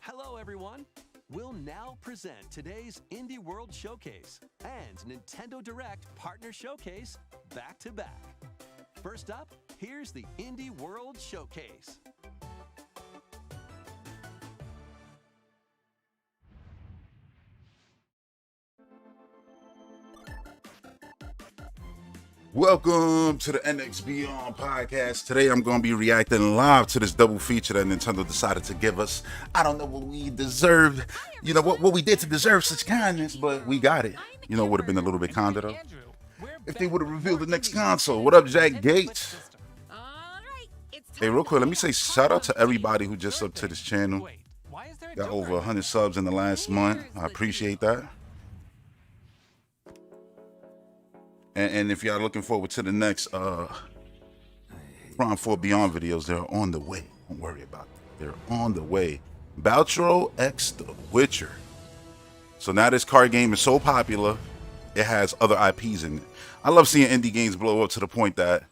Hello, everyone. We'll now present today's Indie World Showcase and Nintendo Direct Partner Showcase back to back. First up, here's the Indie World Showcase. Welcome to the NX Beyond podcast. Today I'm going to be reacting live to this double feature that Nintendo decided to give us. I don't know what we deserved, what we did to deserve such kindness, but we got it. Would have been a little bit kinder though if they would have revealed the next console. What up, Jack Gates? Hey, real quick, let me say shout out to everybody who just up to this channel. Got over 100 subs in the last month. I appreciate that. And if y'all looking forward to the next Prime 4 Beyond videos, they're on the way. Don't worry about it. They're on the way. Baltro X The Witcher. So now this card game is so popular, it has other IPs in it. I love seeing indie games blow up to the point that,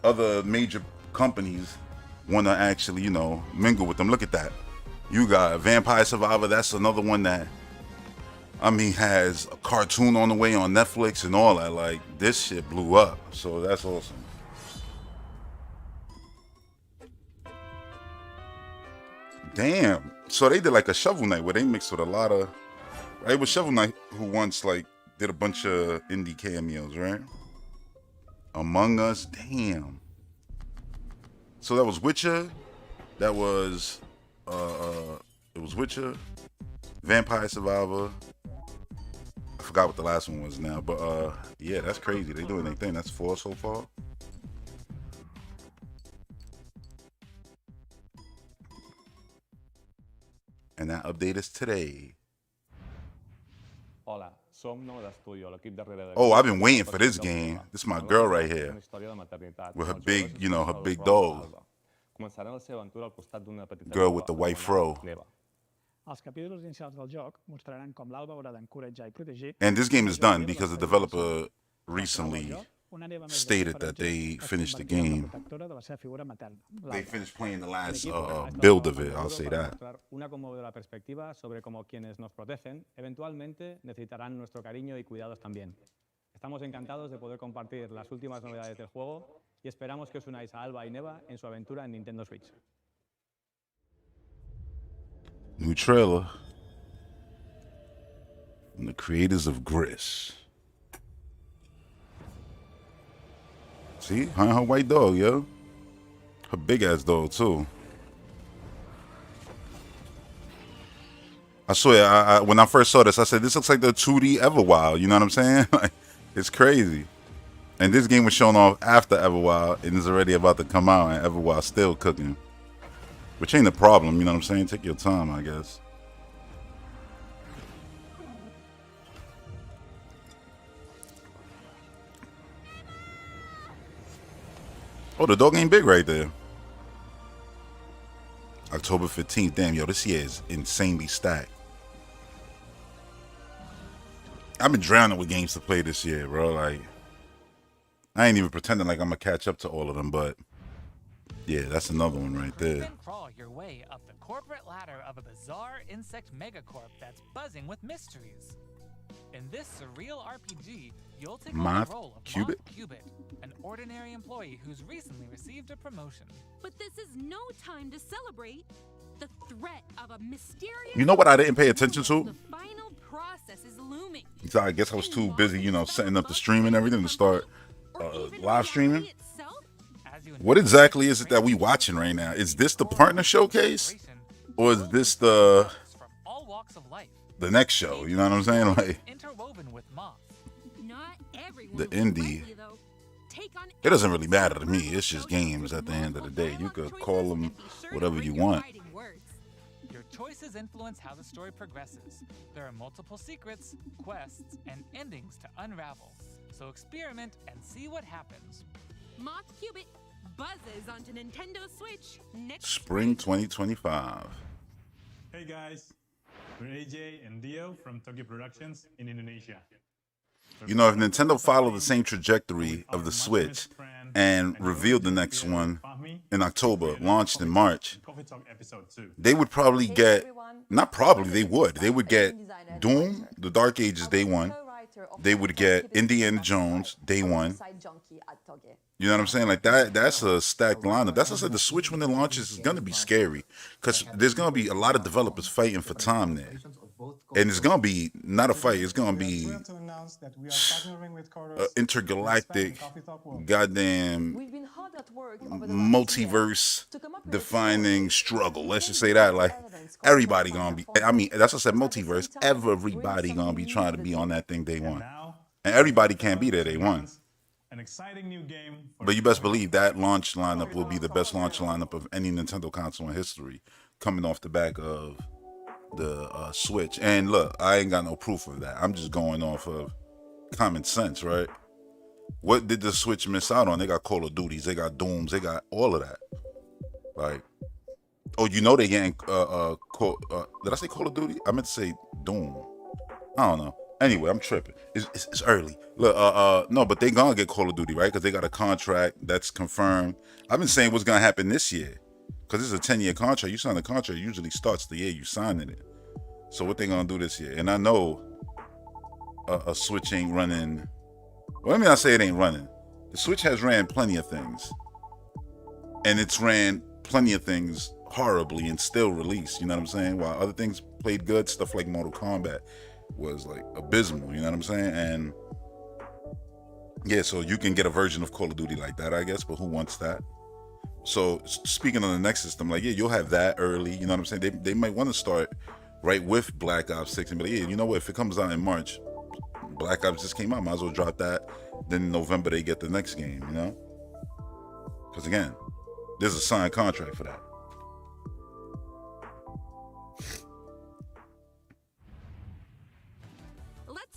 other major companies want to actually, mingle with them. Look at that. You got Vampire Survivor. That's another one that, has a cartoon on the way on Netflix and all that. Like, this shit blew up. So that's awesome. Damn. So they did like a Shovel Knight where they mixed with a lot of... Right? It was Shovel Knight who once, did a bunch of indie cameos, right? Among Us. Damn. So that was Witcher. That was... it was Witcher. Vampire Survivor. I forgot what the last one was now, but yeah, that's crazy. They doing their thing. That's 4 so far. And that update is today. Hola, som nou d'estudio, l'equip darrere de... Oh, I've been waiting for this game. This is my girl right here. With her big, her big dog. Començarà la seva aventura al costat d'una petita... Girl with the white fro. Els capítols inicials del joc mostraran com l'Alba haurà d'encoratjar I protegir... And this game is done because the developer recently stated that they finished the game. They finished playing the last build of it, I'll say that. Una conmovedora perspectiva sobre cómo quienes nos protegen eventualmente necesitarán nuestro cariño y cuidados también. Estamos encantados de poder compartir las últimas novedades del juego y esperamos que os unáis a Alba y Neva en su aventura en Nintendo Switch. New trailer from the creators of Gris. See, her white dog, yo. Her big ass dog too. I swear, when I first saw this, I said, this looks like the 2D Everwild. You know what I'm saying? Like, it's crazy. And this game was shown off after Everwild, and it's already about to come out, and Everwild's still cooking. Which ain't a problem, you know what I'm saying? Take your time, I guess. Oh, the dog ain't big right there. October 15th. Damn, yo, this year is insanely stacked. I've been drowning with games to play this year, bro. Like, I ain't even pretending like I'm gonna catch up to all of them, but yeah, that's another one right there. Crawl your way up the corporate ladder of a bizarre insect megacorp that's buzzing with mysteries. In this surreal RPG, you'll take on the role of Moth Cubit, an ordinary employee who's recently received a promotion. But this is no time to celebrate. The threat of a mysterious... You know what I didn't pay attention to? The final process is looming. So I guess I was too busy, setting up the stream and everything to start live streaming. What exactly is it that we watching right now? Is this the partner showcase? Or is this the next show? You know what I'm saying? Like, the indie. It doesn't really matter to me. It's just games at the end of the day. You could call them whatever you want. Your choices influence how the story progresses. There are multiple secrets, quests, and endings to unravel. So experiment and see what happens. Moth Cubit buzzes onto Nintendo Switch next Spring 2025. Hey guys, we're AJ and Dio from Tokyo Productions in Indonesia. If Nintendo followed the same trajectory of the Switch and revealed the next one in October, launched in March, Coffee Talk episode 2. they would probably get, not probably, they would get Doom, the Dark Ages day one. They would get Indiana Jones day one. You know what I'm saying? Like that's a stacked lineup. That's what I said. The Switch when it launches is gonna be scary because there's gonna be a lot of developers fighting for time there, and it's gonna be not a fight. It's gonna be intergalactic, goddamn multiverse defining struggle. Let's just say that. Like everybody gonna be. I mean, that's what I said. Multiverse. Everybody gonna be trying to be on that thing day one, and everybody can't be there day one. An exciting new game. But you best believe that launch lineup will be the best launch lineup of any Nintendo console in history, coming off the back of the Switch. And look, I ain't got no proof of that. I'm just going off of common sense, right? What did the Switch miss out on? They got Call of Duties, they got Dooms, they got all of that. Like, oh, you know they getting did I say Call of Duty? I meant to say Doom. I don't know. Anyway, I'm tripping. It's early. Look, no, but they gonna get Call of Duty, right? Because they got a contract that's confirmed. I've been saying what's gonna happen this year, because it's a 10-year contract. You sign a contract, it usually starts the year you signing it. So what they gonna do this year? And I know a Switch ain't running. Well, let me not say it ain't running. The Switch has ran plenty of things, and it's ran plenty of things horribly and still released. You know what I'm saying? While other things played good, stuff like Mortal Kombat was like abysmal, you know what I'm saying? And yeah, so you can get a version of Call of Duty like that, I guess, but who wants that? So speaking of the next system, like, yeah, you'll have that early, you know what I'm saying? They might want to start right with Black Ops 6 and be like, yeah, you know what, if it comes out in March, Black Ops just came out, might as well drop that. Then in November they get the next game, you know? Because again, there's a signed contract for that.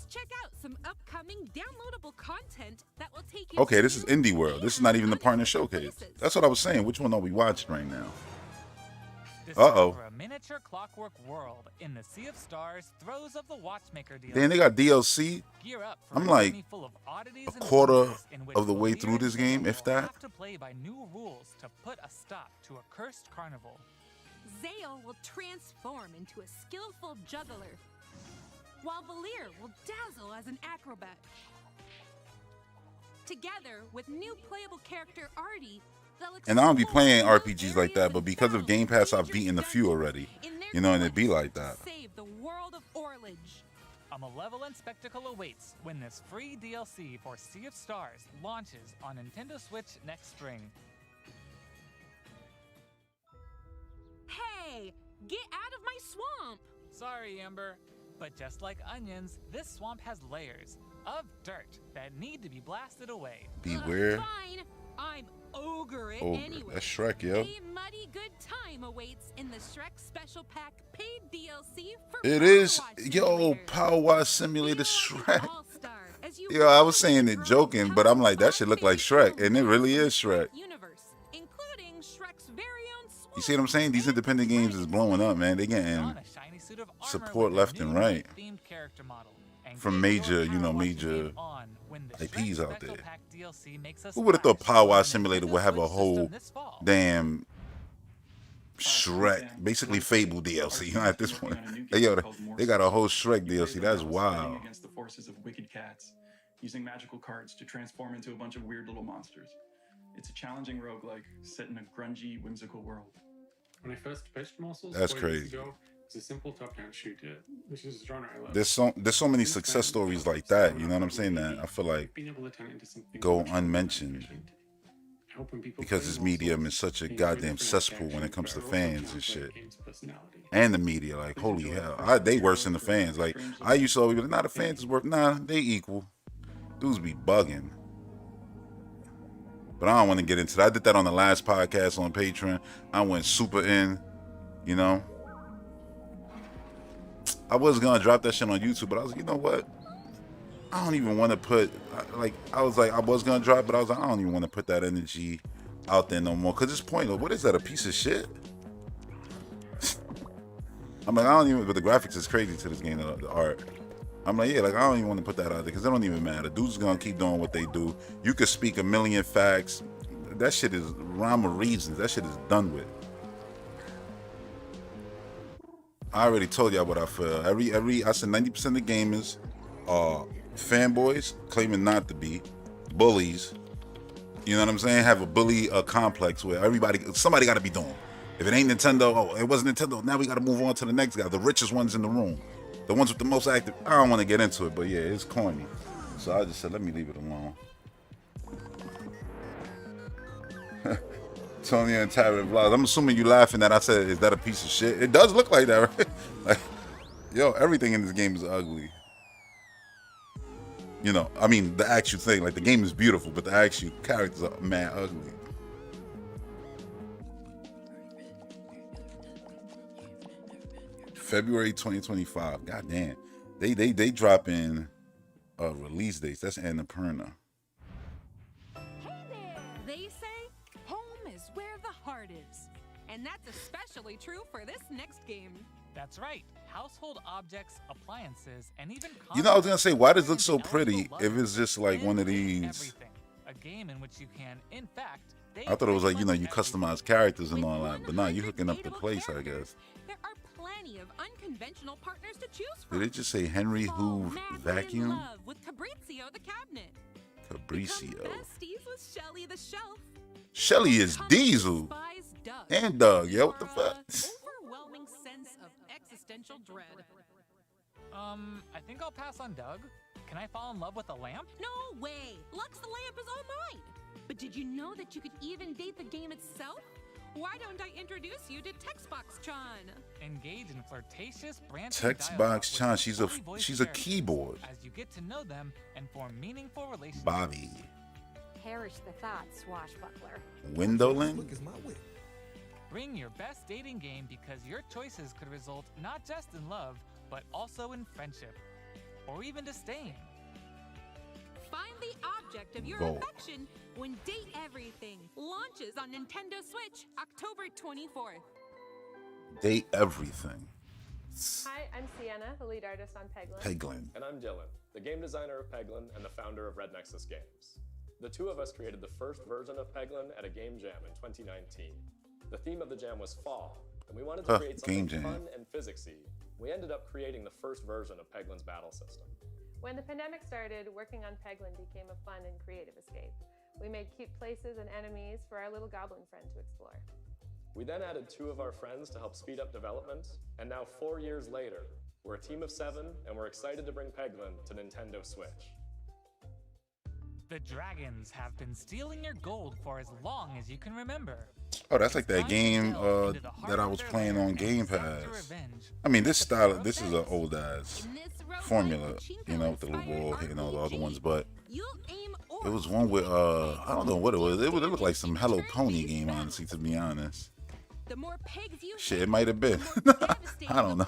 Check out some upcoming downloadable content that will take you. Okay, this is Indie World. This is not even the partner showcase. That's what I was saying. Which one are we watching right now? Uh-oh. A miniature clockwork world in the Sea of Stars, Throes of the Watchmaker DLC. Then they got DLC. Gear up for I'm like full of oddities a and quarter in which of the way Valir through this game, if that. have to play by new rules to put a stop to a cursed carnival. Zale will transform into a skillful juggler, while Valir will dazzle as an acrobat. Together with new playable character Artie, and I don't be playing RPGs like that, but because of Game Pass, I've beaten a few already. You know, and it be like that. Save the world of Orlage. A malevolent spectacle awaits when this free DLC for Sea of Stars launches on Nintendo Switch next spring. Hey, get out of my swamp! Sorry, Amber. But just like onions, this swamp has layers of dirt that need to be blasted away. Beware. Fine, I'm ogre it Ogre. anyway. That's Shrek, yo. A muddy good time awaits in the Shrek Special Pack paid DLC for It is, Power yo, Simulator. Power Wash Simulator Shrek. All-Star, as you Yo, I was saying it grow joking, but I'm like, that should look like Shrek, and it really is Shrek. Universe, including Shrek's very own You see what I'm saying? These independent games is blowing up, man. They getting On a shiny suit of armor support with a left and new right themed character model. And from get major, your you know, Power Wash major game on when the IPs Shrek out Special there. Pack DLC makes a Who would have thought splash Power on Wash the Simulator Nintendo would have a Switch whole system this fall. damn Shrek, basically Fable DLC, you know, at this point. Hey, yo, they got a whole Shrek DLC. That's wild. Against the forces of wicked cats, using magical cards to transform into a bunch of weird little monsters. It's a challenging roguelike set in a grungy, whimsical world. When I first pitched Morsels, That's 4 years crazy. ago, it's a simple top-down shooter, which is a genre I love. There's so many success stories like that, you know what I'm saying, that I feel like Being able to turn it into something go much more unmentioned efficient. I hope when people because play this Morsels, medium is such a they enjoy goddamn different cesspool when it aspects, comes to but also fans and translate shit. the game's personality. And the media, like, holy hell. They worse than the fans. Like, I used to always be like, nah, the fans is worth, nah, they equal. Dudes be bugging. But I don't want to get into that. I did that on the last podcast on Patreon. I went super in, you know. I was going to drop that shit on YouTube, but I was like, you know what? I don't even want to put, like, I was going to drop, but I was like, I don't even want to put that energy out there no more. Because it's pointless. What is that, a piece of shit? I'm like, I don't even, but the graphics is crazy to this game, the art. I'm like, yeah, like, I don't even want to put that out there because it don't even matter. Dudes gonna keep doing what they do. You could speak a million facts. That shit is rhyme of reasons. That shit is done with. I already told y'all what I feel. I said 90% of the gamers are fanboys claiming not to be, bullies. You know what I'm saying? Have a bully complex where somebody got to be doing. If it ain't Nintendo, oh, it wasn't Nintendo. Now we got to move on to the next guy, the richest ones in the room, the ones with the most active. I don't want to get into it, but yeah, it's corny. So I just said, let me leave it alone. Tony and Tyrant Vlogs. I'm assuming you laughing that I said, is that a piece of shit? It does look like that, right? Like, yo, everything in this game is ugly. You know, I mean, the actual thing, like the game is beautiful, but the actual characters are mad ugly. February 2025. God damn. They drop in release dates. That's Annapurna. They say home is where the heart is. And that's especially true for this next game. That's right. Household objects, appliances, and even You know, I was gonna say, why does it look so pretty if it's just like one of these? Everything. A game in which you can, in fact, I thought it was like, you know, you customize characters and all that, but nah, you hooking up the place, I guess. There are plenty of unconventional partners to choose from. Did it just say Henry Hoover Vacuum? Love with Fabrizio the cabinet. Fabrizio. Besties with Shelly the shelf. Shelly is Diesel and Doug. Yo, what the fuck? Overwhelming sense of existential dread. I think I'll pass on Doug. Can I fall in love with a lamp? No way! Lux the lamp is all mine! But did you know that you could even date the game itself? Why don't I introduce you to Textbox-chan? Engage in flirtatious branching Textbox-chan, she's a keyboard. As you get to know them and form meaningful relationships. Bobby. Perish the thought, swashbuckler. Windowland? Bring your best dating game because your choices could result not just in love, but also in friendship. Or even disdain. Find the object of your affection when Date Everything launches on Nintendo Switch October 24th. Date Everything. Hi, I'm Sienna, the lead artist on Peglin. Peglin. And I'm Dylan, the game designer of Peglin and the founder of Red Nexus Games. The two of us created the first version of Peglin at a game jam in 2019. The theme of the jam was fall, and we wanted to create something fun and physicsy. We ended up creating the first version of Peglin's battle system. When the pandemic started, working on Peglin became a fun and creative escape. We made cute places and enemies for our little goblin friend to explore. We then added two of our friends to help speed up development, and now 4 years later, we're a team of 7, and we're excited to bring Peglin to Nintendo Switch. The dragons have been stealing your gold for as long as you can remember. Oh, that's like that game that I was playing on Game Pass. I mean, this is an old ass formula, you know, with the little wall hitting all the other ones, but it was one with I don't know what it was. It looked like some Hello Pony game, honestly, to be honest. Shit, it might have been. I don't know.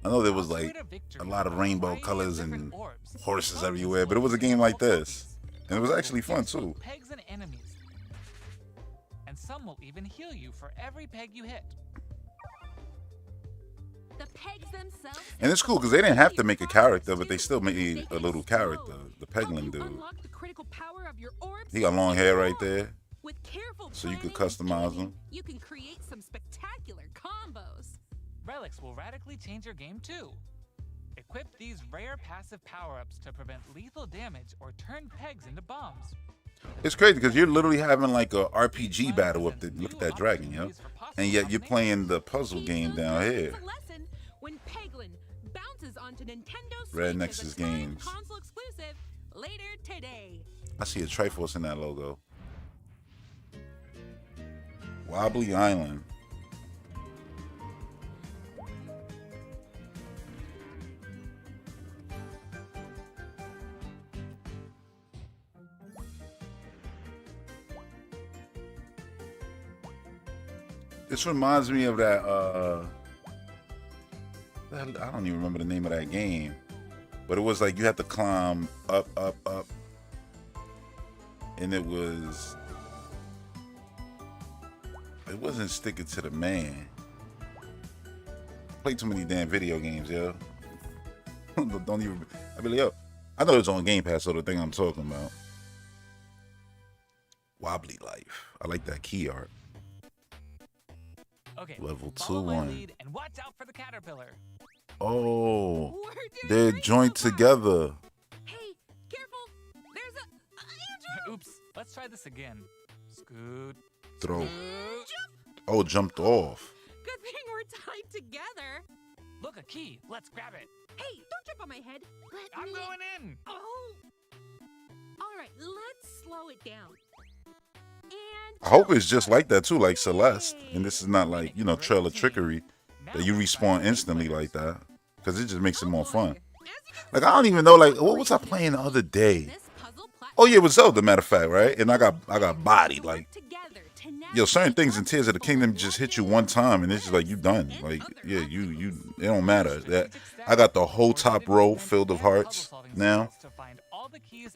I know there was like a lot of rainbow colors and horses everywhere, but it was a game like this, and it was actually fun too. Pegs and enemies. And some will even heal you for every peg you hit. The pegs themselves. And it's cool because they didn't have to make a character, but they still made a little character. The Peglin dude. He got long hair right there, so you could customize him. You can create some spectacular combos. Relics will radically change your game too. Equip these rare passive power-ups to prevent lethal damage or turn pegs into bombs. It's crazy because you're literally having like a RPG battle up there. Look at that dragon, yo. And yet you're playing the puzzle game down here. When Peglin bounces onto Nintendo Red Nexus Games. Console exclusive later today. I see a Triforce in that logo. Wobbly Island. This reminds me of that, I don't even remember the name of that game, but it was like you had to climb up, and it wasn't sticking to the man. I play too many damn video games, yo. Don't even, I mean, yo, I know it's on Game Pass, so the thing I'm talking about. Wobbly Life. I like that key art. Okay, Level 2 follow my one. lead and watch out for the caterpillar. Oh, they're joined together. Hey, careful! There's a Andrew! Oops, let's try this again. Scoot. Throw. Jump! Oh, jumped off. Good thing we're tied together. Look, a key. Let's grab it. Hey, don't jump on my head. I'm going in. Oh. All right, let's slow it down. And I hope it's just like that too, like Celeste. And this is not like, you know, trailer trickery that you respawn instantly like that. Because it just makes it more fun. Like, I don't even know, like, what was I playing the other day? Oh, yeah, it was Zelda, matter of fact, right? And I got bodied. Like, yo, certain things in Tears of the Kingdom just hit you one time, and it's just like, you done. Like, yeah, it don't matter. That I got the whole top row filled of hearts now.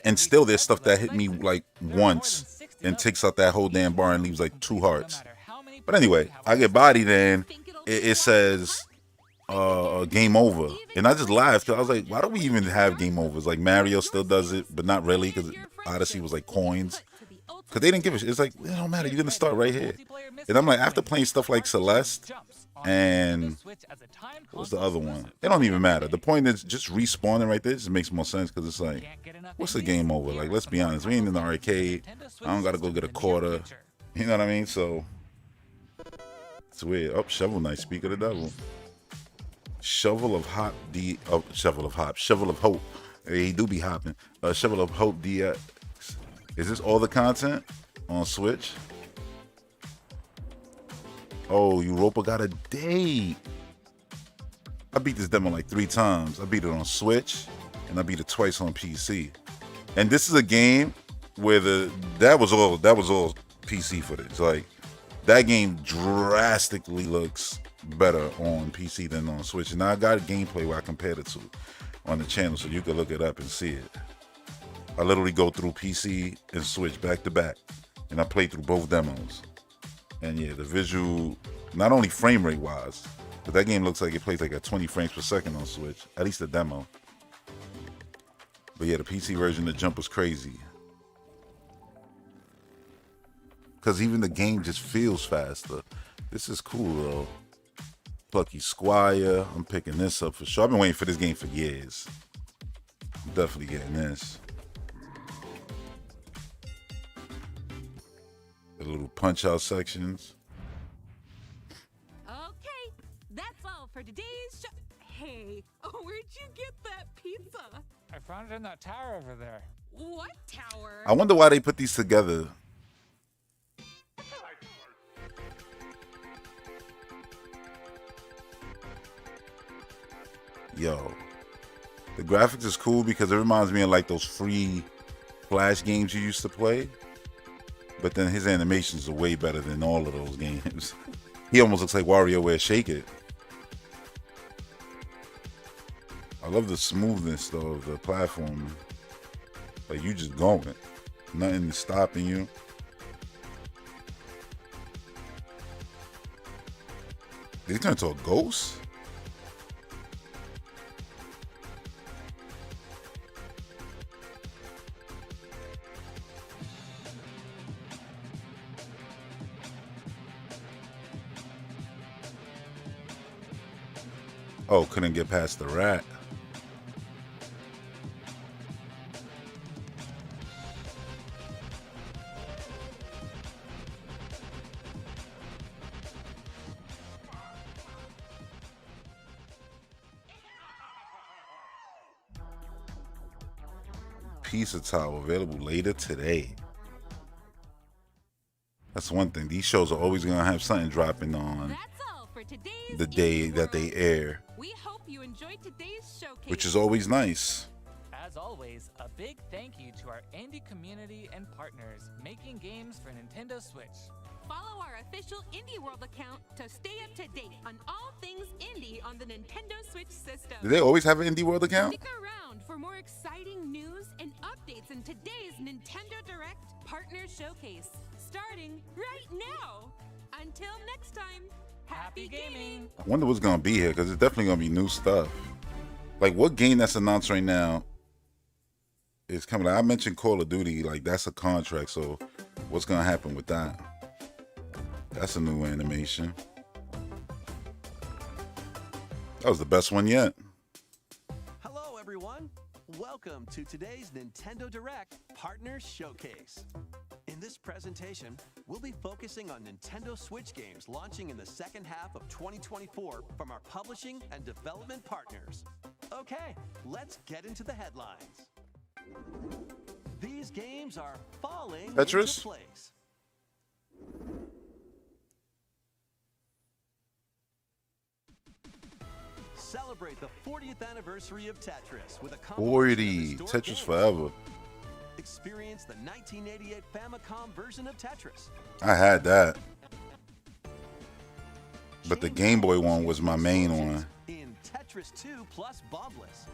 And still there's stuff that hit me, like, once and takes out that whole damn bar and leaves, like, 2 hearts. But anyway, I get bodied, and it says... game over, and I just laughed because I was like, why do we even have game overs? Like, Mario still does it, but not really, because Odyssey was like coins, because they didn't give a shit. It's like, it don't matter, you're gonna start right here. And I'm like, after playing stuff like Celeste and what's the other one, it don't even matter. The point is just respawning right there just makes more sense, because it's like, what's the game over? Like, let's be honest, we ain't in the arcade. I don't gotta go get a quarter, you know what I mean? So it's weird. Oh, Shovel Knight, speak of the devil. Shovel of Hope. Hey, he do be hopping. Shovel of Hope DX. Is this all the content on Switch? Oh, Europa got a date. I beat this demo like 3 times. I beat it on Switch, and I beat it twice on PC. And this is a game where that was all PC footage. Like, that game drastically looks better on PC than on Switch, and I got a gameplay where I compared it to on the channel, so you can look it up and see it. I literally go through PC and Switch back to back, and I play through both demos. And yeah, the visual, not only frame rate wise, but that game looks like it plays like at 20 frames per second on Switch, at least the demo. But yeah, the PC version, the jump was crazy, because even the game just feels faster. This is cool though. Plucky Squire, I'm picking this up for sure. I've been waiting for this game for years. I'm definitely getting this. The little punch out sections. Okay, that's all for today's show. Hey, where'd you get that pizza? I found it in that tower over there. What tower? I wonder why they put these together. Yo, the graphics is cool because it reminds me of like those free Flash games you used to play. But then his animations are way better than all of those games. He almost looks like WarioWare Shake It. I love the smoothness though of the platform. Like, you just going. Nothing stopping you. Did he turn into a ghost? Oh, couldn't get past the rat. Pizza Tower available later today. That's one thing. These shows are always gonna have something dropping on the day that they air, We hope you enjoyed today's showcase. which is always nice. As always, a big thank you to our indie community and partners making games for Nintendo Switch. Follow our official Indie World account to stay up to date on all things indie on the Nintendo Switch system. Do they always have an Indie World account? Stick around for more exciting news and updates in today's Nintendo Direct Partner Showcase, starting right now. Until next time, happy gaming! I wonder what's gonna be here, because it's definitely gonna be new stuff. Like, what game that's announced right now is coming out? I mentioned Call of Duty, like that's a contract, so what's gonna happen with that? That's a new animation. That was the best one yet. Hello, everyone. Welcome to today's Nintendo Direct Partner Showcase. In this presentation, we'll be focusing on Nintendo Switch games launching in the second half of 2024 from our publishing and development partners. Okay, let's get into the headlines. These games are falling Tetris? into place. Celebrate the 40th anniversary of Tetris with a 40. Tetris forever. Experience the 1988 Famicom version of Tetris. I had that. But the Game Boy one was my main one. In Tetris 2 plus Bombless.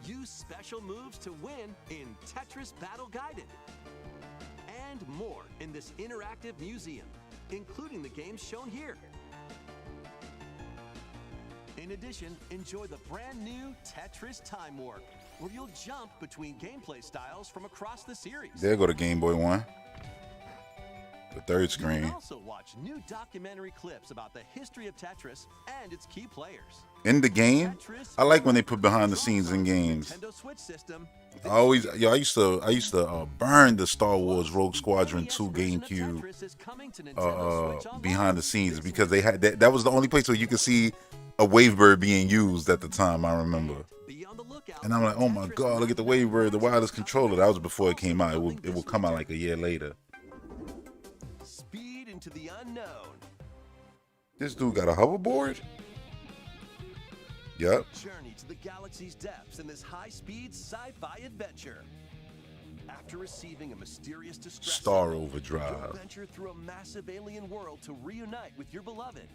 Use special moves to win in Tetris Battle Guided. And more in this interactive museum, including the games shown here. In addition, enjoy the brand new Tetris Time Warp, where you'll jump between gameplay styles from across the series. There go the Game Boy one. The third You screen. can also watch new documentary clips about the history of Tetris and its key players. In the game, I like when they put behind the scenes in games. Nintendo Switch system. I used to burn the Star Wars Rogue Squadron 2 GameCube behind the scenes because they had that was the only place where you could see a Wavebird being used at the time, I remember. And I'm like, oh my god, look at the Wavebird, the wireless controller. That was before it came out. It will come out like a year later. Speed into the unknown. This dude got a hoverboard? Yep. Journey to the galaxy's depths in this high-speed sci-fi adventure. After receiving a mysterious distress Star signal, Overdrive. you'll venture through a massive alien world to reunite with your beloved.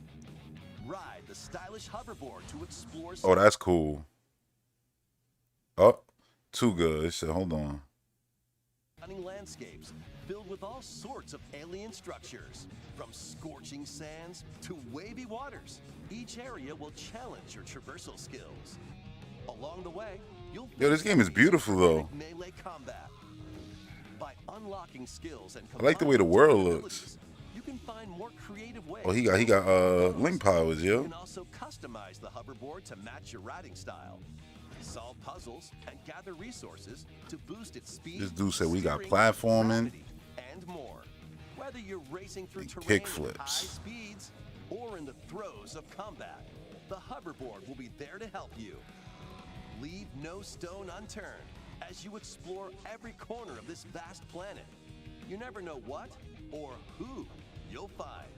Ride the stylish hoverboard to explore. Oh, that's cool. Oh, too good. It said, hold on. Stunning landscapes filled with all sorts of alien structures, from scorching sands to wavy waters. Each area will challenge your traversal skills. Along the way, you'll Yo, this game is beautiful though. melee combat. By unlocking skills and I like the way the world combining looks. abilities, you can find more creative ways. Oh, he got link powers, You yo. can also customize the hoverboard to match your riding style. Solve puzzles and gather resources to boost its speed. This dude said we got steering, platforming. gravity, and more. Whether you're racing through terrain kick at flips. high speeds or in the throes of combat, the hoverboard will be there to help you. Leave no stone unturned as you explore every corner of this vast planet. You never know what or who you'll find.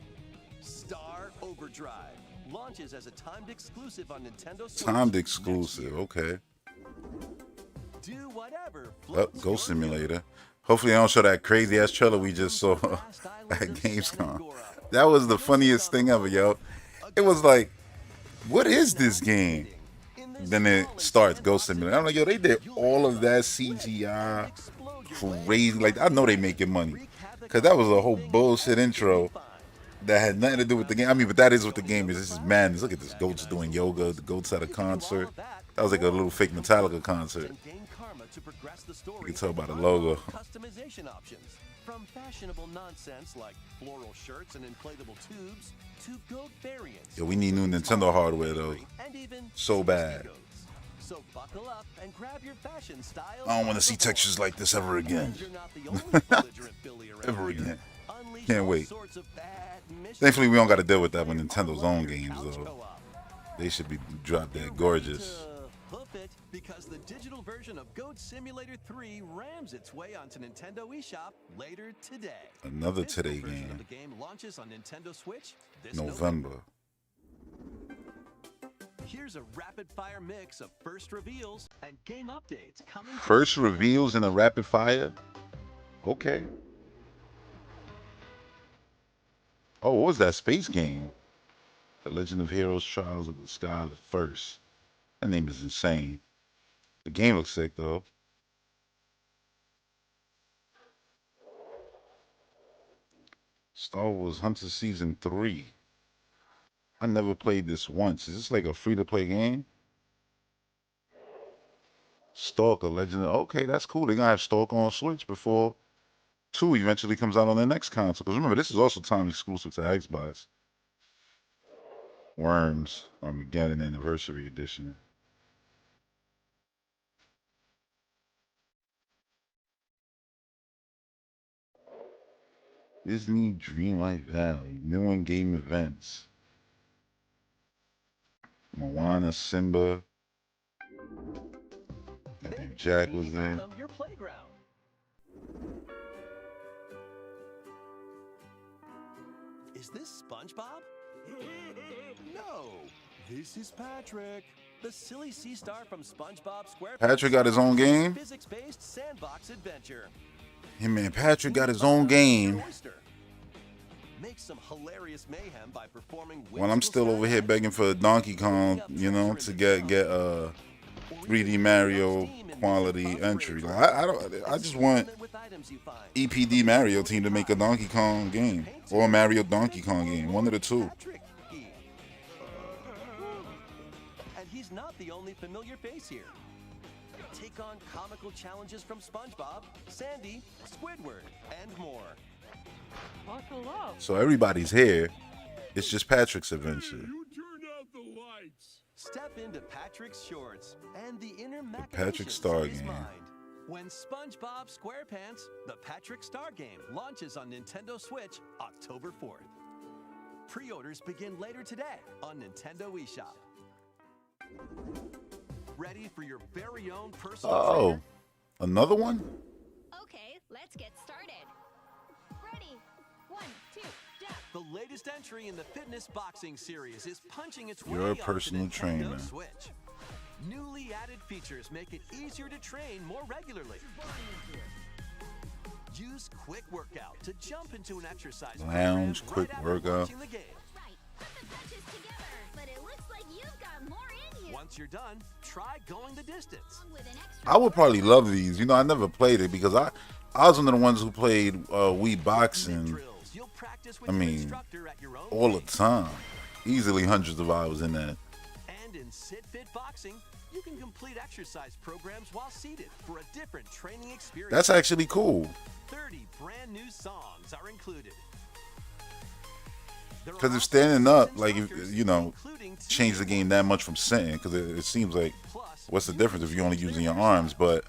Star Overdrive launches as a timed exclusive on Nintendo Switch. Timed exclusive, okay. Do whatever Oh, floats Ghost your boat. Simulator. Hopefully, I don't show that crazy ass trailer we just saw at Gamescom. That was the funniest thing ever, yo. It was like, what is this game? Then it starts Ghost Simulator. I'm like, yo, they did all of that CGI crazy. Like, I know they making money. Because that was a whole bullshit intro that had nothing to do with the game. I mean, but that is what the game is. This is madness. Look at this. Goats doing yoga. The goats at a concert. That was like a little fake Metallica concert. You can tell by the logo. Customization options, from fashionable nonsense like floral shirts and inflatable tubes to goat variants. Yo, we need new Nintendo hardware, though. And even So bad. goats. So buckle up and grab your fashion style. I don't want to see textures like this ever again. You're not the only belligerent Billy around Ever here. again. Unleash Can't all wait. sorts of bad mischief. Thankfully, we don't got to deal with that with Nintendo's own games, though. They should be drop dead gorgeous. Hoof it, because the digital version of Goat Simulator 3 rams its way onto Nintendo eShop later today. Another Physical today version game. of the game launches on Nintendo Switch this November. Here's a rapid-fire mix of first reveals and game updates coming. First reveals in a rapid fire? Okay. Oh, what was that space game? The Legend of Heroes Trials of the Sky First. That name is insane. The game looks sick, though. Star Wars Hunter Season 3. I never played this once. Is this like a free-to-play game? Stalker, Legend of... Okay, that's cool. They're going to have Stalker on Switch before 2 eventually comes out on the next console. Because remember, this is also time exclusive to Xbox. Worms Armageddon Anniversary Edition. Disney Dreamlight Valley. New in-game events. Moana, Simba. I think Jack was in. Your playground. Is this SpongeBob? No, this is Patrick, the silly sea star from SpongeBob SquarePants. Patrick got his own game. Physics-based sandbox adventure. Hey man, Patrick got his own game. Make some hilarious mayhem by performing. While I'm still over here begging for Donkey Kong, you know, to get 3D Mario quality entry. Like, I just want EP.390 Mario team to make a Donkey Kong game or a Mario Donkey Kong game, one of the two. And he's not the only familiar face here. Take on comical challenges from SpongeBob, Sandy, Squidward, and more. So everybody's here. It's just Patrick's adventure. You turn out the lights. Step into Patrick's shorts and the inner Patrick Star game. Mind. When SpongeBob SquarePants, the Patrick Star game, launches on Nintendo Switch October 4th. Pre-orders begin later today on Nintendo eShop. Ready for your very own personal trainer? Another one? Okay, let's get started. Ready? 1, 2, jump. The latest entry in the fitness boxing series is punching its way You're a onto personal Nintendo trainer. Switch. Newly added features make it easier to train more regularly. Use Quick Workout to jump into an exercise Lounge, program Quick right Workout. after watching the game. Right, put the touches together. But it looks like you've got more in you. Once you're done, try going the distance. With an extra I would probably love these. You know, I never played it because I was one of the ones who played Wii Boxing. I mean, all the time. Easily hundreds of hours in that. And in Sit Fit Boxing, you can complete exercise programs while seated for a different training experience. That's actually cool. 30 brand new songs are included. Because if standing up, like, you know, change the game that much from sitting, because it seems like, what's the difference if you're only using your arms? But,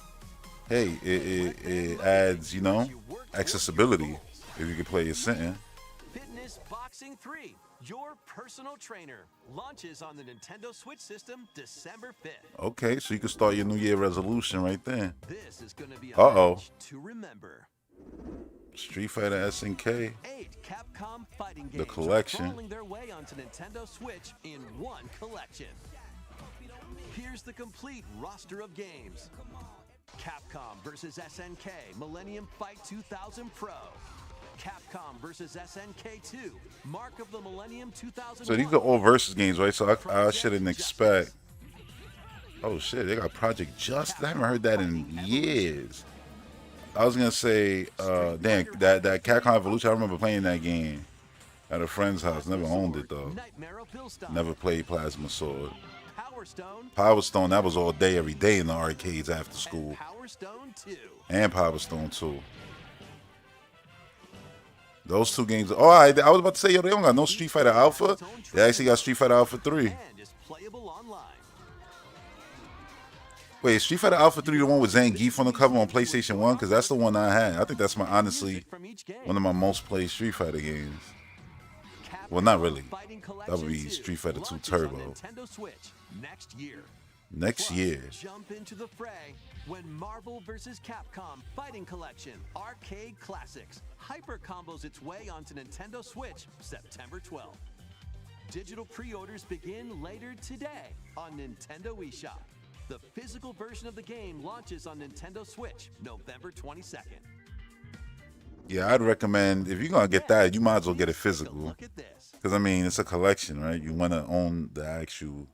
hey, it adds, you know, accessibility if you can play it sitting. Fitness Boxing 3, your personal trainer, launches on the Nintendo Switch system December 5th. Okay, so you can start your New Year resolution right there. This is going to be a Uh-oh. match to remember. Street Fighter SNK. 8 Capcom fighting games The collection. are crawling their way onto Nintendo Switch in one collection. Here's the complete roster of games. Capcom vs. SNK Millennium Fight 2000 Pro. Capcom vs. SNK 2 Mark of the Millennium 2001. So these are all versus games, right? So I shouldn't expect. Oh shit, they got Project Justice. I haven't heard that in years. I was gonna say, damn, that Capcom Evolution. I remember playing that game at a friend's house. Never owned it though. Never played Plasma Sword. Power Stone. That was all day, every day in the arcades after school. Power Stone 2. And Power Stone 2. Those two games. Oh, I was about to say, yo, they don't got no Street Fighter Alpha. They actually got Street Fighter Alpha 3. And is playable online. Wait, is Street Fighter Alpha 3 the one with Zangief on the cover on PlayStation 1? Because that's the one I had. I think that's honestly one of my most played Street Fighter games. Well, not really. That would be Street Fighter 2 Turbo. Nintendo Switch next year. Next year. Jump into the fray when Marvel vs. Capcom Fighting Collection Arcade Classics hyper combos its way onto Nintendo Switch September 12th. Digital pre-orders begin later today on Nintendo eShop. The physical version of the game launches on Nintendo Switch November 22nd. Yeah, I'd recommend, if you're going to get that, you might as well get it physical. Because, I mean, it's a collection, right? You want to own the actual,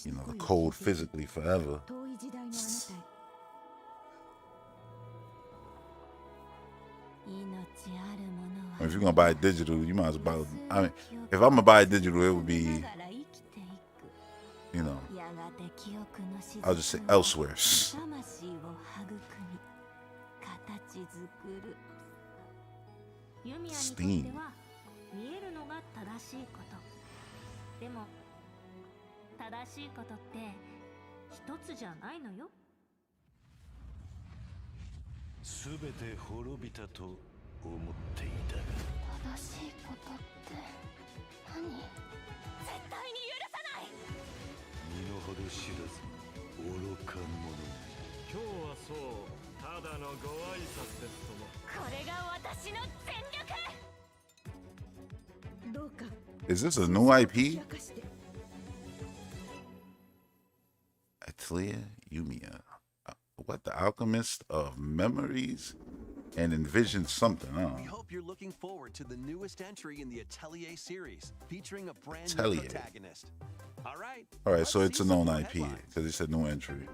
you know, the code physically forever. If you're going to buy it digital, you might as well buy it. I mean, if I'm going to buy it digital, it would be, you know, I'll just say elsewhere. Steam. でも正しいことって一つじゃないのよ。すべて滅びたと思っていたが。正しいことって何？絶対に許さない。身の程知らず愚か者。今日はそうただのご挨拶ですとも。これが私の全力。どうか。Is this a new IP? Atelier Yumiya. What, the Alchemist of Memories and Envision something, huh? We hope you're looking forward to the newest entry in the Atelier series, featuring a brand Atelier. new protagonist. All right, so it's a known IP because it said new entry.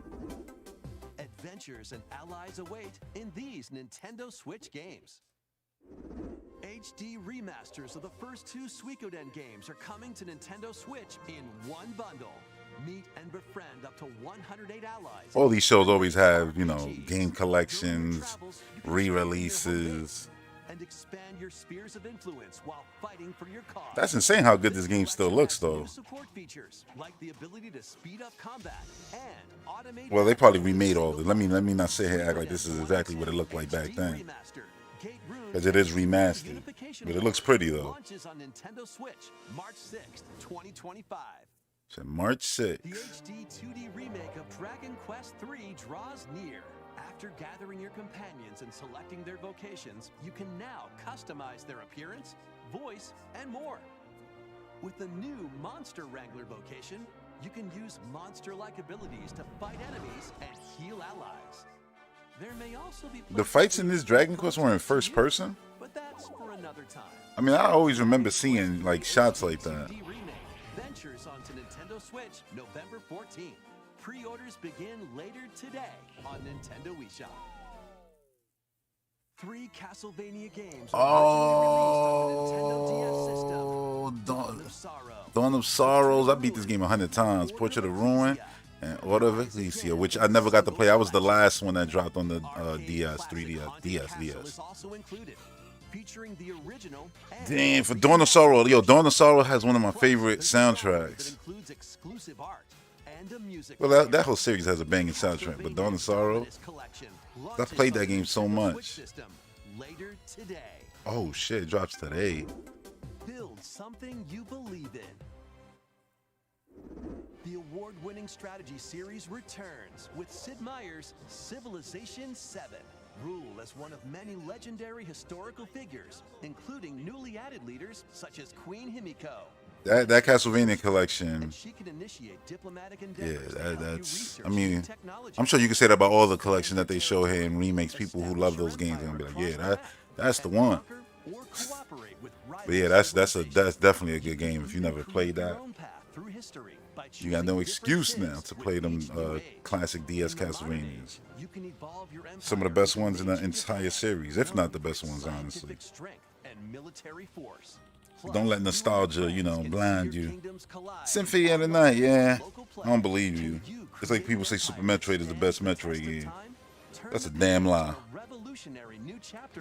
Adventures and allies await in these Nintendo Switch games. HD remasters of the first two Suikoden games are coming to Nintendo Switch in one bundle. Meet and befriend up to 108 allies. All these shows always have, you know, game collections, re-releases. And expand your spheres of influence while fighting for your cause. That's insane how good this game still looks, though. Support features like the ability to speed up combat and automate. Well, they probably remade all of it. Let me not sit here and act like this is exactly what it looked like back then. Because it is remastered. But it looks pretty, though. Launches on Nintendo Switch March 6th, 2025. So March 6th. The HD 2D remake of Dragon Quest III draws near. After gathering your companions and selecting their vocations, you can now customize their appearance, voice, and more. With the new Monster Wrangler vocation, you can use monster-like abilities to fight enemies and heal allies. There may also be The fights in this Dragon Quest were in first person? but that's for another time. I mean, I always remember seeing, like, shots like that. Ventures onto Nintendo Switch November 14th. Pre-orders begin later today on Nintendo eShop. 3 Castlevania games Oh, Dawn of Sorrows. I beat this game 100 times. Portrait of Ruin and Order of Ecclesia, which I never got to play. I was the last one that dropped on the DS, 3DS, DS. Featuring the original. Damn, for Dawn of Sorrow. Yo, Dawn of Sorrow has one of my favorite soundtracks. Includes exclusive art and a music. Well, that whole series has a banging soundtrack, but Dawn of Sorrow, I played that game so much. Later today. Oh shit, it drops today. Build something you believe in. The award-winning strategy series returns with Sid Meier's Civilization 7. Rule as one of many legendary historical figures, including newly added leaders such as Queen Himiko. That Castlevania collection. She can initiate diplomatic Yeah, that's. I mean, I'm sure you can say that about all the collection that they show here in remakes. People who love those games are gonna be like, yeah, that's the one. But yeah, that's definitely a good game. If you never played that, you got no excuse now to play them classic DS Castlevanias. Some of the best ones in the entire series, if not the best ones, honestly. Don't let nostalgia, you know, blind you. Symphony of the Night, yeah, I don't believe you. It's like people say Super Metroid is the best Metroid game. That's a damn lie.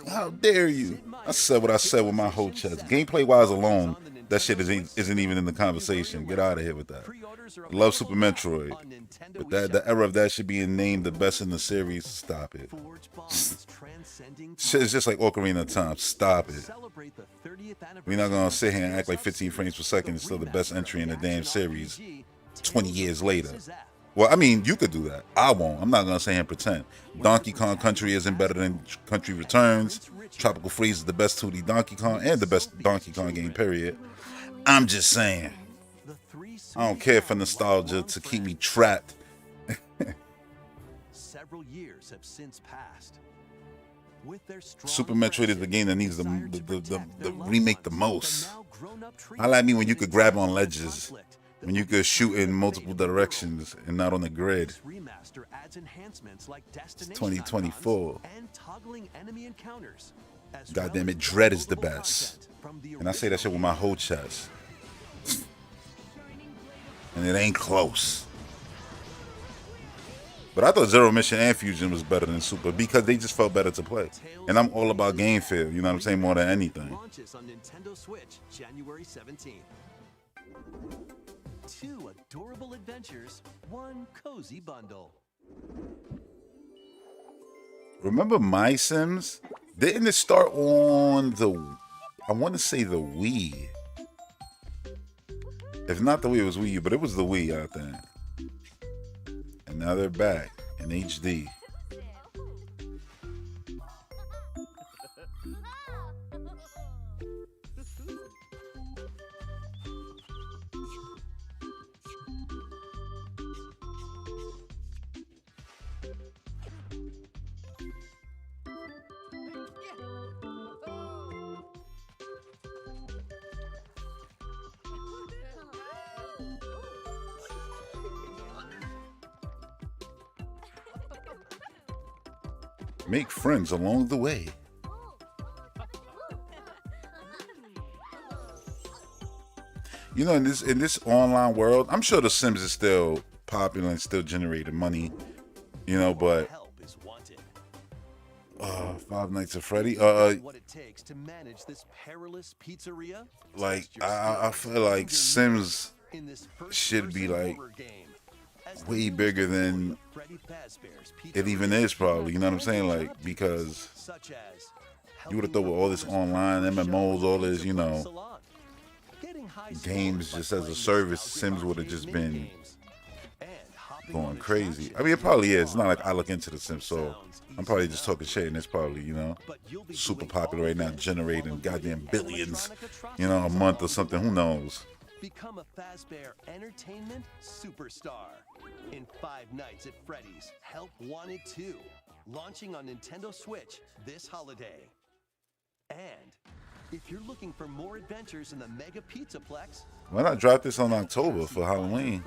How dare you? I said what I said with my whole chest. Gameplay-wise alone, that shit isn't even in the conversation. Get out of here with that. I love Super Metroid, but the era of that shit being named the best in the series, stop it. Shit is just like Ocarina of Time. Stop it. We're not gonna sit here and act like 15 frames per second is still the best entry in the damn series 20 years later. Well, I mean, you could do that. I won't. I'm not going to sit here and pretend. Donkey Kong Country isn't better than Country Returns. Tropical Freeze is the best 2D Donkey Kong and the best Donkey Kong game, period. I'm just saying. I don't care for nostalgia to keep me trapped. Several years have since passed. Super Metroid is the game that needs the remake the most. I like me when you could grab on ledges. When you could shoot in multiple directions and not on the grid. It's 2024. Goddamn it, Dread is the best. And I say that shit with my whole chest. And it ain't close. But I thought Zero Mission and Fusion was better than Super because they just felt better to play. And I'm all about game feel, you know what I'm saying, more than anything. Launches on Nintendo Switch January 17th. Two adorable adventures, one cozy bundle. Remember My Sims? Didn't it start on the, I want to say the Wii. If not the Wii, it was Wii U, but it was the Wii, I think. And now they're back in HD. Make friends along the way. You know, in this online world, I'm sure The Sims is still popular and still generating money. You know, but Five Nights at Freddy. What it takes to manage this perilous pizzeria? Like I feel like Sims should be like way bigger than it even is, probably. You know what I'm saying? Like, because you would have thought with all this online MMOs, all this, you know, games just as a service, Sims would have just been going crazy. I mean, it probably is. It's not like I look into the Sims, so I'm probably just talking shit, and it's probably, you know, super popular right now, generating goddamn billions, you know, a month or something. Who knows? Become a Fazbear Entertainment superstar in Five Nights at Freddy's Help Wanted 2, launching on Nintendo Switch this holiday. And if you're looking for more adventures in the Mega Pizzaplex, why not drop this on October for Halloween?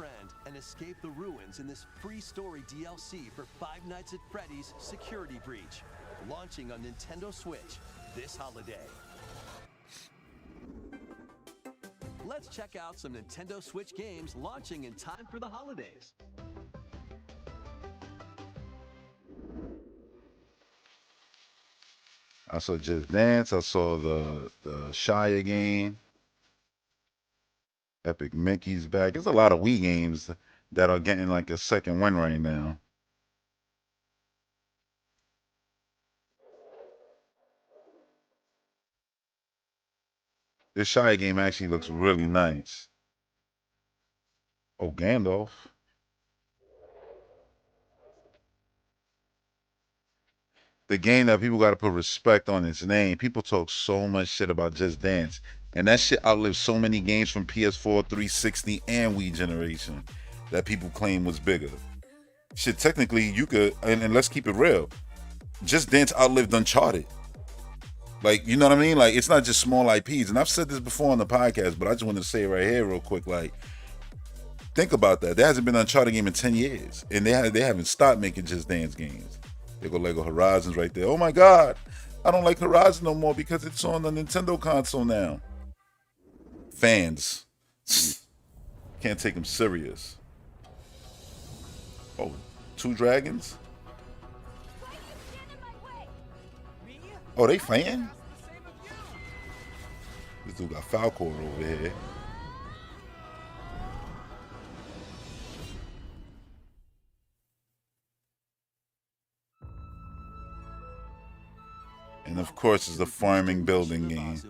And escape the ruins in this free story DLC for Five Nights at Freddy's Security Breach, launching on Nintendo Switch this holiday. Let's check out some Nintendo Switch games launching in time for the holidays. I saw Just Dance. I saw the Shia game. Epic Mickey's back. There's a lot of Wii games that are getting like a second win right now. This Shia game actually looks really nice. Oh, Gandalf. The game that people got to put respect on its name. People talk so much shit about Just Dance. And that shit outlived so many games from PS4, 360, and Wii generation that people claim was bigger. Shit, technically, you could, and let's keep it real, Just Dance outlived Uncharted. Like, you know what I mean? Like, it's not just small IPs. And I've said this before on the podcast, but I just want to say it right here real quick. Like, think about that. There hasn't been an Uncharted game in 10 years. And they haven't stopped making Just Dance games. They go Lego Horizons right there. Oh my God, I don't like Horizon no more because it's on the Nintendo console now. Fans. Can't take them serious. Oh, two dragons? Oh, they fan? This dude got Falcor over here. And of course, it's the farming building game.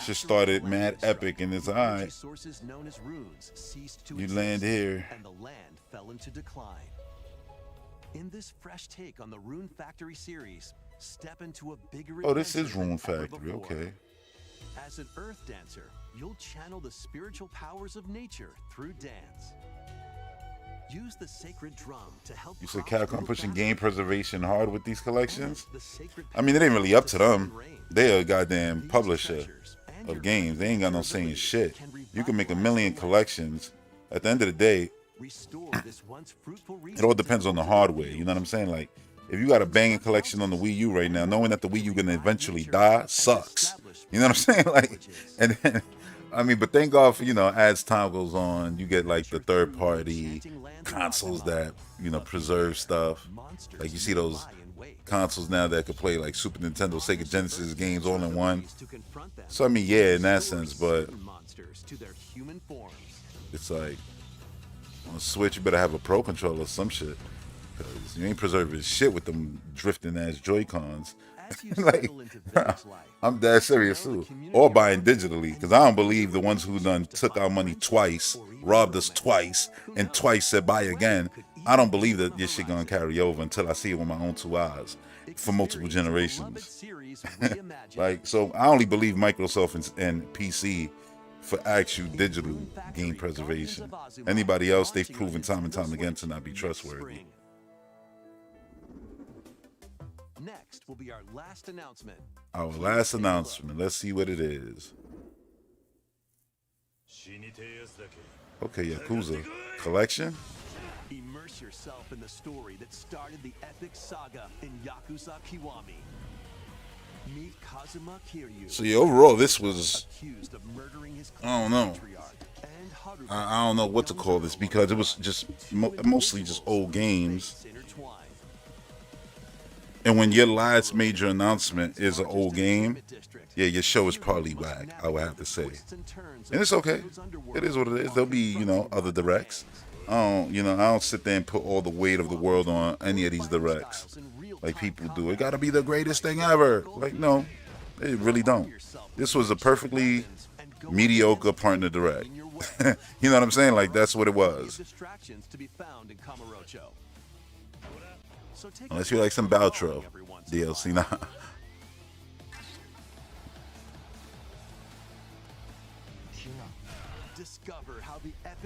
Just started mad epic, and it's alright. You land here. And the land fell into decline. In this fresh take on the Rune Factory series, step into a bigger Oh, this is adventure Rune than ever Factory, before. okay. As an earth dancer, you'll channel the spiritual powers of nature through dance. Use the sacred drum to help. You said crops Capcom grow pushing faster. game preservation hard with these collections? The sacred I mean, it ain't really up to them. They're a goddamn publisher of games. They ain't got no saying shit. You can make a million collections. At the end of the day, Restore this once fruitful it all depends on the hardware. You know what I'm saying? Like, if you got a banging collection on the Wii U right now, knowing that the Wii U gonna eventually die sucks. You know what I'm saying? Like, and then, I mean, but thank God for, you know, as time goes on, you get like the third party consoles that, you know, preserve stuff. Like you see those consoles now that could play like Super Nintendo, Sega Genesis games all in one. So I mean, yeah, in that sense, but it's like on a Switch, you better have a Pro controller or some shit, because you ain't preserving shit with them drifting ass Joy-Cons. Like, I'm dead serious too. Or buying digitally, because I don't believe the ones who done took our money twice, robbed us twice, and twice said buy again. I don't believe that this shit gonna carry over until I see it with my own 2 eyes for multiple generations. Like, so I only believe Microsoft and PC for actual digital game preservation. Anybody else, they've proven time and time again to not be trustworthy. Next will be our last announcement. Our last announcement. Let's see what it is. Okay, Yakuza Collection. Immerse yourself in the story that started the epic saga in Yakuza Kiwami. Meet Kazuma Kiryu. So yeah, overall, this was, I don't know. I don't know what to call this, because it was just mostly just old games. And when your last major announcement is an old game, yeah, your show is probably whack, I would have to say. And it's okay. It is what it is. There'll be, other directs. I don't sit there and put all the weight of the world on any of these directs like people do. It gotta be the greatest thing ever. Like, no, it really don't. This was a perfectly mediocre partner direct. You know what I'm saying? Like, that's what it was. Unless you like some Baltro DLC, nah.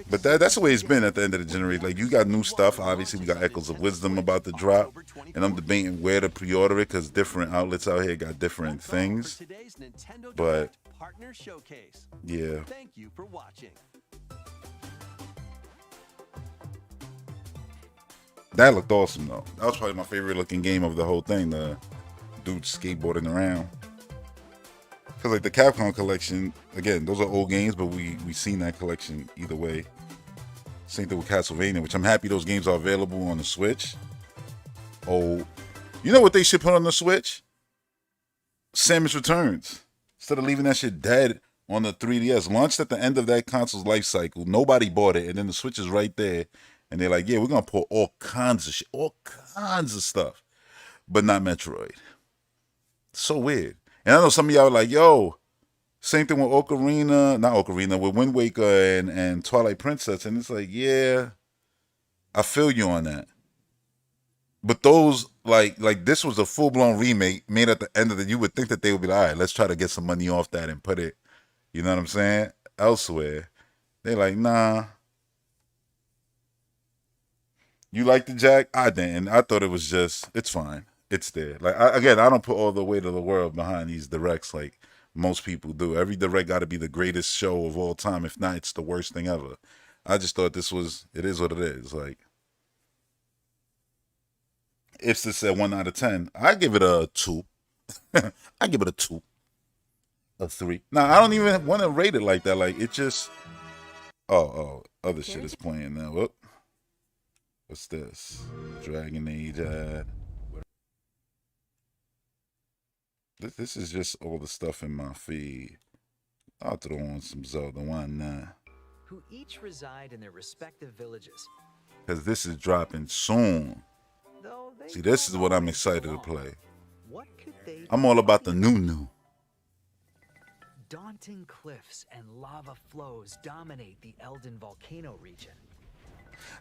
But that's the way it's been at the end of the generation. Like, you got new stuff. Obviously, we got Echoes of Wisdom about to drop, and I'm debating where to pre-order it, because different outlets out here got different things. But yeah. Thank you for watching. That looked awesome, though. That was probably my favorite looking game of the whole thing. The dude skateboarding around. Because, like, the Capcom collection, again, those are old games, but we seen that collection either way. Same thing with Castlevania, which I'm happy those games are available on the Switch. Oh, you know what they should put on the Switch? Samus Returns. Instead of leaving that shit dead on the 3DS. Launched at the end of that console's life cycle. Nobody bought it, and then the Switch is right there. And they're like, yeah, we're going to put all kinds of shit, all kinds of stuff, but not Metroid. So weird. And I know some of y'all are like, yo, same thing with with Wind Waker and Twilight Princess. And it's like, yeah, I feel you on that. But those, like this was a full-blown remake made at the end of the, you would think that they would be like, all right, let's try to get some money off that and put it, you know what I'm saying, elsewhere. They're like, nah. You like the Jack? I didn't. I thought it was just, it's fine. It's there. Like, I don't put all the weight of the world behind these directs like most people do. Every direct got to be the greatest show of all time. If not, it's the worst thing ever. I just thought it is what it is. Like, if this said 1 out of 10, I give it a 2. I give it a 2. A 3. Now, I don't even want to rate it like that. Like, it just, other shit is playing now. Whoop. What's this? Dragon Age ad. This is just all the stuff in my feed. I'll throw on some Zelda 1 now. Who each reside in their respective villages. Because this is dropping soon. See, this is what I'm excited to play. I'm all about the new. Daunting cliffs and lava flows dominate the Elden volcano region.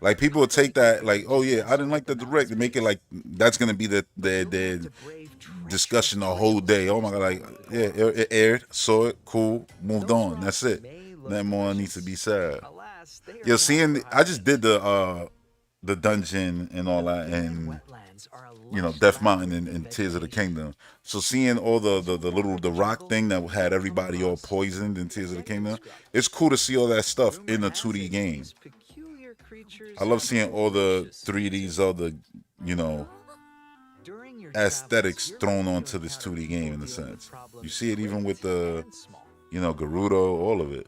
Like, people will take that, like, oh yeah, I didn't like the direct, and make it like that's gonna be the discussion the whole day. Oh my god, like, yeah, it aired, saw it, cool, moved on. That's it. Nothing more needs to be said. Yo, I just did the dungeon and all that, and Death Mountain and Tears of the Kingdom. So seeing all the rock thing that had everybody all poisoned in Tears of the Kingdom, it's cool to see all that stuff in a 2D game. I love seeing all the 3D Zelda, aesthetics thrown onto this 2D game in a sense. You see it even with the, Gerudo, all of it.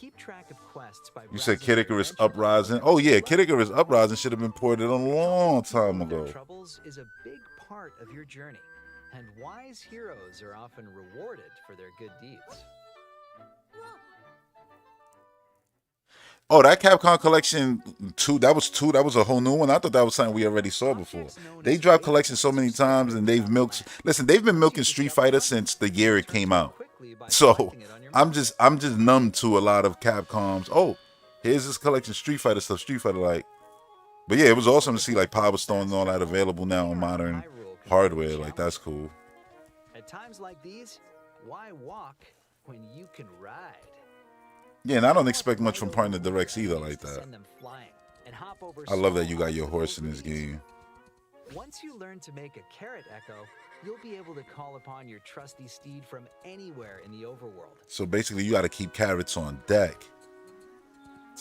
keep track of quests by You said Kid Icarus Uprising. Oh yeah, Kid Icarus Uprising should have been ported a long time ago. Troubles is a big part of your journey, and wise heroes are often rewarded for their good deeds. Oh, that Capcom Collection 2, that was a whole new one. I thought that was something we already saw before. They dropped collections so many times, and they've been milking Street Fighter since the year it came out. So I'm just numb to a lot of Capcom's. Oh, here's this collection Street Fighter stuff. Street Fighter like, but yeah, it was awesome to see like Power Stone and all that available now on modern hardware. Like that's cool. At times like these, why walk when you can ride? Yeah, and I don't expect much from Partner Directs either like that. I love that you got your horse in this game. Once you learn to make a carrot echo, you'll be able to call upon your trusty steed from anywhere in the overworld. So basically, you got to keep carrots on deck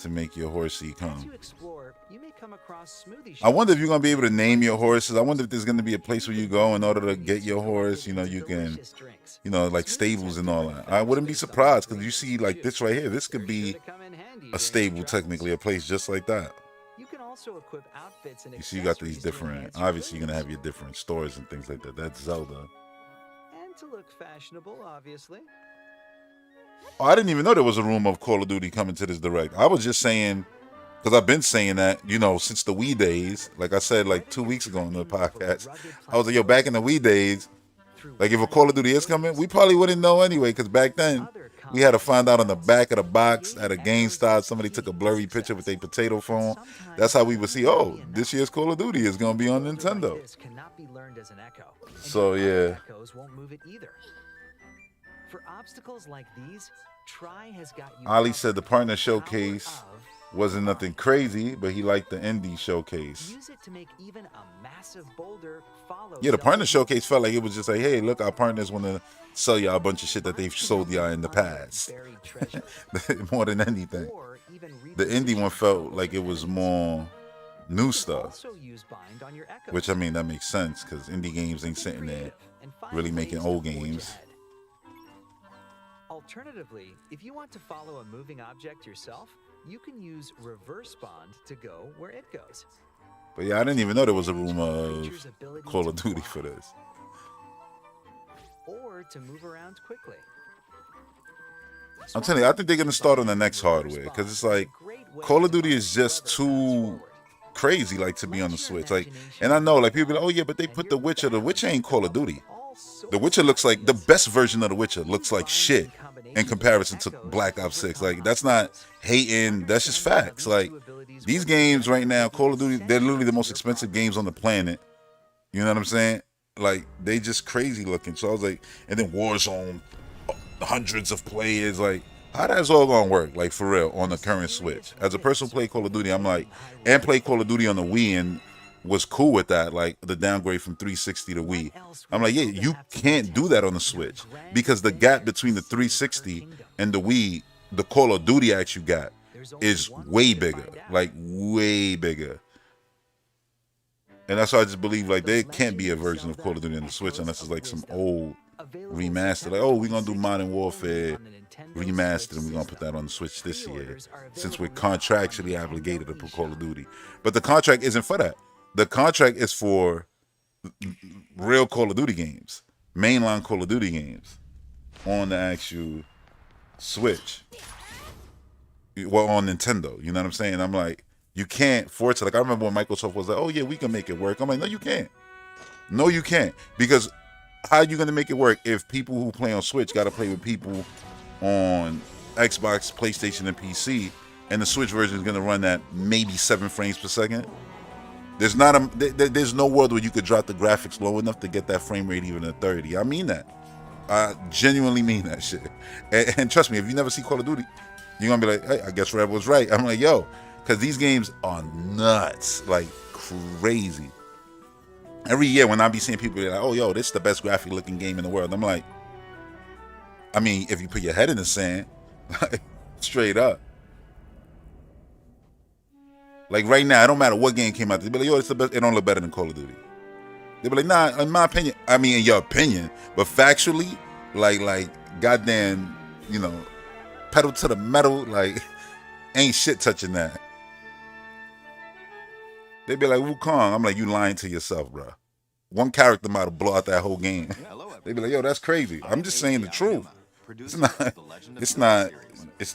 to make your horsey come. As you explore, you may come across smoothie I wonder if you're going to be able to name your horses. I wonder if there's going to be a place where you go in order to get your horse. You know, you can, you know, like stables and all that. I wouldn't be surprised because you see like this right here. This could be a stable, technically, a place just like that. You can also equip outfits and you see, you got these different, obviously you're going to have your different stores and things like that. That's Zelda. And to look fashionable, obviously. Oh, I didn't even know there was a rumor of Call of Duty coming to this Direct. I was just saying, because I've been saying that, you know, since the Wii days. Like I said, like 2 weeks ago on the podcast, I was like, yo, back in the Wii days, like if a Call of Duty is coming, we probably wouldn't know anyway, because back then, we had to find out on the back of the box at a GameStop. Somebody took a blurry picture with a potato phone. That's how we would see, oh, this year's Call of Duty is going to be on Nintendo. So, yeah. For obstacles like these, Try has got you. Ali said the Partner Showcase wasn't nothing crazy, but he liked the Indie Showcase. Use it to make even a massive boulder follow. Yeah, the Partner Showcase felt like it was just like, hey, look, our partners want to sell y'all a bunch of shit that they've sold y'all in the past. More than anything. The Indie one felt like it was more new stuff. Which, I mean, that makes sense, because indie games ain't sitting there really making old games. Alternatively, if you want to follow a moving object yourself, you can use reverse bond to go where it goes. But yeah, I didn't even know there was a rumor of Call of Duty for this. Or to move around quickly. I'm telling you, I think they're going to start on the next hardware, because it's like Call of Duty is just too crazy, like, to be on the Switch. Like, and I know, like, people be like, oh yeah, but they put The Witcher. The Witcher ain't Call of Duty. The Witcher looks like, the best version of The Witcher looks like shit in comparison to Black Ops 6. Like, that's not hating, that's just facts. Like, these games right now, Call of Duty, they're literally the most expensive games on the planet. You know what I'm saying? Like, they just crazy looking. So I was like, and then Warzone, hundreds of players. Like, how that's all gonna work? Like, for real, on the current Switch. As a person who played Call of Duty, I'm like, and played Call of Duty on the Wii and was cool with that, like the downgrade from 360 to Wii. I'm like, yeah, you can't do that on the Switch, because the gap between the 360 and the Wii, the Call of Duty act you got, is way bigger, like way bigger. And that's why I just believe like there can't be a version of Call of Duty on the Switch unless it's like some old remaster. Like, oh, we're gonna do Modern Warfare remastered and we're gonna put that on the Switch this year, since we're contractually obligated to put Call of Duty. But the contract isn't for that. The contract is for real Call of Duty games, mainline Call of Duty games on the actual Switch. Well, on Nintendo, you know what I'm saying? I'm like, you can't force it. Like, I remember when Microsoft was like, oh yeah, we can make it work. I'm like, no, you can't. No, you can't. Because how are you going to make it work if people who play on Switch got to play with people on Xbox, PlayStation, and PC, and the Switch version is going to run at maybe 7 frames per second? There's no world where you could drop the graphics low enough to get that frame rate even at 30. I mean that. I genuinely mean that shit. And trust me, if you never see Call of Duty, you're going to be like, hey, I guess Red was right. I'm like, yo, because these games are nuts, like crazy. Every year when I be seeing people, they're like, oh, yo, this is the best graphic looking game in the world. I'm like, I mean, if you put your head in the sand, like, straight up. Like right now, it don't matter what game came out. They be like, yo, it's the best. It don't look better than Call of Duty. They be like, nah, in my opinion. I mean, in your opinion, but factually, like, goddamn, you know, pedal to the metal. Like, ain't shit touching that. They be like, Wukong. I'm like, you lying to yourself, bro. One character might have blown out that whole game. They be like, yo, that's crazy. I'm just saying the truth. It's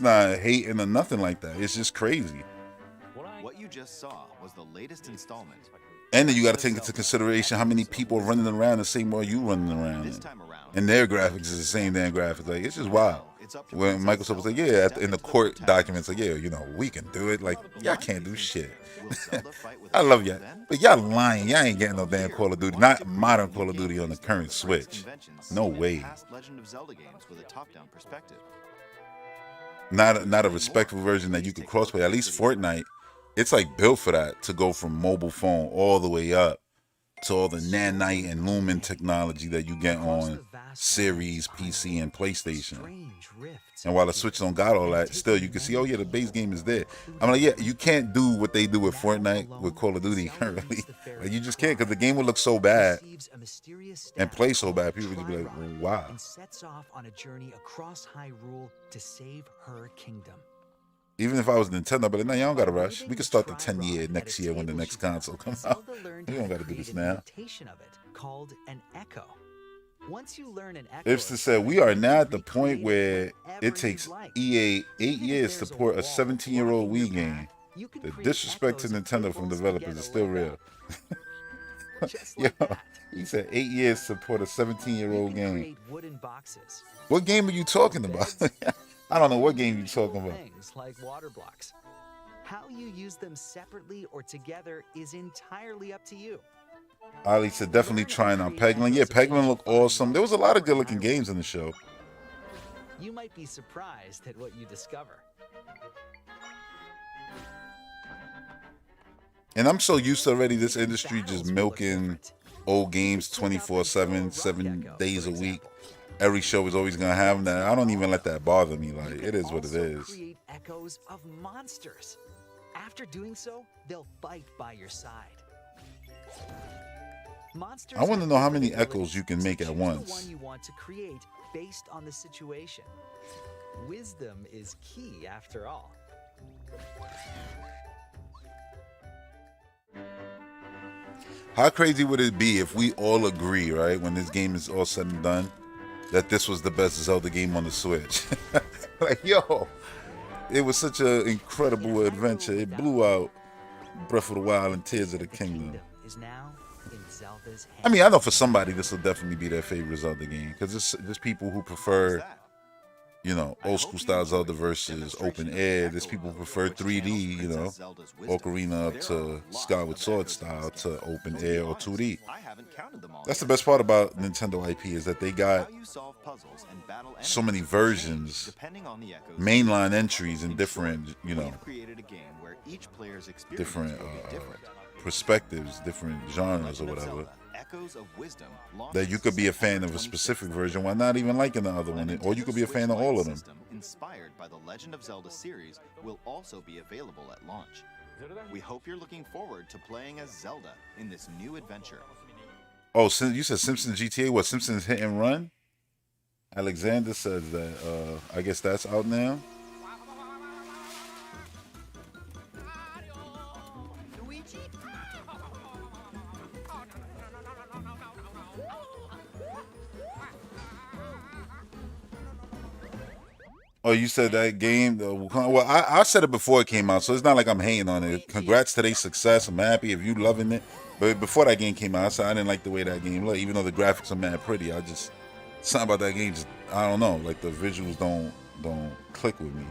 not hating or nothing like that. It's just crazy. What you just saw was the latest installment. And then you got to take into consideration how many people are running around the same way you running around. And their graphics is the same damn graphics. Like, it's just wild. When Microsoft was like, yeah, in the court documents, like, yeah, you know, we can do it. Like, y'all can't do shit. I love y'all. But y'all lying. Y'all ain't getting no damn Call of Duty. Not modern Call of Duty on the current Switch. No way. Not a respectful version that you could crossplay. At least Fortnite, it's like built for that, to go from mobile phone all the way up to all the nanite and lumen technology that you get on Series, PC, and PlayStation. And while the Switch don't got all that, still you can see, oh yeah, the base game is there. I'm like, yeah, you can't do what they do with Fortnite, with Call of Duty currently. Like, you just can't, because the game would look so bad and play so bad. People would just be like, well, wow. And sets off on a journey across Hyrule to save her kingdom. Even if I was Nintendo, I'd be like, no, y'all don't got to rush. We can start the 10-year next year when the next console comes out. You don't got to do this now. Called an echo. Once you learn an echo, Ipster said, we are now at the point where it takes EA 8 years to port a 17-year-old Wii game. The disrespect to Nintendo from developers is still real. Yo, he said 8 years to port a 17-year-old game. What game are you talking about? I don't know what game you're talking about. Things like water blocks. How you use them separately or together is entirely up to you. Ali said, definitely trying on Peglin. Yeah, Peglin looked awesome. There was a lot of good-looking games in the show. You might be surprised at what you discover. And I'm so used to already this industry just milking old games 24/7, 7 days a week. Every show is always gonna have that. I don't even let that bother me. Like, it is what it is. Create echoes of monsters. After doing so, they'll fight by your side. Monsters I want to know how many echoes you can make at once. The one you want to create based on the situation. Wisdom is key after all. How crazy would it be if we all agree, right, when this game is all said and done, that this was the best Zelda game on the Switch? Like, yo, it was such an incredible adventure. It blew out Breath of the Wild and Tears of the Kingdom. I mean, I know for somebody this will definitely be their favorite Zelda game, because there's people who prefer, you know, old school style Zelda versus open air. There's people who prefer 3D, you know, Ocarina up to Skyward Sword style to open air or 2D. That's the best part about Nintendo IP, is that they got so many versions, mainline entries, and different, you know, different perspectives, different genres or whatever, that you could be a fan of a specific version while not even liking the other one, or you could be a fan of all of them. Inspired by the Legend of Zelda series will also be available at launch. We hope you're looking forward to playing as Zelda in this new adventure. Oh, so you said Simpsons GTA? What, Simpsons Hit and Run? Alexander says that. I guess that's out now. Oh, you said that game? Well, I said it before it came out, so it's not like I'm hating on it. Congrats to their success. I'm happy if you loving it. But before that game came out, I said I didn't like the way that game looked, even though the graphics are mad pretty. Something about that game just, I don't know. Like, the visuals don't click with me.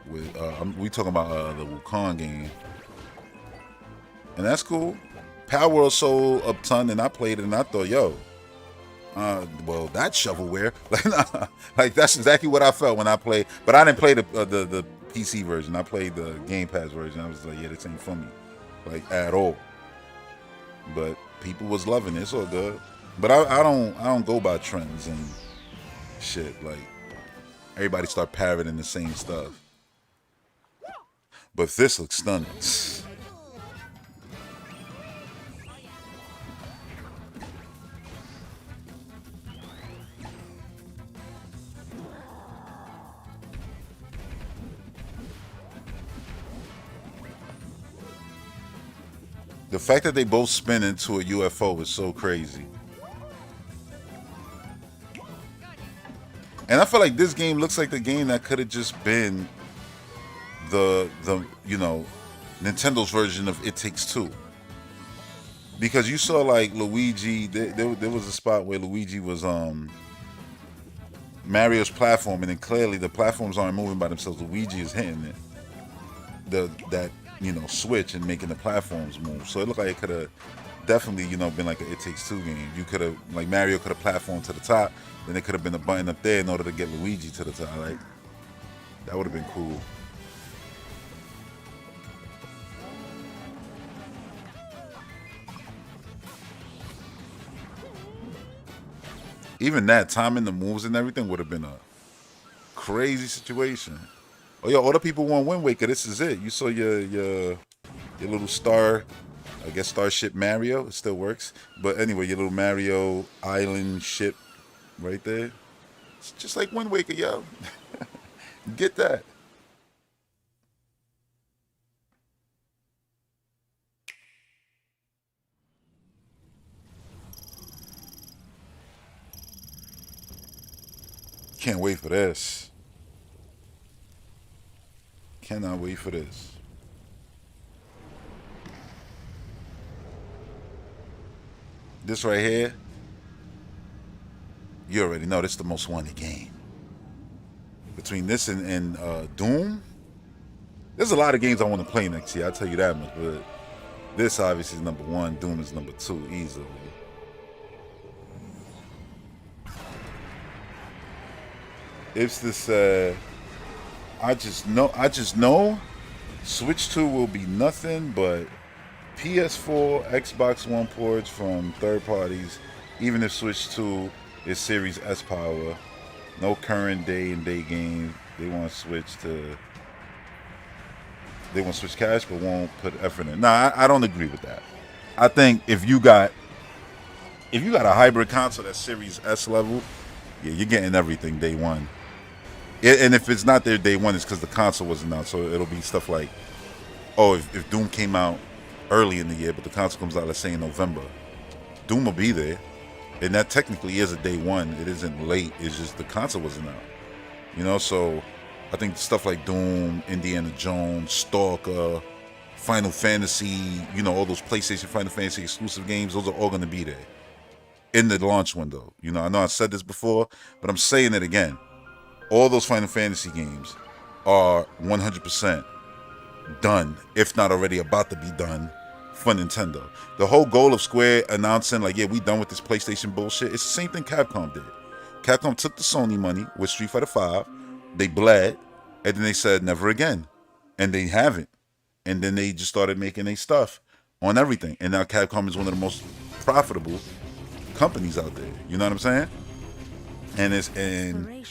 We talking about the Wukong game, and that's cool. Power World sold a ton, and I played it, and I thought, yo. Well, that's shovelware. Like, that's exactly what I felt when I played. But I didn't play the PC version. I played the Game Pass version. I was like, yeah, this ain't for me, like, at all. But people was loving it. It's all good. But I don't go by trends and shit. Like, everybody start parroting the same stuff. But this looks stunning. The fact that they both spin into a UFO is so crazy. And I feel like this game looks like the game that could have just been the you know, Nintendo's version of It Takes Two. Because you saw like Luigi, there was a spot where Luigi was Mario's platform, and clearly the platforms aren't moving by themselves. Luigi is hitting it. That you know, switch and making the platforms move. So it looked like it could have definitely, you know, been like a It Takes Two game. You could have, like Mario could have platformed to the top, then it could have been a button up there in order to get Luigi to the top. Like, that would have been cool. Even that, timing the moves and everything would have been a crazy situation. Oh, yo, all the people want Wind Waker. This is it. You saw your little star, I guess Starship Mario. It still works. But anyway, your little Mario island ship right there. It's just like Wind Waker, yo. Get that. Can't wait for this. Cannot wait for this. This right here, you already know this is the most wanted game. Between this and Doom, there's a lot of games I want to play next year, I'll tell you that much, but this obviously is number one, Doom is number two, easily. It's this, I just know Switch 2 will be nothing but PS4, Xbox One ports from third parties, even if Switch 2 is Series S power. No current day and day game. They want to switch cash but won't put effort in. Nah, I don't agree with that. I think if you got a hybrid console that's Series S level, yeah, you're getting everything day one. And if it's not there day one, it's because the console wasn't out. So it'll be stuff like, oh, if Doom came out early in the year, but the console comes out, let's say in November, Doom will be there. And that technically is a day one. It isn't late. It's just the console wasn't out. You know, so I think stuff like Doom, Indiana Jones, Stalker, Final Fantasy, you know, all those PlayStation Final Fantasy exclusive games, those are all going to be there in the launch window. You know, I know I said this before, but I'm saying it again. All those Final Fantasy games are 100% done, if not already about to be done, for Nintendo. The whole goal of Square announcing, like, yeah, we done with this PlayStation bullshit, it's the same thing Capcom did. Capcom took the Sony money with Street Fighter V, they bled, and then they said, never again. And they haven't. And then they just started making their stuff on everything. And now Capcom is one of the most profitable companies out there. You know what I'm saying? And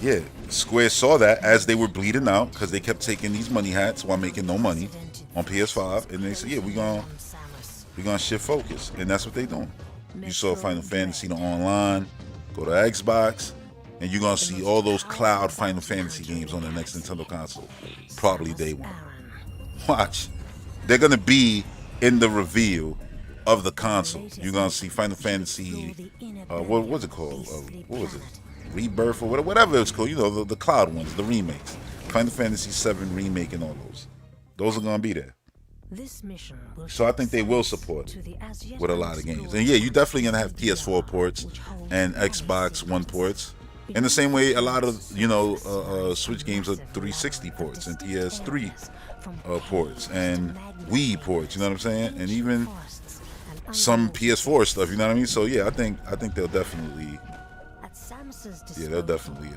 yeah, Square saw that as they were bleeding out because they kept taking these money hats while making no money on PS5, and they said, yeah, we're gonna shift focus, and that's what they doing. You saw Final Fantasy, the online, go to Xbox, and you're gonna see all those cloud Final Fantasy games on the next Nintendo console, probably day one. Watch, they're gonna be in the reveal of the console. You're gonna see Final Fantasy, what was it called? What was it? Rebirth or whatever it's called, you know, the cloud ones, the remakes. Final Fantasy VII remake and all those. Those are going to be there. So I think they will support with a lot of games. And yeah, you're definitely going to have PS4 ports and Xbox One ports. In the same way, a lot of, you know, Switch games are 360 ports and PS3 ports and Wii ports, you know what I'm saying? And even some PS4 stuff, you know what I mean? So yeah, I think they'll definitely... Yeah, they'll definitely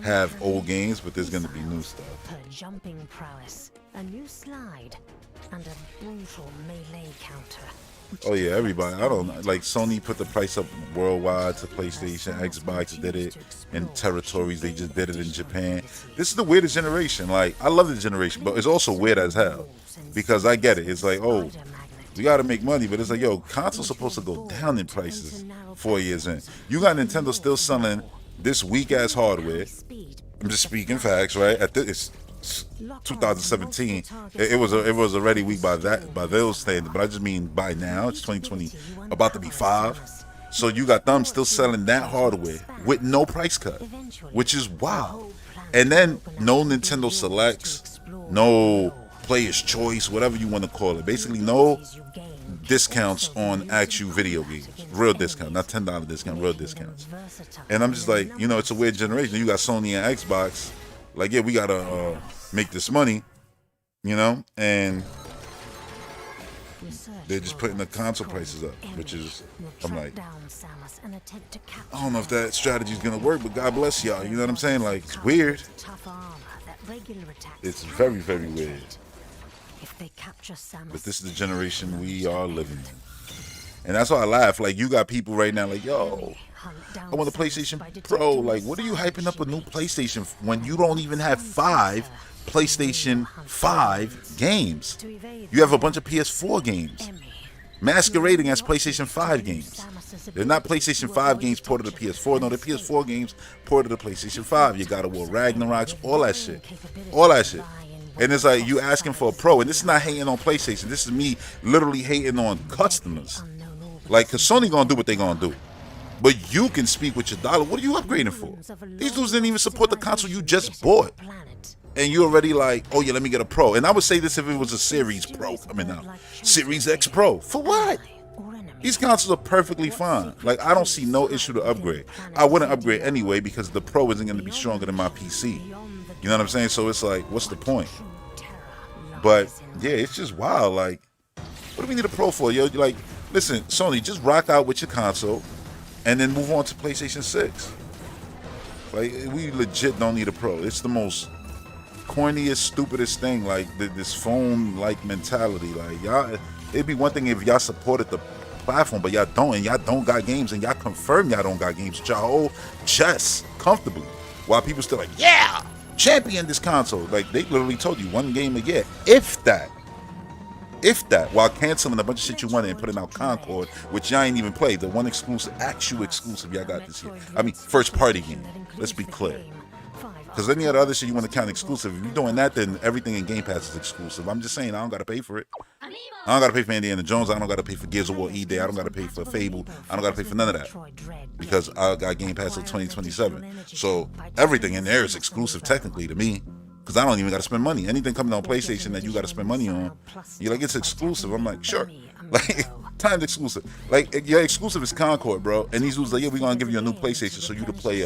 have old games, but there's going to be new stuff. Her jumping prowess, a new slide, and a brutal melee counter. Oh yeah, everybody. I don't know. Like Sony put the price up worldwide to PlayStation, Xbox did it in territories. They just did it in Japan. This is the weirdest generation. Like, I love the generation, but it's also weird as hell because I get it. It's like, oh, we got to make money, but it's like, yo, console's supposed to go down in prices 4 years in. You got Nintendo still selling this weak-ass hardware. I'm just speaking facts, right? It's 2017. It was already weak by those standards, but I just mean by now it's 2020, about to be 5. So you got them still selling that hardware with no price cut, which is wild. And then no Nintendo Selects, no Player's Choice, whatever you want to call it. Basically no discounts on actual video games. Real discount, not $10 discount, real discounts. And I'm just like, you know, it's a weird generation. You got Sony and Xbox. Like, yeah, we got to make this money, you know? And they're just putting the console prices up, which is, I'm like, I don't know if that strategy is going to work, but God bless y'all. You know what I'm saying? Like, it's weird. It's very, very weird. But this is the generation we are living in. And that's why I laugh. Like, you got people right now like, yo, I want a PlayStation Pro. Like, what are you hyping up a new PlayStation when you don't even have 5 PlayStation 5 games? You have a bunch of PS4 games masquerading as PlayStation 5 games. They're not PlayStation 5 games ported to PS4. No, they're PS4 games ported to PlayStation 5. You got War Ragnaroks, all that shit. All that shit. And it's like you asking for a Pro. And this is not hating on PlayStation. This is me literally hating on customers. Like, because Sony going to do what they going to do. But you can speak with your dollar. What are you upgrading for? These dudes didn't even support the console you just bought. And you're already like, oh yeah, let me get a Pro. And I would say this if it was a Series Pro coming out. Series X Pro. For what? These consoles are perfectly fine. Like, I don't see no issue to upgrade. I wouldn't upgrade anyway because the Pro isn't going to be stronger than my PC. You know what I'm saying? So it's like, what's the point? But yeah, it's just wild. Like, what do we need a Pro for? Yo, like, listen, Sony, just rock out with your console and then move on to PlayStation 6. Like, we legit don't need a Pro. It's the most corniest, stupidest thing. Like, this phone-like mentality. Like, y'all, it'd be one thing if y'all supported the platform, but y'all don't, and y'all don't got games, and y'all confirm y'all don't got games with y'all whole chest comfortably. While people still like, yeah, champion this console. Like, they literally told you one game a year, if that, while canceling a bunch of shit you wanted and putting out Concord, which y'all ain't even played, the one exclusive, actual exclusive y'all got this year. I mean, first party game. Let's be clear. Because any of the other shit you want to count exclusive, if you're doing that, then everything in Game Pass is exclusive. I'm just saying, I don't got to pay for it. I don't got to pay for Indiana Jones. I don't got to pay for Gears of War E-Day. I don't got to pay for Fable. I don't got to pay for none of that. Because I got Game Pass till 2027. So everything in there is exclusive technically to me. Because I don't even got to spend money. Anything coming on PlayStation that you got to spend money on, you're like, it's exclusive. I'm like, sure. Like, timed exclusive. Like, your exclusive is Concord, bro. And these dudes like, yeah, we're going to give you a new PlayStation so you to play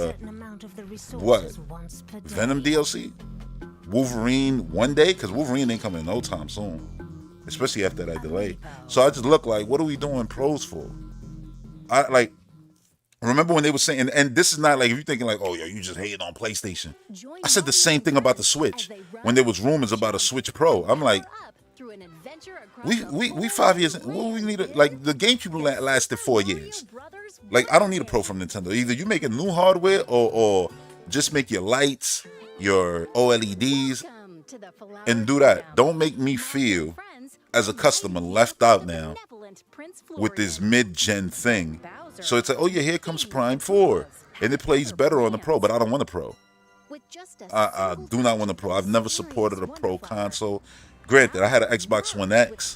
what? Venom DLC? Wolverine one day? Because Wolverine ain't coming no time soon. Especially after that delay. So I just look like, what are we doing pros for? I like, remember when they were saying, and this is not like, if you're thinking like, oh yeah, you just hating on PlayStation. I said the same thing about the Switch. When there was rumors about a Switch Pro. I'm like, we 5 years, what we need, like the GameCube lasted 4 years. Like, I don't need a Pro from Nintendo. Either you make a new hardware or just make your lights, your OLEDs, and do that. Don't make me feel as a customer left out now with this mid-gen thing. So it's like, oh yeah, here comes Prime 4. And it plays better on the Pro, but I don't want a Pro. I do not want a Pro. I've never supported a Pro console. Granted, I had an Xbox One X,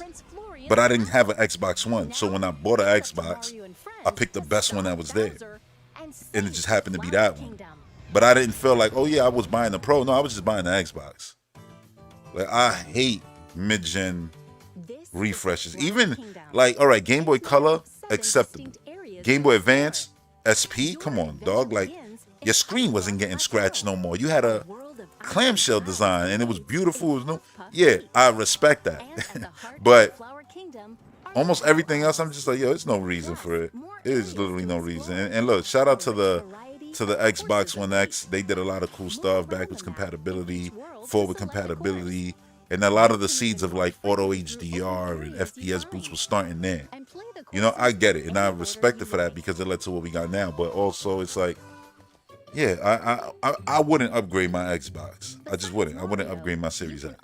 but I didn't have an Xbox One. So when I bought an Xbox, I picked the best one that was there. And it just happened to be that one. But I didn't feel like, oh yeah, I was buying the Pro. No, I was just buying the Xbox. Like, I hate mid-gen refreshes. Even, like, all right, Game Boy Color, acceptable. Game Boy Advance, SP, come on, dog. Like, your screen wasn't getting scratched no more. You had a clamshell design, and it was beautiful. It was new. Yeah, I respect that. But almost everything else, I'm just like, yo, there's no reason for it. There's literally no reason. And look, shout out to the Xbox One X. They did a lot of cool stuff, backwards compatibility, forward compatibility, and a lot of the seeds of like auto HDR and FPS boosts was starting there. You know, I get it, and I respect it for that because it led to what we got now. But also, it's like, yeah, I wouldn't upgrade my Xbox. I just wouldn't. I wouldn't upgrade my Series X.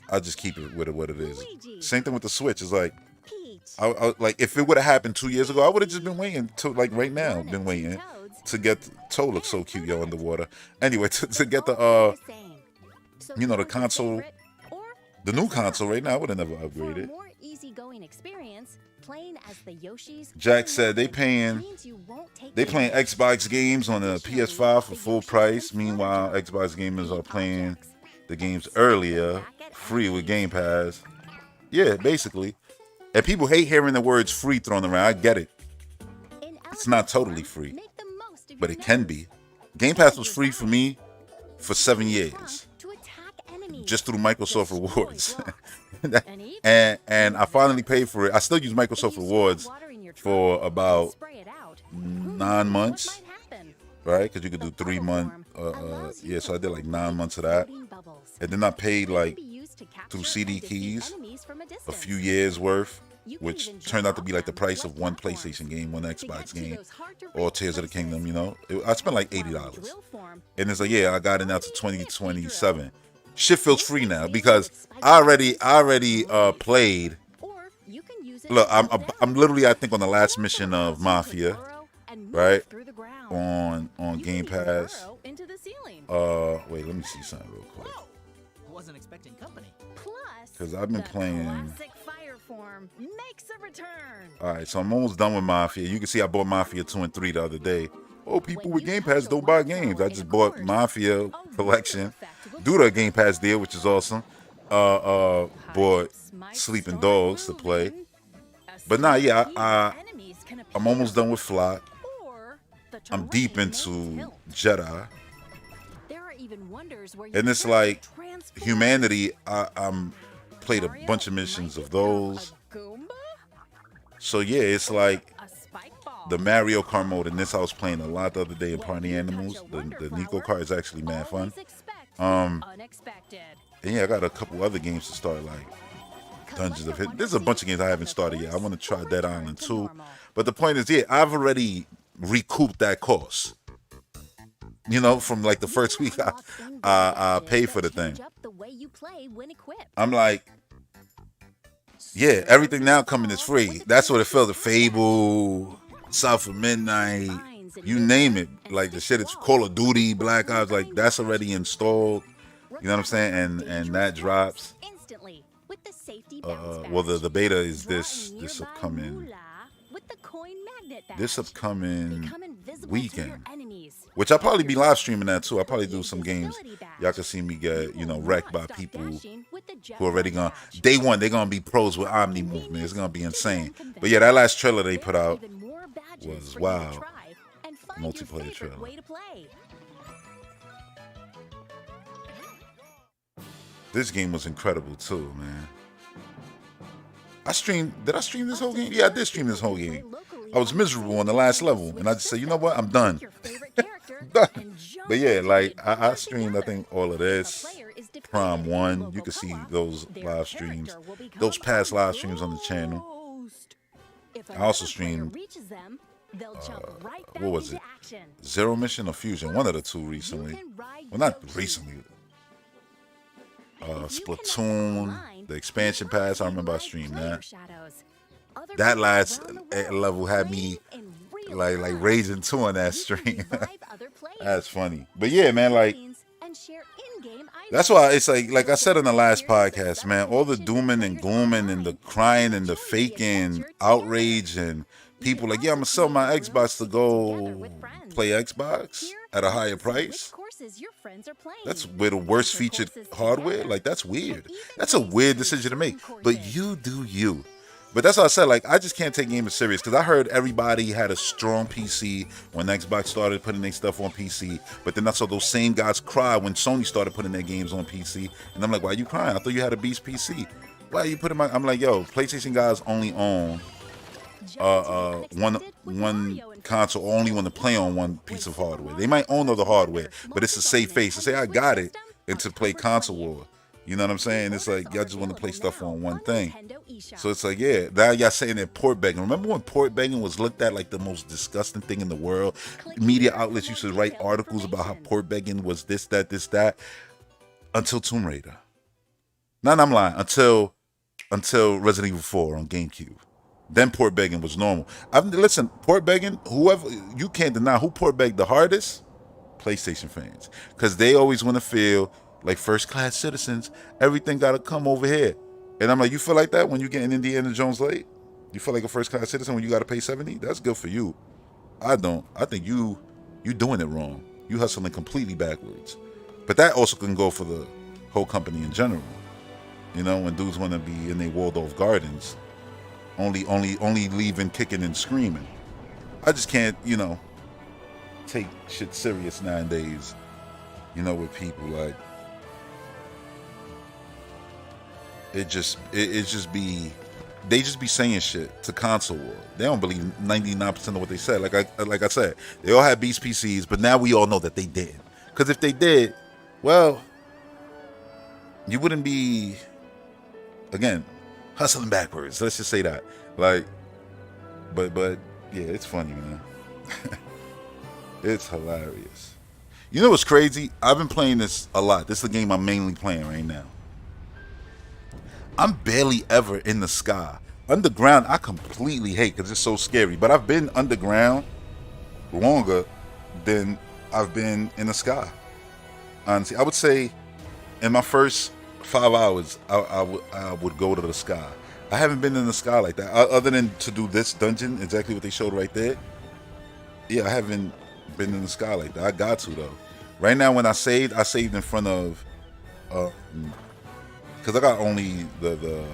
I just keep it with what it is. Same thing with the Switch. It's like, I like, if it would have happened 2 years ago, I would have just been waiting to, like, right now, been waiting to get Toe looks so cute, yo, underwater. Anyway, to get the you know, the console, the new console right now, I would have never upgraded. More easygoing experience, playing as the Yoshis. Jack said they playing Xbox games on the PS5 for full price. Meanwhile, Xbox gamers are playing the games earlier, free with Game Pass. Yeah, basically. And people hate hearing the words free thrown around. I get it. It's not totally free, but it can be. Game Pass was free for me for 7 years, just through Microsoft Rewards. and I finally paid for it. I still use Microsoft Rewards for about 9 months, right? Because you could do 3 months. Yeah, so I did like 9 months of that. And then I paid like through CD keys a few years worth, which turned out to be like the price of one PlayStation game, one Xbox game, or Tears of the Kingdom, you know? I spent like $80. And it's like, yeah, I got it now to 2027. Shit feels free now because I already played. Look, I'm literally, I think, on the last mission of Mafia, right? On Game Pass. Wait, let me see something real quick. Wasn't expecting company. Because I've been playing. Fire form makes a return. All right, so I'm almost done with Mafia. You can see I bought Mafia 2 and 3 the other day. Oh, people with Game Pass don't buy games. I just bought Mafia Collection due to a Game Pass deal, which is awesome. Bought Sleeping Dogs to play. But nah, yeah, I'm almost done with Flock. I'm deep into Jedi. And it's like Humanity, I'm played a bunch of missions of those. So yeah, it's like the Mario Kart mode, and this I was playing a lot the other day in Party Animals. The Nico Kart is actually mad fun. And yeah, I got a couple other games to start, like Dungeons of Hidden. There's a bunch of games I haven't started yet. I want to try Dead Island 2. But the point is, yeah, I've already recouped that cost. You know, from like the first week I paid for the thing. I'm like, yeah, everything now coming is free. That's what it felt. The Fable, South of Midnight, you name it. Like the shit, it's Call of Duty, Black Ops, like that's already installed. You know what I'm saying? And that drops. Well, the beta is this upcoming weekend, which I'll probably be live streaming that too. I'll probably do some games. Y'all can see me get, you know, wrecked by people who already gonna day one. They're gonna be pros with Omni movement. It's gonna be insane. But yeah, that last trailer they put out was wow. Multiplayer trailer. This game was incredible too, man. Did I stream this whole game? Yeah, I did stream this whole game. I was miserable on the last level, and I just said, you know what, I'm done. Done. But yeah, like I streamed, I think, all of this. Prom 1, you can see those live streams, those past live streams on the channel. I also streamed, what was it? Zero Mission or Fusion, one of the two recently. Well, not recently. Splatoon, the expansion pass, I remember I streamed that. That last level had me like raging too on that stream. That's funny. But yeah, man, like that's why it's like I said in the last podcast, man, all the dooming and glooming and the crying and the faking outrage and people like, yeah, I'm gonna sell my Xbox to go play Xbox at a higher price. That's with the worst featured hardware. Like, that's weird. That's a weird decision to make. But you do you. But that's what I said, like, I just can't take gaming serious because I heard everybody had a strong PC when Xbox started putting their stuff on PC. But then I saw those same guys cry when Sony started putting their games on PC. And I'm like, why are you crying? I thought you had a beast PC. Why are you putting my... I'm like, yo, PlayStation guys only own one console, only want to play on one piece of hardware. They might own other hardware, but it's a safe face to say, I got it, and to play console war. You know what I'm saying? It's like y'all just want to play stuff on one thing. So it's like, yeah, now y'all saying that port begging. Remember when port begging was looked at like the most disgusting thing in the world? Media outlets used to write articles about how port begging was this, that, until Tomb Raider. Now I'm lying. Until Resident Evil 4 on GameCube. Then port begging was normal. Listen, port begging, whoever, you can't deny who port begged the hardest? PlayStation fans. Because they always want to feel like first-class citizens. Everything got to come over here. And I'm like, you feel like that when you get in Indiana Jones late? You feel like a first-class citizen when you got to pay $70? That's good for you. I don't. I think you doing it wrong. You hustling completely backwards. But that also can go for the whole company in general. You know, when dudes want to be in their Waldorf Gardens, only leaving, kicking, and screaming. I just can't, you know, take shit serious nowadays. You know, with people like they just be saying shit to console war. They don't believe 99% of what they said. Like I said, they all had beast PCs, but now we all know that they did. Because if they did, well, you wouldn't be, again, hustling backwards. Let's just say that. Like, but yeah, it's funny, man. It's hilarious. You know what's crazy? I've been playing this a lot. This is the game I'm mainly playing right now. I'm barely ever in the sky. Underground, I completely hate because it's so scary. But I've been underground longer than I've been in the sky. Honestly, I would say in my first 5 hours, I would go to the sky. I haven't been in the sky like that. Other than to do this dungeon, exactly what they showed right there. Yeah, I haven't been in the sky like that. I got to, though. Right now, when I saved in front of... because I got only the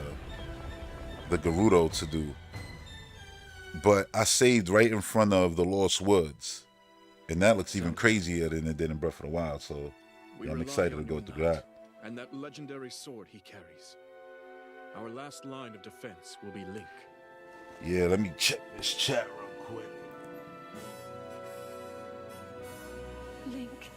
Gerudo to do. But I saved right in front of the Lost Woods. And that looks even crazier than it did in Breath of the Wild. So I'm excited to go through that. And that legendary sword he carries. Our last line of defense will be Link. Yeah, let me check this chat real quick. Link.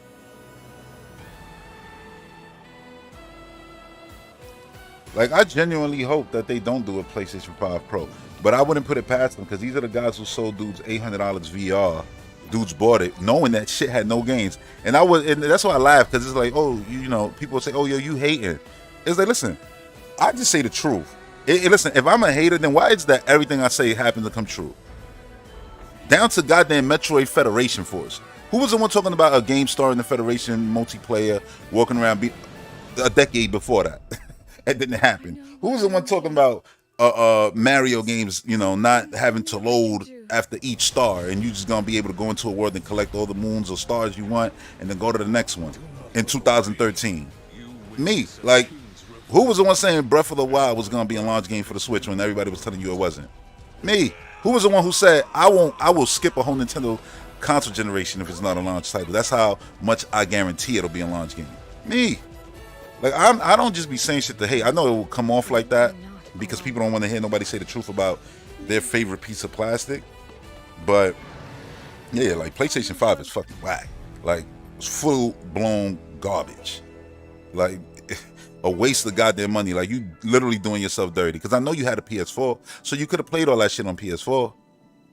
Like, I genuinely hope that they don't do a PlayStation 5 Pro. But I wouldn't put it past them because these are the guys who sold dudes $800 VR. Dudes bought it knowing that shit had no gains. And that's why I laugh, because it's like, oh, you know, people say, oh, yo, you hating. It's like, listen, I just say the truth. Listen, if I'm a hater, then why is that everything I say happens to come true? Down to goddamn Metroid Federation Force. Who was the one talking about a game star in the Federation multiplayer walking around a decade before that? It didn't happen. Who was the one talking about Mario games, you know, not having to load after each star, and you just gonna be able to go into a world and collect all the moons or stars you want and then go to the next one in 2013? Me. Like, who was the one saying Breath of the Wild was gonna be a launch game for the Switch when everybody was telling you it wasn't? Me. Who was the one who said I will skip a whole Nintendo console generation if it's not a launch title? That's how much I guarantee it'll be a launch game. Me. Like, I don't just be saying shit to hate. I know it will come off like that because people don't want to hear nobody say the truth about their favorite piece of plastic. But yeah, like, PlayStation 5 is fucking whack. Like, it's full-blown garbage. Like, a waste of goddamn money. Like, you literally doing yourself dirty. Because I know you had a PS4, so you could have played all that shit on PS4.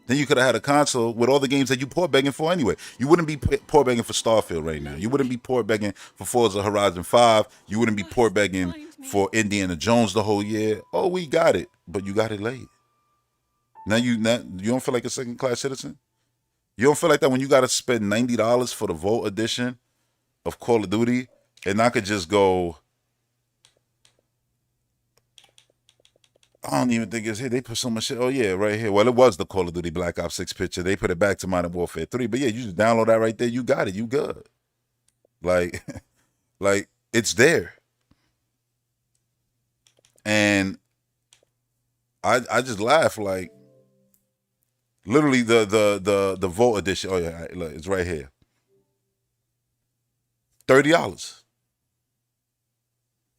Then you could have had a console with all the games that you poor begging for anyway. You wouldn't be poor begging for Starfield right now. You wouldn't be poor begging for Forza Horizon 5. You wouldn't be poor begging for Indiana Jones the whole year. Oh, we got it. But you got it late. Now you don't feel like a second-class citizen? You don't feel like that when you got to spend $90 for the Vault edition of Call of Duty, and I could just go... I don't even think it's here. They put so much shit. Oh, yeah, right here. Well, it was the Call of Duty Black Ops 6 picture. They put it back to Modern Warfare 3. But, yeah, you just download that right there. You got it. You good. Like, like, it's there. And I just laugh, like, literally the Vault edition. Oh, yeah, look, it's right here. $30.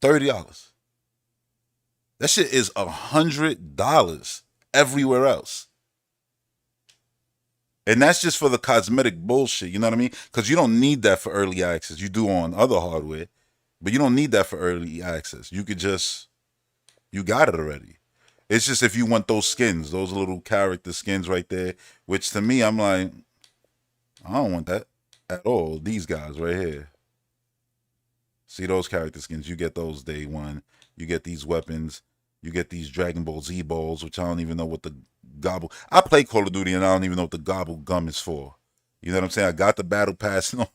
$30. That shit is $100 everywhere else. And that's just for the cosmetic bullshit, you know what I mean? Because you don't need that for early access. You do on other hardware, but you don't need that for early access. You could just, you got it already. It's just if you want those skins, those little character skins right there, which to me, I'm like, I don't want that at all. These guys right here. See those character skins? You get those day one. You get these weapons. You get these Dragon Ball Z balls, which I don't even know what the gobble... I play Call of Duty and I don't even know what the gobble gum is for. You know what I'm saying? I got the battle pass. And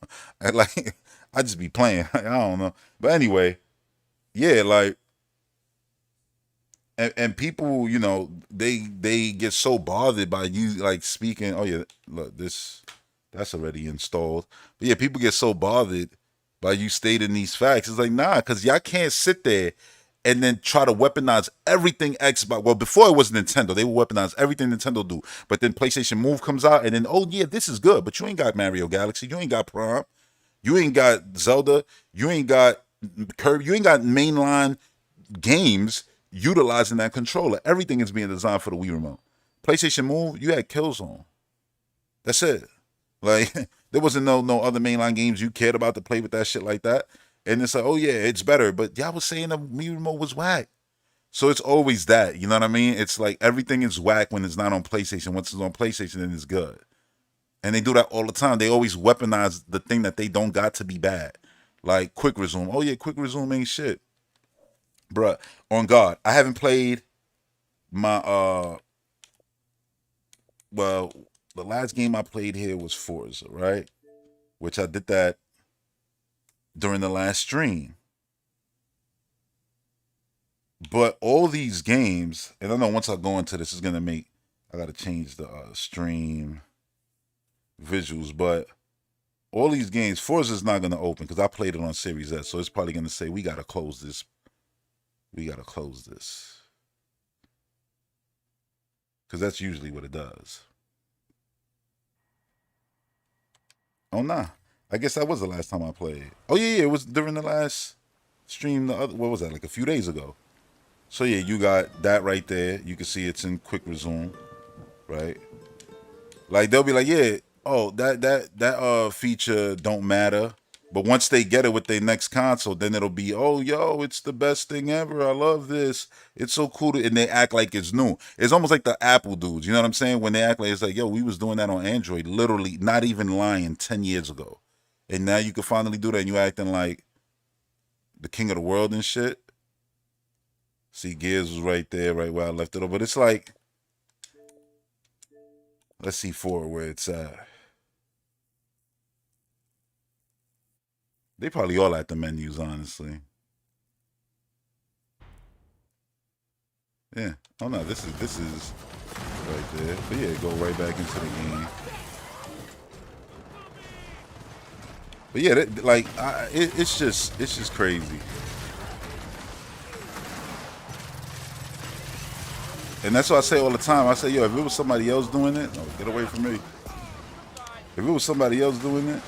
like, I just be playing. I don't know. But anyway, yeah, like, and people, you know, they get so bothered by you like speaking. Oh yeah, look, that's already installed. But yeah, people get so bothered by you stating these facts. It's like, nah, because y'all can't sit there and then try to weaponize everything Xbox. Well, before it was Nintendo, they would weaponize everything Nintendo do. But then PlayStation Move comes out, and then, oh yeah, this is good. But you ain't got Mario Galaxy. You ain't got Prime. You ain't got Zelda. You ain't got Kirby. You ain't got mainline games utilizing that controller. Everything is being designed for the Wii remote. PlayStation Move, you had Killzone. That's it. Like, there wasn't no other mainline games you cared about to play with that shit like that. And it's like, oh yeah, it's better. But y'all was saying the Wii remote was whack. So it's always that. You know what I mean? It's like everything is whack when it's not on PlayStation. Once it's on PlayStation, then it's good. And they do that all the time. They always weaponize the thing that they don't got to be bad. Like quick resume. Oh yeah, quick resume ain't shit. Bruh, on God, I haven't played my well, the last game I played here was Forza, right? Which I did that during the last stream. But all these games, and I know once I go into this, is gonna make, I gotta change the stream visuals, but all these games, Forza's not gonna open because I played it on Series S, so it's probably gonna say we gotta close this. We gotta close this. Because that's usually what it does. Oh nah. I guess that was the last time I played. Oh yeah, it was during the last stream. What was that? Like a few days ago. So yeah, you got that right there. You can see it's in quick resume, right? Like they'll be like, yeah, oh that feature don't matter. But once they get it with their next console, then it'll be, oh, yo, it's the best thing ever. I love this. It's so cool. And they act like it's new. It's almost like the Apple dudes. You know what I'm saying? When they act like it's like, yo, we was doing that on Android, literally, not even lying, 10 years ago. And now you can finally do that and you acting like the king of the world and shit. See, Gears was right there, right where I left it. But it's like, let's see forward where it's at. They probably all at the menus, honestly. Yeah. Oh no, this is right there. But yeah, go right back into the game. But yeah, like it's just crazy. And that's what I say all the time. I say, yo, if it was somebody else doing it, oh, get away from me. If it was somebody else doing it,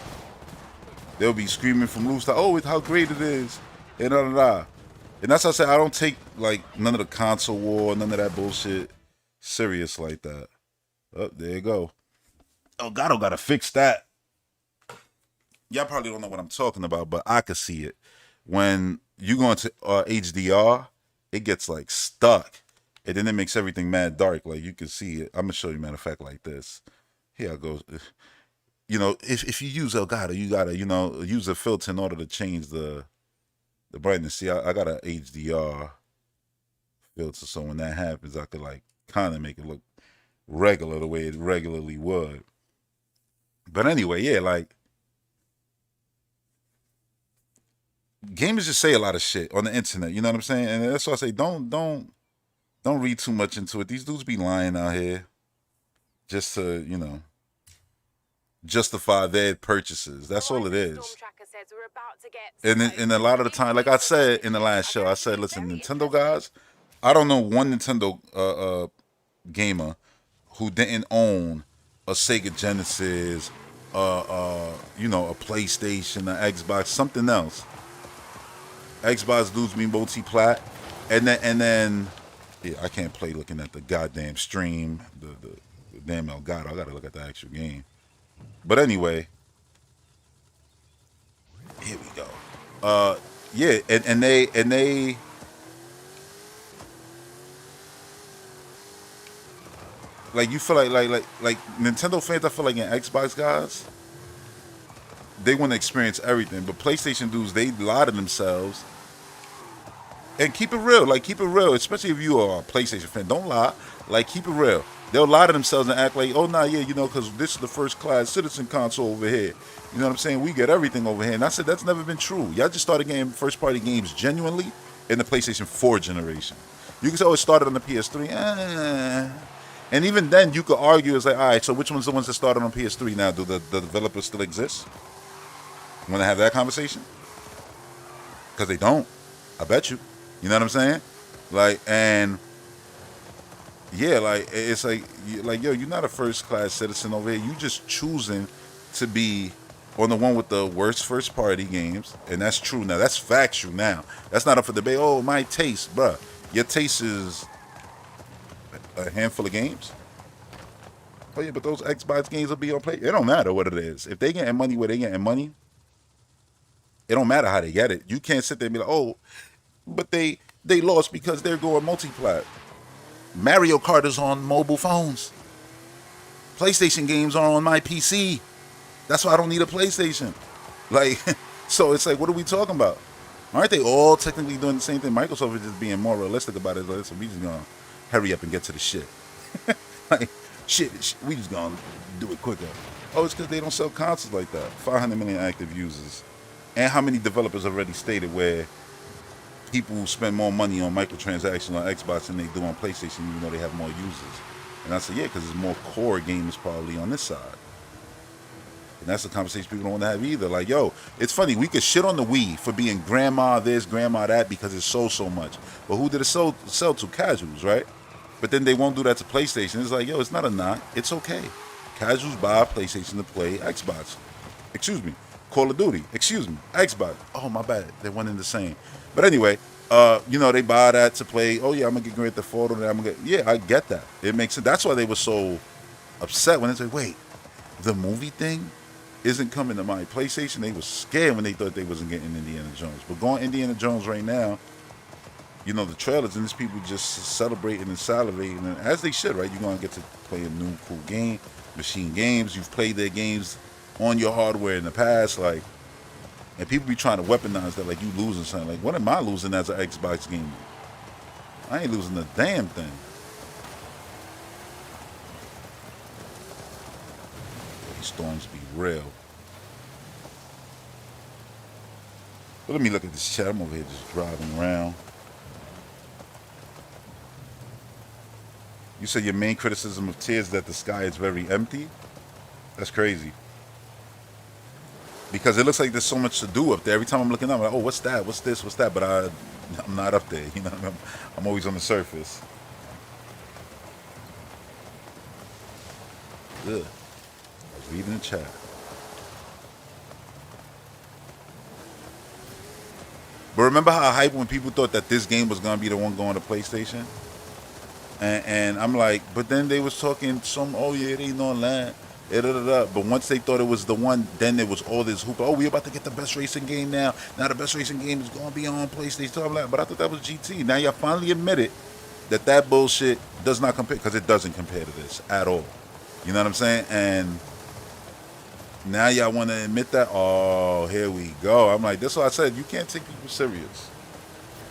they'll be screaming from rooftop, oh, how great it is, and da da da. And that's why I say I don't take like none of the console war, none of that bullshit serious like that. Oh, there you go. Elgato gotta fix that. Y'all probably don't know what I'm talking about, but I could see it. When you go into HDR, it gets like stuck. And then it makes everything mad dark. Like you can see it. I'm gonna show you, matter of fact, like this. Here I go. You know, if you use Elgato, you gotta, you know, use a filter in order to change the brightness. See, I got a HDR filter, so when that happens, I could like kind of make it look regular the way it regularly would. But anyway, yeah, like gamers just say a lot of shit on the internet. You know what I'm saying? And that's why I say don't read too much into it. These dudes be lying out here just to, you know, justify their purchases. That's all it is. And a lot of the time, like I said in the last show, I said, listen, Nintendo guys, I don't know one Nintendo gamer who didn't own a Sega Genesis, you know, a PlayStation, an Xbox, something else. Xbox dudes be multi-plat, and then yeah, I can't play looking at the goddamn stream, the damn Elgato. I gotta look at the actual game. But anyway, here we go. Yeah, and they like, you feel like Nintendo fans, I feel like, in Xbox guys, they want to experience everything. But PlayStation dudes, they lie to themselves And keep it real. Like, keep it real. Especially if you are a PlayStation fan. Don't lie. Like, keep it real. They'll lie to themselves and act like, oh, nah, yeah, you know, because this is the first-class citizen console over here. You know what I'm saying? We get everything over here. And I said, that's never been true. Y'all just started getting first-party games genuinely in the PlayStation 4 generation. You can say, oh, it started on the PS3. And even then, you could argue, it's like, all right, so which one's the ones that started on PS3 now? Do the developers still exist? Want to have that conversation? Because they don't. I bet you. You know what I'm saying? Like, and yeah, like, it's like, yo, you're not a first-class citizen over here. You just choosing to be on the one with the worst first-party games, and that's true now. That's factual now. That's not up for debate. Oh, my taste, bruh. Your taste is a handful of games. Oh, yeah, but those Xbox games will be on play. It don't matter what it is. If they getting money where they getting money, it don't matter how they get it. You can't sit there and be like, oh, but they lost because they're going multi-plat. Mario Kart is on mobile phones. PlayStation games are on my PC. That's why I don't need a PlayStation. Like, so it's like, what are we talking about? Aren't they all technically doing the same thing? Microsoft is just being more realistic about it. Like, so we just gonna hurry up and get to the shit. Like, shit, we just gonna do it quicker. Oh, it's because they don't sell consoles like that. 500 million active users. And how many developers already stated where people spend more money on microtransactions on Xbox than they do on PlayStation, even though they have more users. And I said, yeah, because there's more core gamers probably on this side. And that's the conversation people don't want to have either. Like, yo, it's funny. We could shit on the Wii for being grandma this, grandma that, because it sold so much. But who did it sell to? Casuals, right? But then they won't do that to PlayStation. It's like, yo, it's not a knock. It's okay. Casuals buy a PlayStation to play Xbox. Excuse me. Call of Duty. Excuse me. Xbox. Oh, my bad. They're one and the same. But anyway, you know, they buy that to play. Oh, yeah, I'm going to get Grand Theft Auto. Yeah, I get that. It makes sense. That's why they were so upset when they say, wait, the movie thing isn't coming to my PlayStation. They were scared when they thought they wasn't getting Indiana Jones. But going Indiana Jones right now, you know, the trailers and these people just celebrating and salivating, and as they should, right? You're going to get to play a new cool game, Machine Games. You've played their games on your hardware in the past, like, and people be trying to weaponize that like you losing something. Like, what am I losing as an Xbox gamer? I ain't losing a damn thing. These storms be real. But let me look at this chat. I'm over here just driving around. You said your main criticism of Tears is that the sky is very empty? That's crazy. Because it looks like there's so much to do up there. Every time I'm looking up, I'm like, oh, what's that? What's this? What's that? But I'm not up there. You know, I'm always on the surface. Ugh. I was reading the chat. But remember how hype when people thought that this game was going to be the one going to PlayStation? And I'm like, but then they was talking oh yeah, it ain't online. But once they thought it was the one, then there was all this hoop. Oh, we about to get the best racing game now. Now the best racing game is going to be on PlayStation. But I thought that was GT. Now y'all finally admitted that bullshit does not compare, because it doesn't compare to this at all. You know what I'm saying? And now y'all want to admit that? Oh, here we go. I'm like, that's why I said you can't take people serious.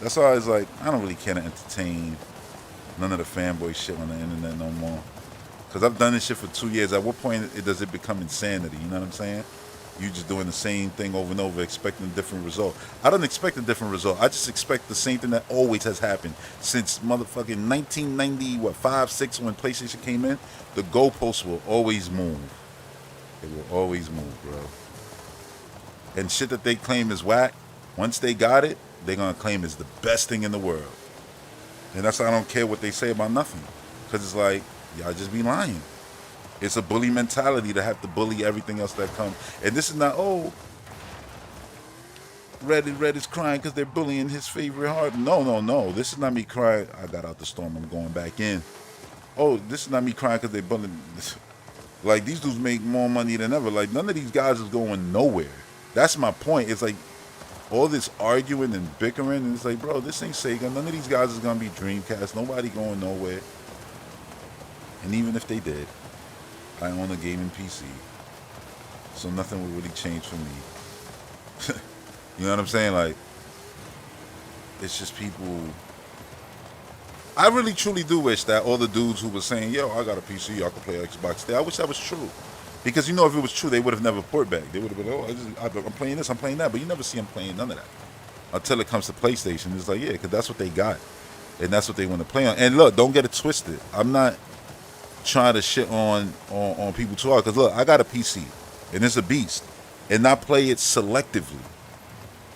That's why I was like, I don't really care to entertain none of the fanboy shit on the internet no more. Because I've done this shit for 2 years. At what point does it become insanity? You know what I'm saying? You just doing the same thing over and over, expecting a different result. I don't expect a different result. I just expect the same thing that always has happened since motherfucking 1990, 5, 6, when PlayStation came in. The goalposts will always move. It will always move, bro. And shit that they claim is whack, once they got it, they're going to claim it's the best thing in the world. And that's why I don't care what they say about nothing. Because it's like, y'all just be lying. It's a bully mentality to have to bully everything else that comes. And this is not, oh, Red is crying because they're bullying his favorite heart. No. This is not me crying. I got out the storm. I'm going back in. Oh, this is not me crying because they're bullying. Like, these dudes make more money than ever. Like, none of these guys is going nowhere. That's my point. It's like all this arguing and bickering. And it's like, bro, this ain't Sega. None of these guys is going to be Dreamcast. Nobody going nowhere. And even if they did, I own a gaming PC. So nothing would really change for me. You know what I'm saying? Like, it's just people. I really truly do wish that all the dudes who were saying, yo, I got a PC, I can play Xbox, I wish that was true. Because, you know, if it was true, they would have never port back. They would have been, oh, I'm playing this, I'm playing that. But you never see them playing none of that. Until it comes to PlayStation. It's like, yeah, because that's what they got. And that's what they want to play on. And look, don't get it twisted. I'm not trying to shit on people too hard. Because look, I got a PC. And it's a beast. And I play it selectively.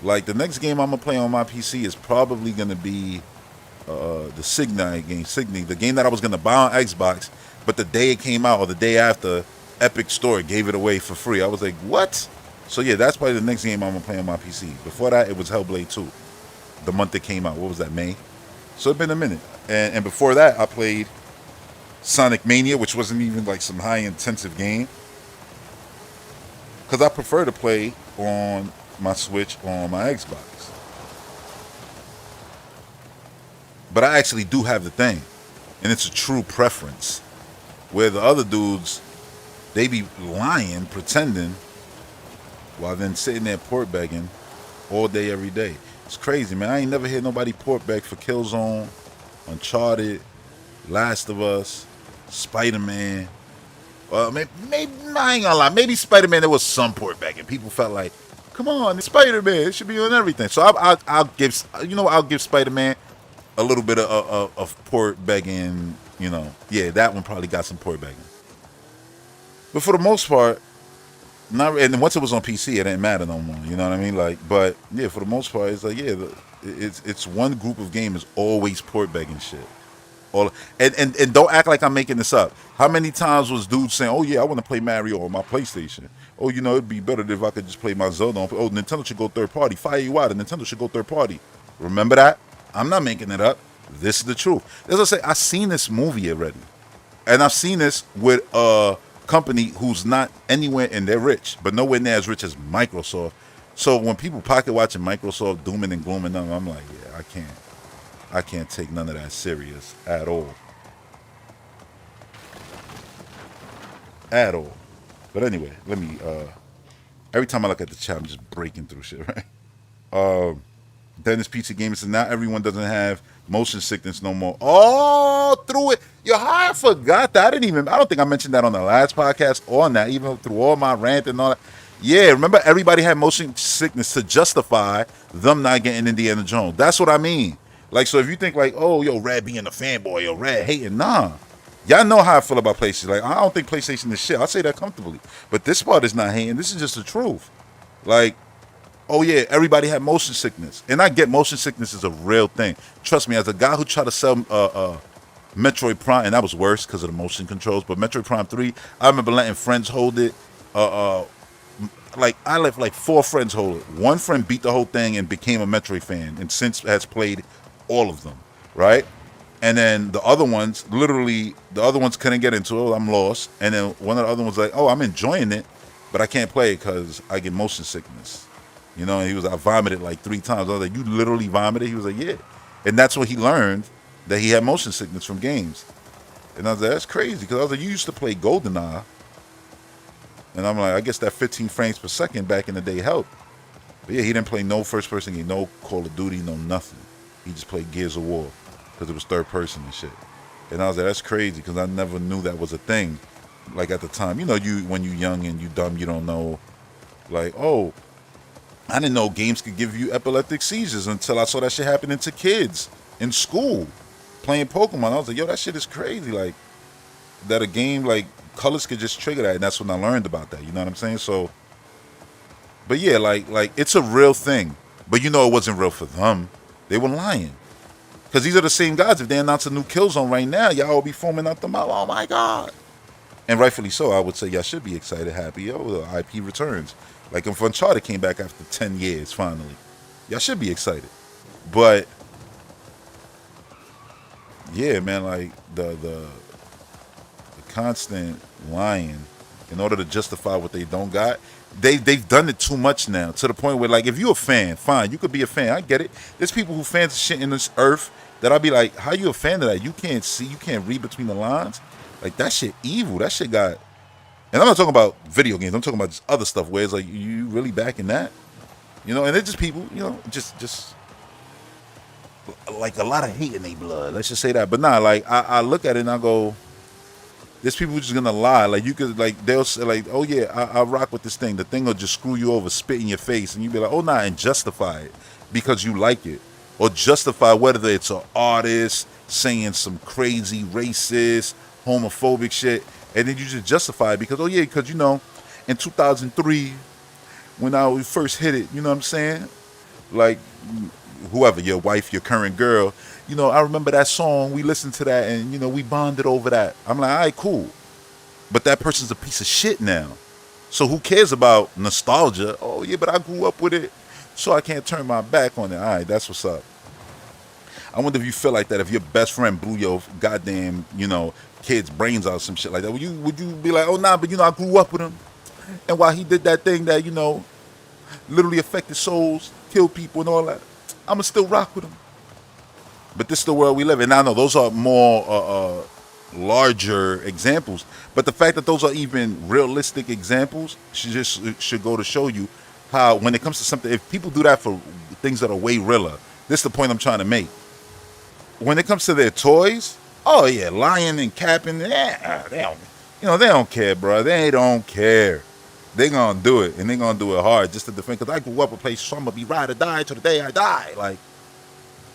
Like, the next game I'm going to play on my PC is probably going to be the Signite game. The game that I was going to buy on Xbox. But the day it came out, or the day after, Epic Store gave it away for free. I was like, what? So yeah, that's probably the next game I'm going to play on my PC. Before that, it was Hellblade 2. The month it came out. What was that, May? So it's been a minute. And before that, I played Sonic Mania, which wasn't even like some high-intensive game. Because I prefer to play on my Switch or on my Xbox. But I actually do have the thing. And it's a true preference. Where the other dudes, they be lying, pretending, while then sitting there port begging all day, every day. It's crazy, man. I ain't never heard nobody port beg for Killzone, Uncharted, Last of Us, Spider-Man. Maybe I ain't gonna lie. Maybe Spider-Man, there was some port begging. People felt like, come on, it's Spider-Man. It should be on everything. So I'll give, you know, I'll give Spider-Man a little bit of port begging. You know, yeah, that one probably got some port begging. But for the most part, not. And once it was on PC, it didn't matter no more. You know what I mean? Like, but yeah, for the most part, it's like, yeah, it's one group of gamers always port begging shit. And don't act like I'm making this up. How many times was dudes saying, oh yeah, I want to play Mario on my PlayStation. Oh, you know, it'd be better if I could just play my Zelda on. Oh, Nintendo should go third party. Fire you out. Nintendo should go third party. Remember that? I'm not making it up. This is the truth. As I say, I've seen this movie already. And I've seen this with a company who's not anywhere, and they're rich, but nowhere near as rich as Microsoft. So when people pocket watching Microsoft dooming and glooming them, I'm like, yeah, I can't take none of that serious at all. At all. But anyway, let me, every time I look at the chat, I'm just breaking through shit, right? Dennis Pizza Gaming says, now everyone doesn't have motion sickness no more. Oh, through it. Yo, I forgot that. I don't think I mentioned that on the last podcast or on that, even through all my rant and all that. Yeah, remember everybody had motion sickness to justify them not getting Indiana Jones. That's what I mean. Like, so if you think like, oh, yo, Red being a fanboy, yo, Red hating, nah. Y'all know how I feel about PlayStation. Like, I don't think PlayStation is shit. I'll say that comfortably. But this part is not hating. This is just the truth. Like, oh yeah, everybody had motion sickness. And I get motion sickness is a real thing. Trust me, as a guy who tried to sell Metroid Prime, and that was worse because of the motion controls, but Metroid Prime 3, I remember letting friends hold it. Like, I let like 4 friends hold it. One friend beat the whole thing and became a Metroid fan, and since has played all of them, right? And then the other ones, literally, the other ones couldn't get into it. I'm lost. And then one of the other ones like, oh, I'm enjoying it, but I can't play it because I get motion sickness. You know, and he was, I vomited like 3 times. I was like, you literally vomited? He was like, yeah. And that's what he learned, that he had motion sickness from games. And I was like, that's crazy. Because I was like, you used to play GoldenEye. And I'm like, I guess that 15 frames per second back in the day helped. But yeah, he didn't play no first person game, no Call of Duty, no nothing. He just played Gears of War because it was third person and shit. And I was like, that's crazy because I never knew that was a thing. Like at the time, you know, when you're young and you dumb, you don't know. Like, oh, I didn't know games could give you epileptic seizures until I saw that shit happening to kids in school playing Pokemon. I was like, yo, that shit is crazy. Like, that a game, like, colors could just trigger that. And that's when I learned about that. You know what I'm saying? So, but yeah, like it's a real thing. But you know it wasn't real for them. They were lying. Because these are the same guys. If they announce a new Killzone right now, y'all will be foaming out the mouth. Oh, my God. And rightfully so. I would say y'all should be excited, happy. Yo, the IP returns. Like if Uncharted came back after 10 years, finally. Y'all should be excited. But, yeah, man, like the constant lying in order to justify what they don't got. They've done it too much now, to the point where, like, if you're a fan, fine, you could be a fan. I get it. There's people who fans of shit in this earth that I'll be like, how you a fan of that? You can't see, you can't read between the lines. Like, that shit evil. That shit got... And I'm not talking about video games. I'm talking about just other stuff where it's like, you really backing that? You know, and it's just people, you know, just like a lot of hate in their blood. Let's just say that. But nah, like I look at it and I go, there's people who just gonna lie. Like you could like they'll say like, oh yeah, I rock with this thing. The thing will just screw you over, spit in your face, and you be like, oh nah, and justify it because you like it, or justify whether it's an artist saying some crazy racist, homophobic shit, and then you just justify it because oh yeah, because you know, in 2003 when I first hit it, you know what I'm saying, like whoever, your wife, your current girl, you know, I remember that song, we listened to that, and, you know, we bonded over that. I'm like, all right, cool. But that person's a piece of shit now. So who cares about nostalgia? Oh, yeah, but I grew up with it, so I can't turn my back on it. All right, that's what's up. I wonder if you feel like that if your best friend blew your goddamn, you know, kid's brains out or some shit like that. Would you be like, oh, nah, but, you know, I grew up with him. And while he did that thing that, you know, literally affected souls, killed people and all that, I'ma still rock with him. But this is the world we live in. Now I know those are more larger examples, but the fact that those are even realistic examples should go to show you how when it comes to something, if people do that for things that are way realer, this is the point I'm trying to make. When it comes to their toys, oh yeah, lying and capping, they don't care, bro. They don't care. They gonna do it, and they gonna do it hard just to defend. Because I grew up with places, so I'm gonna be ride or die till the day I die. Like,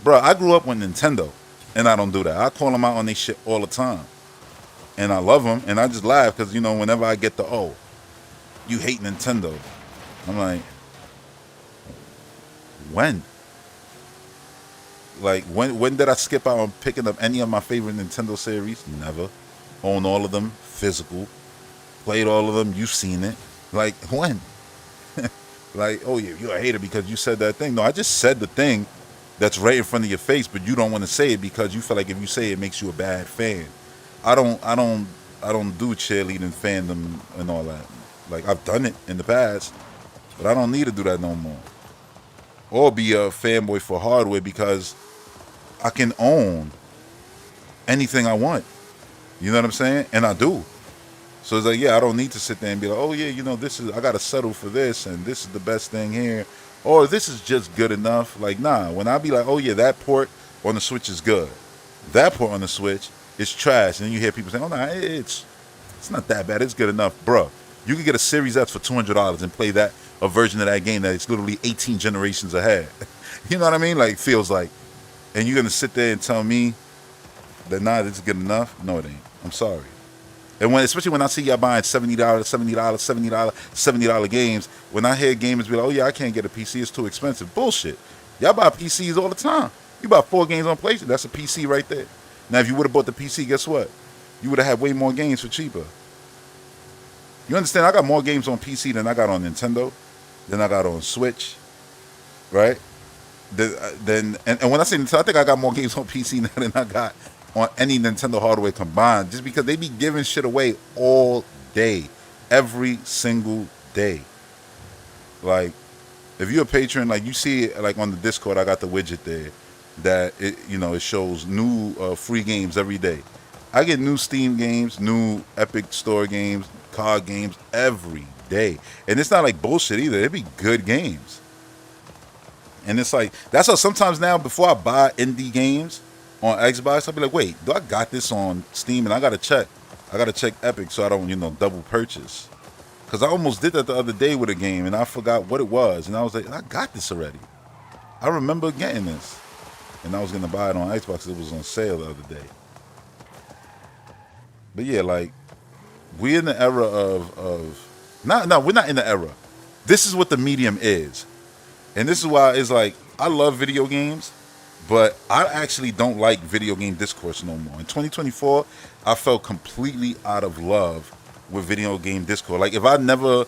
bro, I grew up with Nintendo, and I don't do that. I call them out on their shit all the time, and I love them, and I just laugh because you know whenever I get the you hate Nintendo, I'm like, when? Like when did I skip out on picking up any of my favorite Nintendo series? Never. Own all of them, physical. Played all of them. You've seen it. Like, when? Like, oh, yeah, you're a hater because you said that thing. No, I just said the thing that's right in front of your face, but you don't want to say it because you feel like if you say it, it makes you a bad fan. I don't do cheerleading fandom and all that. Like, I've done it in the past, but I don't need to do that no more. Or be a fanboy for hardware because I can own anything I want. You know what I'm saying? And I do. So it's like, yeah, I don't need to sit there and be like, oh yeah, you know, I gotta settle for this, and this is the best thing here, or this is just good enough. Like, nah, when I be like, oh yeah, that port on the Switch is good, that port on the Switch is trash, and then you hear people saying, oh nah, it's not that bad, it's good enough, bro. You can get a Series X for $200 and play a version of that game that is literally 18 generations ahead. You know what I mean? Like, feels like, and you're gonna sit there and tell me that nah, this is good enough? No, it ain't. I'm sorry. And especially when I see y'all buying $70 games, when I hear gamers be like, oh yeah, I can't get a PC, it's too expensive. Bullshit. Y'all buy PCs all the time. You buy 4 games on PlayStation, that's a PC right there. Now if you would have bought the PC, guess what? You would have had way more games for cheaper. You understand, I got more games on PC than I got on Nintendo, than I got on Switch, right? And when I say Nintendo, I think I got more games on PC now than I got on any Nintendo hardware combined, just because they be giving shit away all day, every single day. Like, if you're a patron, like you see it, like on the Discord, I got the widget there that it shows new free games every day. I get new Steam games, new Epic Store games, card games every day, and it's not like bullshit either. It be good games, and it's like that's how sometimes now before I buy indie games on Xbox, I'll be like, wait, do I got this on Steam? And I gotta check Epic so I don't, double purchase. Because I almost did that the other day with a game and I forgot what it was. And I was like, I got this already. I remember getting this. And I was gonna buy it on Xbox. It was on sale the other day. But yeah, like, we're in the era of no, we're not in the era. This is what the medium is. And this is why it's like, I love video games, but I actually don't like video game discourse no more. In 2024, I felt completely out of love with video game discourse. Like, if I never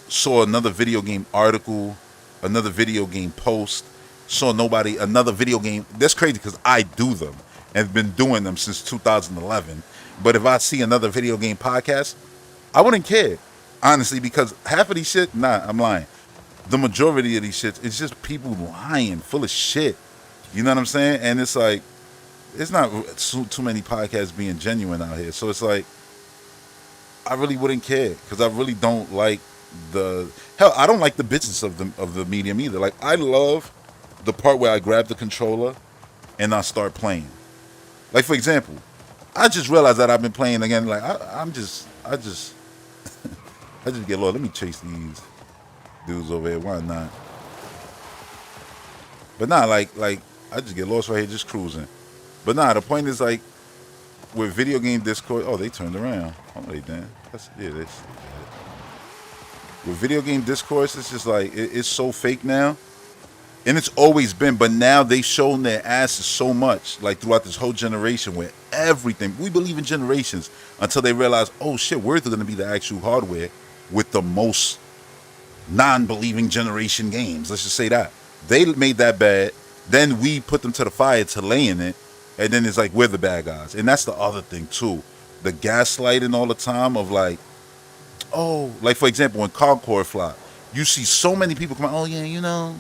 saw another video game article, another video game post, saw another video game, that's crazy because I do them and have been doing them since 2011. But if I see another video game podcast, I wouldn't care, honestly, because half of these shit, I'm lying. The majority of these shit, it's just people lying, full of shit. You know what I'm saying? And it's like, it's not too many podcasts being genuine out here. So it's like, I really wouldn't care because I really don't like I don't like the business of the medium either. Like, I love the part where I grab the controller and I start playing. Like, for example, I just realized that I've been playing again. Like, I just get lost. Let me chase these dudes over here. Why not? But nah, like I just get lost right here, just cruising. But nah, the point is like with video game Discord. Oh, they turned around. Oh, they did. That's this. With video game discourse, it's just like it's so fake now, and it's always been. But now they've shown their asses so much, like throughout this whole generation, where everything we believe in generations until they realize, oh shit, we're going to be the actual hardware with the most non-believing generation games. Let's just say that they made that bad, then we put them to the fire to lay in it, and then it's like we're the bad guys. And that's the other thing too, the gaslighting all the time of like. Oh, like for example, when Concord flopped, you see so many people come out, oh yeah, you know,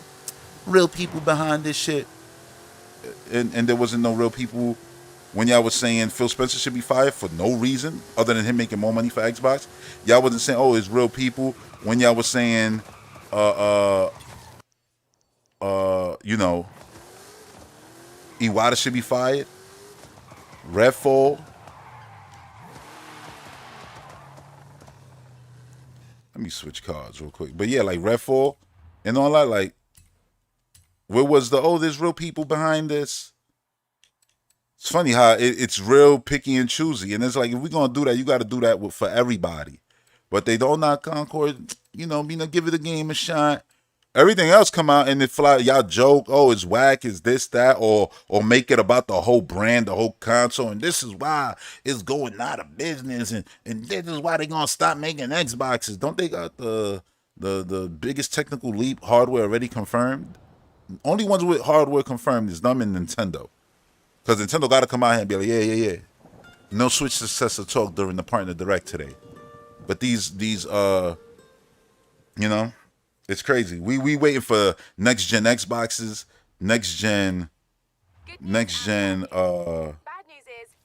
real people behind this shit. And there wasn't no real people when y'all was saying Phil Spencer should be fired for no reason other than him making more money for Xbox. Y'all wasn't saying, oh, it's real people when y'all was saying, you know, Iwata should be fired. Redfall. Let me switch cards real quick. But yeah, like Redfall and all that, like, where was the, oh, there's real people behind this? It's funny how it's real picky and choosy. And it's like, if we're going to do that, you got to do that for everybody. But they don't knock Concord, you know, give it a game a shot. Everything else come out and it fly. Y'all joke, oh, it's whack, it's this, that, or make it about the whole brand, the whole console, and this is why it's going out of business, and this is why they gonna stop making Xboxes. Don't they got the biggest technical leap hardware already confirmed? Only ones with hardware confirmed is them and Nintendo, because Nintendo got to come out here and be like, yeah. No Switch successor talk during the partner direct today, but these you know. It's crazy. We waiting for next gen Xboxes, next gen Bad news is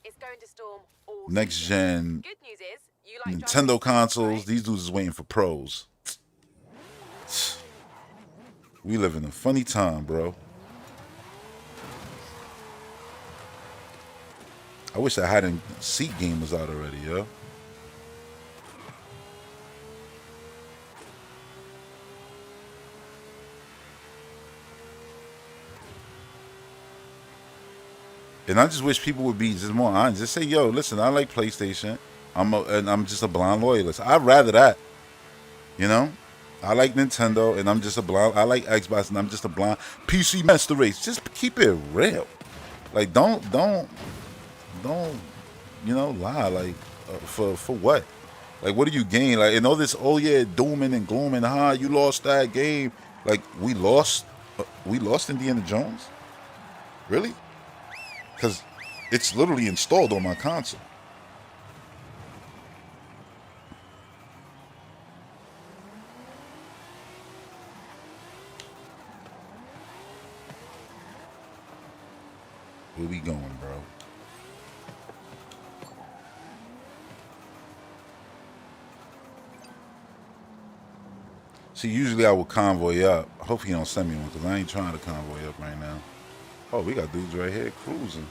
it's going to storm all next gen Good news is you like Nintendo consoles. These dudes is waiting for pros. We live in a funny time, bro. I wish I hadn't Seat Gamers out already, yo. And I just wish people would be just more honest. Just say, yo, listen, I like PlayStation. I'm just a blind loyalist. I'd rather that. You know? I like Nintendo and I'm just a blind. I like Xbox and I'm just a blind PC master race. Just keep it real. Like don't you know, lie. Like for what? Like what do you gain? Like and all this, oh yeah, dooming and glooming, you lost that game. Like we lost Indiana Jones? Really? Because it's literally installed on my console. Where we going, bro? See, usually I would convoy up. Hopefully you don't send me one because I ain't trying to convoy up right now. Oh, we got dudes right here cruising.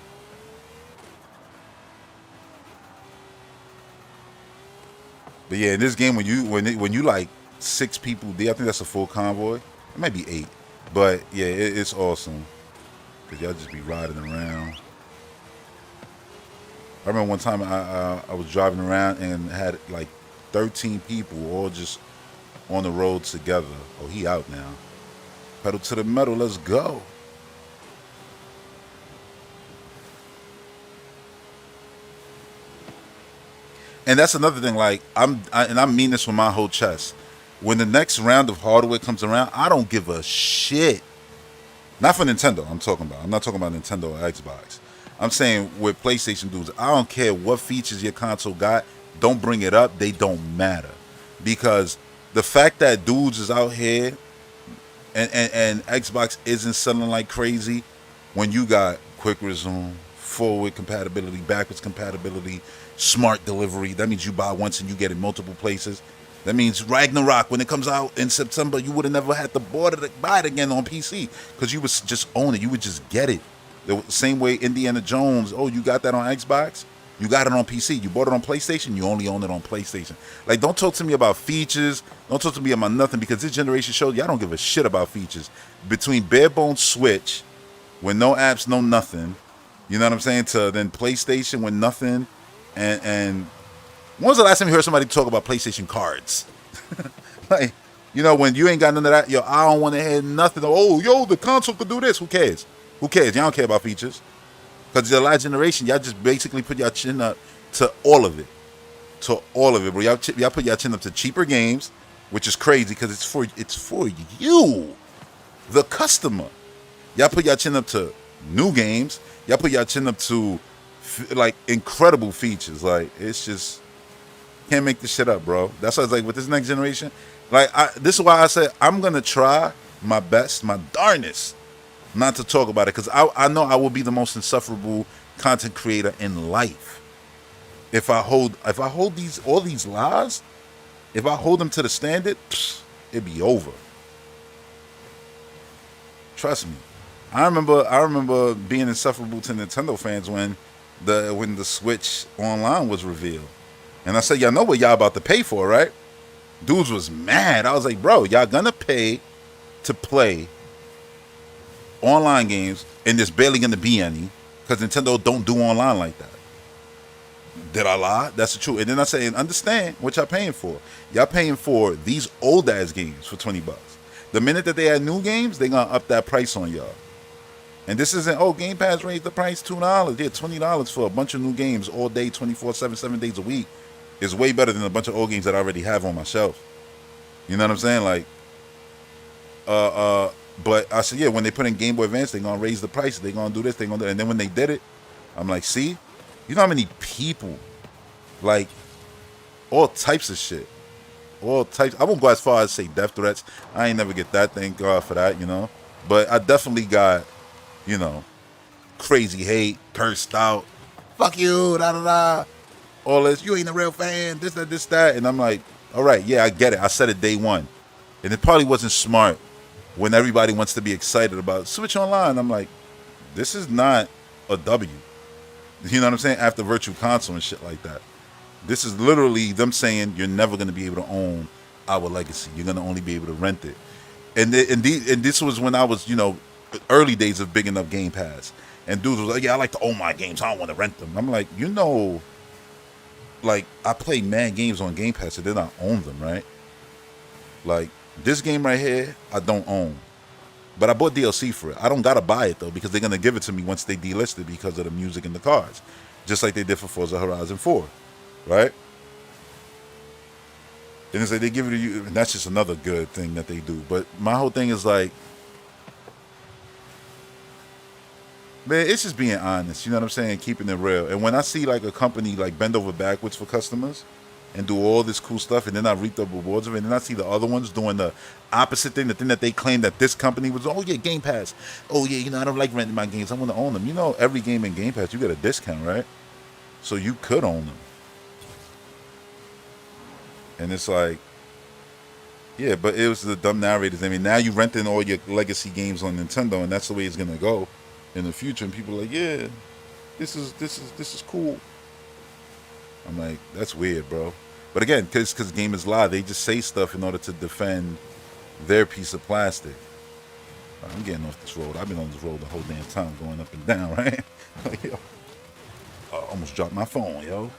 But yeah, in this game, when you like 6 people, I think that's a full convoy. It might be 8, but yeah, it's awesome because y'all just be riding around. I remember one time I was driving around and had like 13 people all just on the road together. Oh, he out now. Pedal to the metal, let's go. And that's another thing, like, I mean this with my whole chest. When the next round of hardware comes around, I don't give a shit. Not for Nintendo, I'm talking about. I'm not talking about Nintendo or Xbox. I'm saying with PlayStation dudes, I don't care what features your console got. Don't bring it up. They don't matter. Because the fact that dudes is out here and Xbox isn't selling like crazy when you got quick resume, forward compatibility, backwards compatibility, smart delivery. That means you buy once and you get it multiple places. That means Ragnarok, when it comes out in September, you would have never had to buy it again on PC because you would just own it. You would just get it. The same way Indiana Jones, oh, you got that on Xbox? You got it on PC. You bought it on PlayStation, you only own it on PlayStation. Like, don't talk to me about features. Don't talk to me about nothing because this generation shows y'all don't give a shit about features. Between bare bones Switch, with no apps, no nothing, you know what I'm saying, to then PlayStation with nothing, and when was the last time you heard somebody talk about PlayStation cards? Like, you know, when you ain't got none of that, yo, I don't want to hear nothing. Oh, yo, the console could do this. Who cares? Who cares? Y'all don't care about features. Because the last generation, y'all just basically put your chin up to all of it. To all of it, bro. Y'all put your chin up to cheaper games, which is crazy because it's for you, the customer. Y'all put your chin up to new games. Y'all put your chin up to, like, incredible features. Like, it's just... Can't make this shit up, bro. That's why it's like with this next generation. Like, this is why I said I'm gonna try my best, my darnest, not to talk about it, because I know I will be the most insufferable content creator in life if I hold all these lies. If I hold them to the standard, it'd be over. Trust me. I remember being insufferable to Nintendo fans when the Switch Online was revealed. And I said, y'all know what y'all about to pay for, right? Dudes was mad. I was like, bro, y'all gonna pay to play online games, and there's barely gonna be any, because Nintendo don't do online like that. Did I lie? That's the truth. And then I say, and understand what y'all paying for. Y'all paying for these old ass games for $20. The minute that they add new games, they gonna up that price on y'all. And this isn't, oh, Game Pass raised the price $2. Yeah, $20 for a bunch of new games all day, 24/7, 7 days a week. Is way better than a bunch of old games that I already have on my shelf. You know what I'm saying? Like, but I said, yeah, when they put in Game Boy Advance, they're gonna raise the price. They're gonna do this, they're gonna do that. And then when they did it, I'm like, see? You know how many people, like, all types of shit. All types. I won't go as far as say death threats. I ain't never get that, thank God for that, you know. But I definitely got, you know, crazy hate, cursed out. Fuck you, da da da. All this, you ain't a real fan, this, that. And I'm like, all right, yeah, I get it. I said it day one. And it probably wasn't smart when everybody wants to be excited about Switch Online. I'm like, this is not a W. You know what I'm saying? After Virtual Console and shit like that. This is literally them saying you're never going to be able to own our legacy. You're going to only be able to rent it. And this was when I was, you know, early days of big enough Game Pass. And dudes was like, yeah, I like to own my games. I don't want to rent them. I'm like, you know... Like, I play mad games on Game Pass, and then I own them, right? Like, this game right here, I don't own. But I bought DLC for it. I don't gotta buy it, though, because they're gonna give it to me once they delist it because of the music and the cards. Just like they did for Forza Horizon 4, right? And it's like they give it to you, and that's just another good thing that they do. But my whole thing is like, man, it's just being honest, you know what I'm saying? Keeping it real. And when I see like a company like bend over backwards for customers and do all this cool stuff, and then I reap the rewards of it, and then I see the other ones doing the opposite thing, the thing that they claim that this company was, oh yeah, Game Pass. Oh yeah, you know, I don't like renting my games. I want to own them. You know, every game in Game Pass, you get a discount, right? So you could own them. And it's like, yeah, but it was the dumb narrators. I mean, now you renting all your legacy games on Nintendo, and that's the way it's gonna go in the future. And people are like, yeah, this is cool. I'm like, that's weird, bro. But again, because game is live, they just say stuff in order to defend their piece of plastic. I'm getting off this road. I've been on this road the whole damn time, going up and down, right? Like, yo, I almost dropped my phone, yo.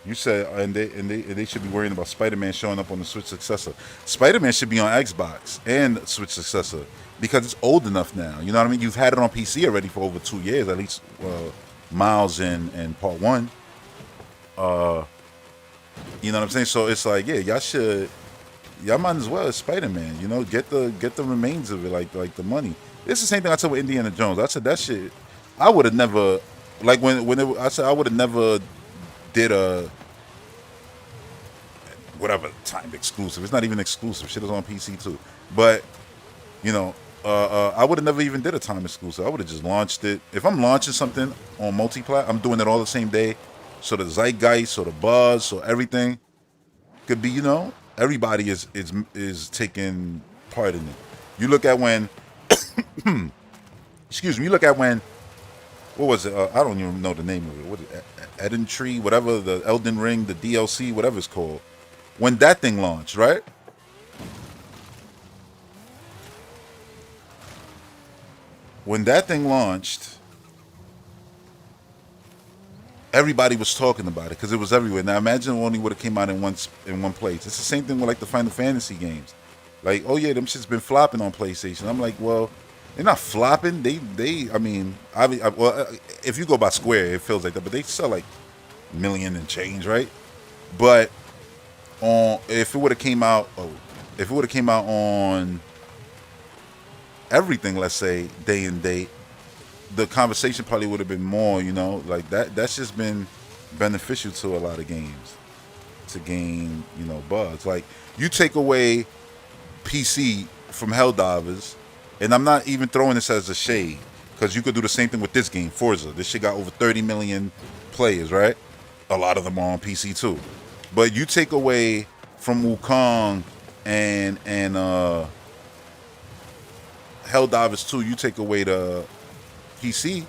You said, and they should be worrying about Spider-Man showing up on the Switch successor. Spider-Man should be on Xbox and Switch successor because it's old enough now. You know what I mean? You've had it on PC already for over 2 years, at least Miles and Part 1. You know what I'm saying? So it's like, yeah, y'all might as well as Spider-Man. You know, get the remains of it, like the money. It's the same thing I said with Indiana Jones. I said that shit. I would have never, like I said I would have never did whatever time exclusive. It's not even exclusive. Shit is on PC too. But you know, I would have never even did a time exclusive. I would have just launched it. If I'm launching something on multiplat, I'm doing it all the same day. So the zeitgeist, so the buzz, so everything could be, you know, everybody is taking part in it. You look at when, excuse me. You look at when, what was it? I don't even know the name of it. What is it? Eden Tree, whatever, the Elden Ring, the DLC, whatever it's called. When that thing launched, right? When that thing launched, everybody was talking about it because it was everywhere. Now imagine it only would have came out in one place. It's the same thing with like the Final Fantasy games. Like, oh yeah, them shit's been flopping on PlayStation. I'm like, well, they're not flopping. I mean, well, if you go by Square, it feels like that, but they sell like million and change, right? But if it would have came out on everything, let's say day and date, the conversation probably would have been more, you know, like that's just been beneficial to a lot of games to gain, you know, buzz. Like you take away PC from Helldivers, and I'm not even throwing this as a shade because you could do the same thing with this game, Forza. This shit got over 30 million players, right? A lot of them are on PC too. But you take away from Wukong and Helldivers 2, you take away the PC,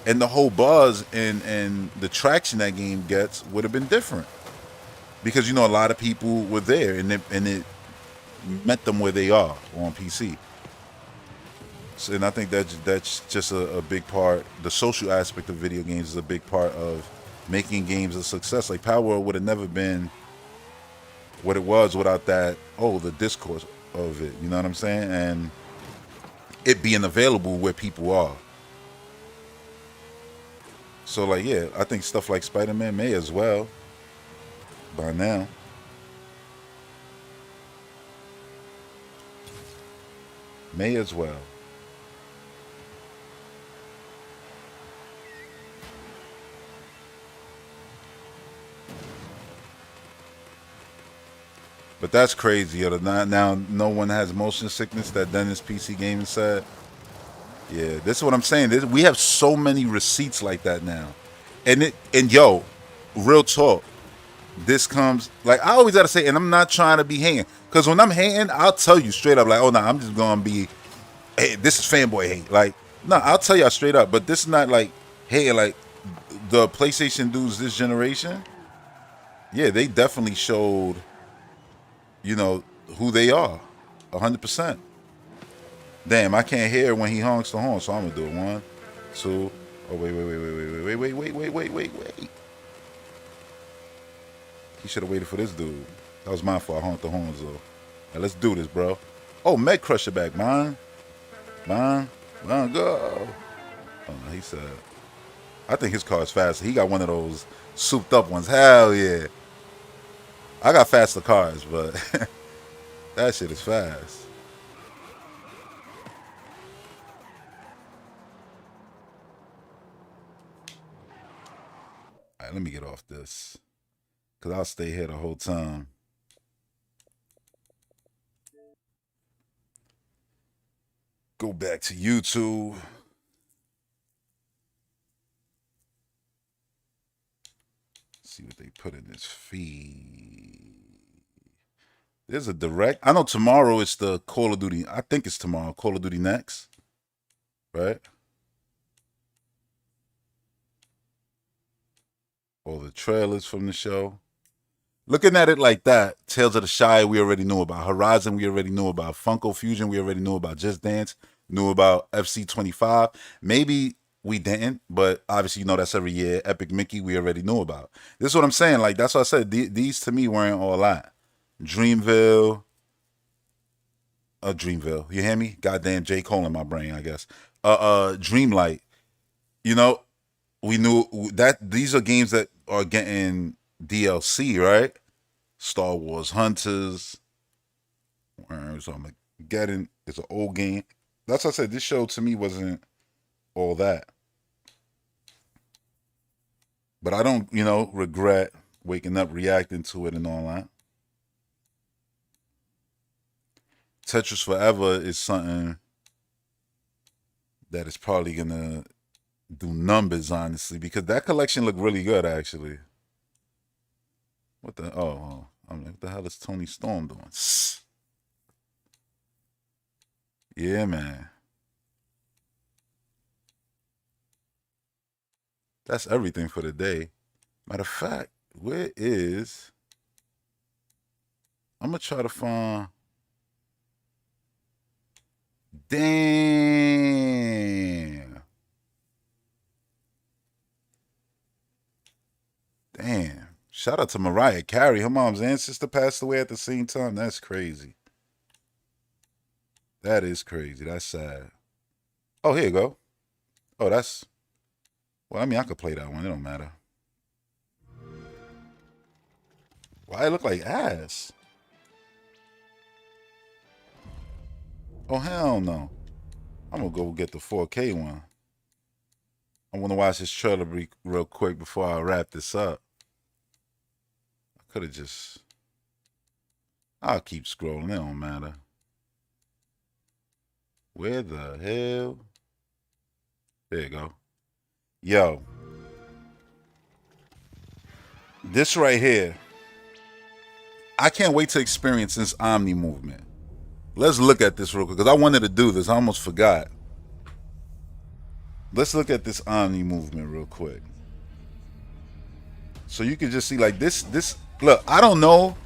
and the whole buzz and the traction that game gets would have been different. Because, you know, a lot of people were there, and it met them where they are on PC. So, and I think that's just a big part. The social aspect of video games is a big part of making games a success. Like Power would have never been what it was without that, the discourse of it. You know what I'm saying? And it being available where people are. So, like, yeah, I think stuff like Spider-Man may as well by now. May as well. But that's crazy. Now no one has motion sickness, that Dennis PC Gaming said. Yeah, this is what I'm saying. We have so many receipts like that now. And yo, real talk. This comes, like I always gotta say, and I'm not trying to be hating. Because when I'm hating, I'll tell you straight up, like, oh no, I'm just gonna be, hey, this is fanboy hate. Like, no, I'll tell y'all straight up, but this is not like, hey, like the PlayStation dudes this generation, yeah, they definitely showed, you know, who they are. 100%. Damn, I can't hear when he honks the horn, so I'm gonna do it. 1, 2. Oh wait. He should have waited for this dude. That was my fault. I honked the horns though. Now let's do this, bro. Oh, Meg Crusher back, man. Go. Oh, he said, I think his car is faster. He got one of those souped up ones. Hell yeah. I got faster cars, but that shit is fast. All right, let me get off this, because I'll stay here the whole time. Go back to YouTube. See what they put in this feed. There's a direct. I know tomorrow it's the Call of Duty. I think it's tomorrow. Call of Duty next. Right? All the trailers from the show. Looking at it like that, Tales of the Shire we already knew about. Horizon we already knew about. Funko Fusion we already knew about. Just Dance knew about. FC25. Maybe we didn't, but obviously, you know, that's every year. Epic Mickey we already knew about. This is what I'm saying. Like, that's what I said. These to me weren't all that. Dreamville. Dreamville. You hear me? Goddamn J. Cole in my brain, I guess. Dreamlight. You know, we knew that these are games that are getting DLC, right? Star Wars Hunters. So I'm getting, it's an old game. That's what I said. This show to me wasn't all that. But I don't, you know, regret waking up reacting to it and all that. Tetris Forever is something that is probably gonna do numbers, honestly, because that collection looked really good, actually. What the? Oh, I mean, what the hell is Tony Storm doing? Yeah, man. That's everything for the day. Matter of fact, where is... I'm going to try to find... Damn. Damn. Shout out to Mariah Carey. Her mom's ancestor passed away at the same time. That's crazy. That is crazy. That's sad. Oh, here you go. Oh, that's... Well, I mean, I could play that one. It don't matter. Why it look like ass? Oh, hell no. I'm going to go get the 4K one. I want to watch this trailer real quick before I wrap this up. I could have just... I'll keep scrolling. It don't matter. Where the hell? There you go. Yo. This right here. I can't wait to experience this Omni movement. Let's look at this real quick, because I wanted to do this. I almost forgot. Let's look at this Omni movement real quick. So you can just see, like, this. Look, I don't know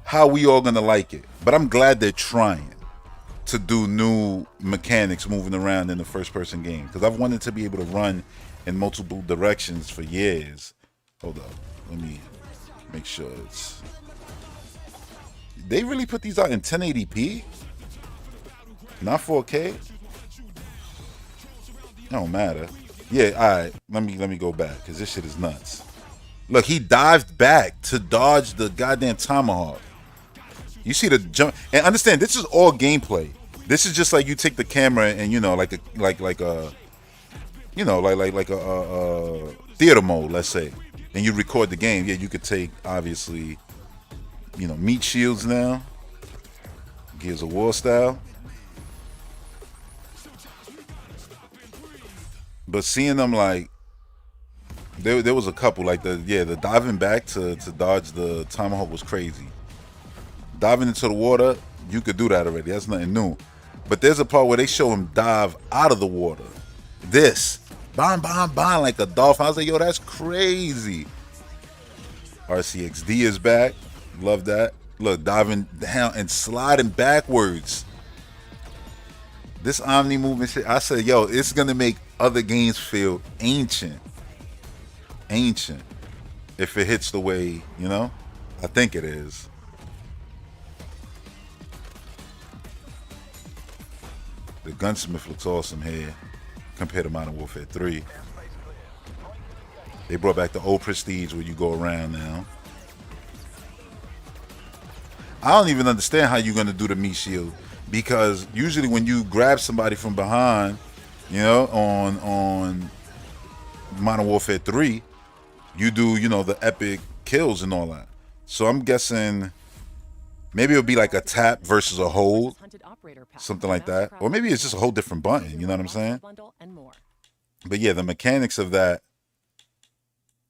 how we all gonna like it, but I'm glad they're trying to do new mechanics moving around in the first-person game, because I've wanted to be able to run in multiple directions for years. Hold up. Let me make sure it's... They really put these out in 1080p? Not 4K? It don't matter. Yeah, alright. Let me go back, because this shit is nuts. Look, he dived back to dodge the goddamn tomahawk. You see the jump, and understand, this is all gameplay. This is just like you take the camera and, you know, like a theater mode, let's say, and you record the game. Yeah, you could take, obviously, you know, meat shields now, Gears of War style. But seeing them, like, there was a couple, like the diving back to dodge the tomahawk was crazy. Diving into the water, you could do that already. That's nothing new. But there's a part where they show him dive out of the water. This. Bang, bang, bang, like a dolphin. I was like, yo, that's crazy. RCXD is back. Love that. Look, diving down and sliding backwards. This Omni movement shit, I said, yo, it's going to make other games feel ancient. Ancient. If it hits the way, you know, I think it is. The gunsmith looks awesome here compared to Modern Warfare 3. They brought back the old Prestige where you go around now. I don't even understand how you're going to do the meat shield, because usually when you grab somebody from behind, you know, on Modern Warfare 3, you do, you know, the epic kills and all that. So I'm guessing maybe it'll be like a tap versus a hold, something like that. Or maybe it's just a whole different button, you know what I'm saying? But yeah, the mechanics of that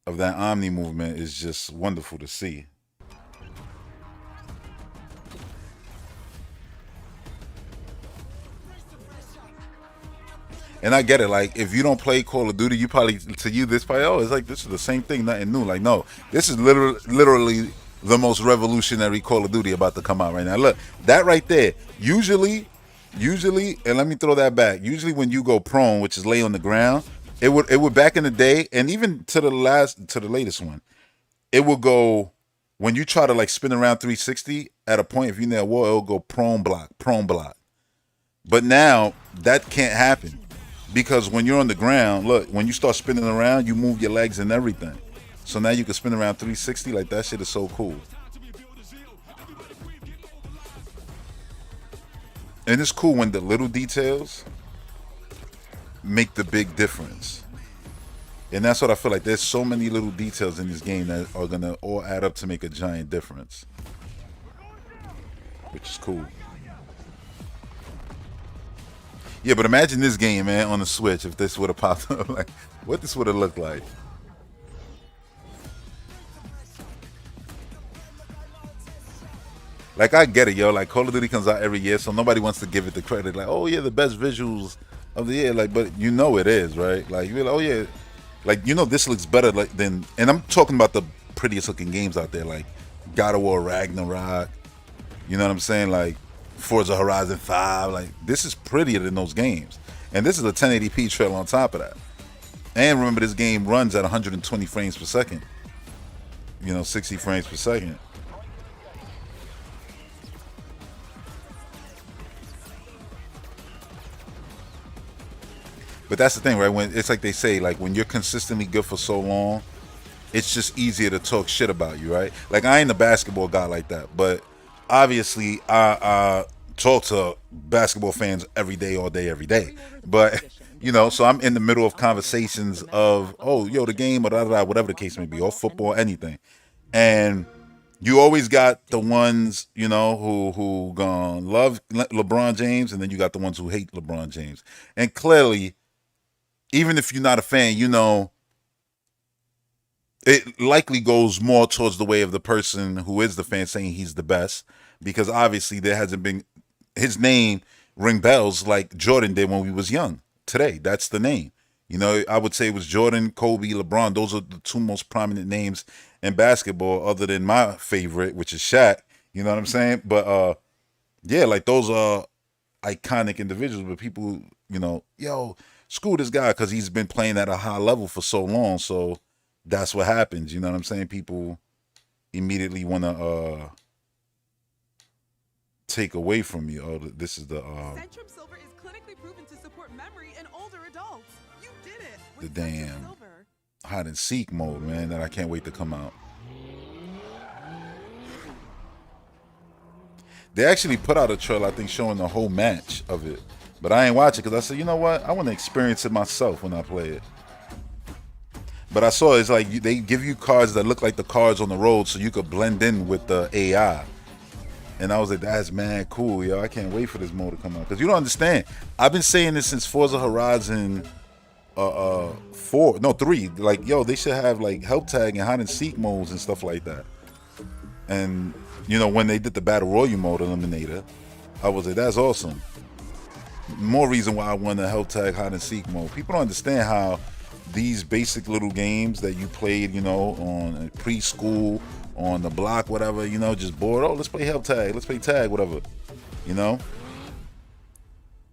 Omni movement is just wonderful to see. And I get it, like, if you don't play Call of Duty, you probably, to you, this probably, oh, it's like, this is the same thing, nothing new. Like, no, this is literally the most revolutionary Call of Duty about to come out right now. Look, that right there, usually, and let me throw that back, usually when you go prone, which is lay on the ground, it would back in the day, and even to the latest one, it would go, when you try to, like, spin around 360, at a point, if you're near a wall, it'll go prone block. But now, that can't happen. Because when you're on the ground, look, when you start spinning around, you move your legs and everything. So now you can spin around 360. Like, that shit is so cool. And it's cool when the little details make the big difference. And that's what I feel like. There's so many little details in this game that are going to all add up to make a giant difference. Which is cool. Yeah, but imagine this game, man, on the Switch if this would have popped up. Like, what this would have looked like. Like, I get it, yo. Like, Call of Duty comes out every year, so nobody wants to give it the credit. Like, oh, yeah, the best visuals of the year. Like, but you know it is, right? Like, you're like, oh, yeah. Like, you know this looks better than... And I'm talking about the prettiest looking games out there. Like, God of War Ragnarok. You know what I'm saying? Like, Forza Horizon 5. Like, this is prettier than those games. And this is a 1080p trail on top of that. And remember, this game runs at 120 frames per second. You know, 60 frames per second. But that's the thing, right? When it's like they say, like when you're consistently good for so long, it's just easier to talk shit about you, right? Like I ain't a basketball guy like that, but obviously I talk to basketball fans every day, all day, every day. But you know, so I'm in the middle of conversations of, oh, yo, the game, or whatever the case may be, or football, anything, and you always got the ones, you know, who gonna love LeBron James, and then you got the ones who hate LeBron James, and clearly, even if you're not a fan, you know, it likely goes more towards the way of the person who is the fan saying he's the best, because obviously there hasn't been his name ring bells like Jordan did when we was young. Today, that's the name. You know, I would say it was Jordan, Kobe, LeBron. Those are the two most prominent names in basketball, other than my favorite, which is Shaq. You know what I'm saying? But yeah, like those are iconic individuals. But people, you know, yo, screw this guy because he's been playing at a high level for so long. So that's what happens. You know what I'm saying? People immediately want to take away from you. Oh, this is the Centrum Silver is clinically proven to support memory in older adults. You did it. The damn hide and seek mode, man, that I can't wait to come out. They actually put out a trailer, I think, showing the whole match of it. But I ain't watch it because I said, you know what? I want to experience it myself when I play it. But I saw it's like they give you cards that look like the cards on the road so you could blend in with the AI. And I was like, that's mad cool, yo. I can't wait for this mode to come out. Because you don't understand. I've been saying this since Forza Horizon 3. Like, yo, they should have like help tag and hide and seek modes and stuff like that. And, you know, when they did the Battle Royale mode Eliminator, I was like, that's awesome. More reason why I want to help tag hide and seek mode. People don't understand how these basic little games that you played, you know, on preschool, on the block, whatever, you know, just bored. Oh, let's play help tag, let's play tag, whatever. You know,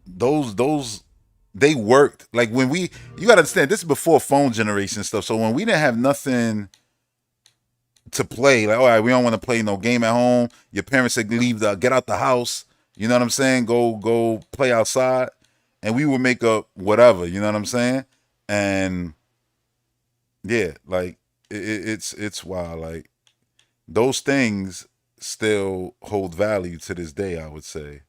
those they worked. Like when you gotta understand, this is before phone generation stuff. So when we didn't have nothing to play, like, all right, we don't want to play no game at home. Your parents said get out the house. You know what I'm saying? Go play outside, and we would make up whatever. You know what I'm saying? And yeah, like it's wild. Like those things still hold value to this day, I would say.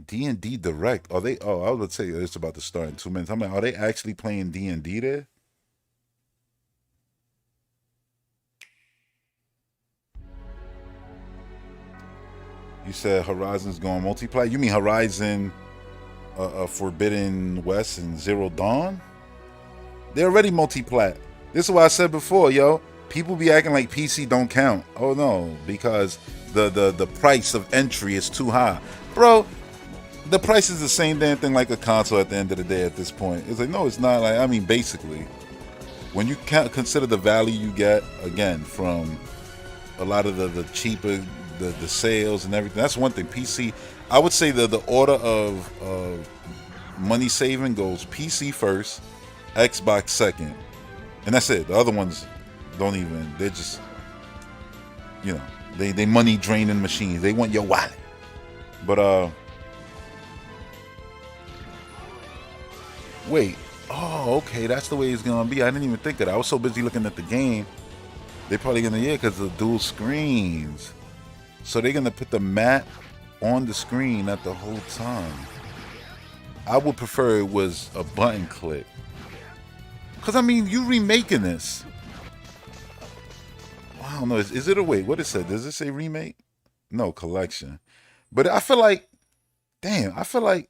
D&D Direct, are they? Oh, I was going to say it's about to start in 2 minutes. I mean, are they actually playing D&D there? You said Horizon's going multiplayer. You mean Horizon Forbidden West and Zero Dawn? They're already multi-plat. This is what I said before, yo. People be acting like PC don't count. Oh no, because the price of entry is too high. Bro, the price is the same damn thing like a console at the end of the day at this point. It's like, no, it's not. Like, I mean, basically, when you consider the value you get, again, from a lot of the cheaper, the sales and everything, that's one thing. PC, I would say that the order of money saving goes PC first, Xbox second, and that's it. The other ones don't even, they're just, you know, they money draining machines. They want your wallet. But wait, oh, okay, that's the way it's gonna be. I didn't even think of that. I was so busy looking at the game. They're probably gonna, yeah, because of dual screens. So they're gonna put the map on the screen at the whole time. I would prefer it was a button click. Cause I mean, you remaking this. I don't know. Is it a wait? What it said? Does it say remake? No, collection. But I feel like, damn, I feel like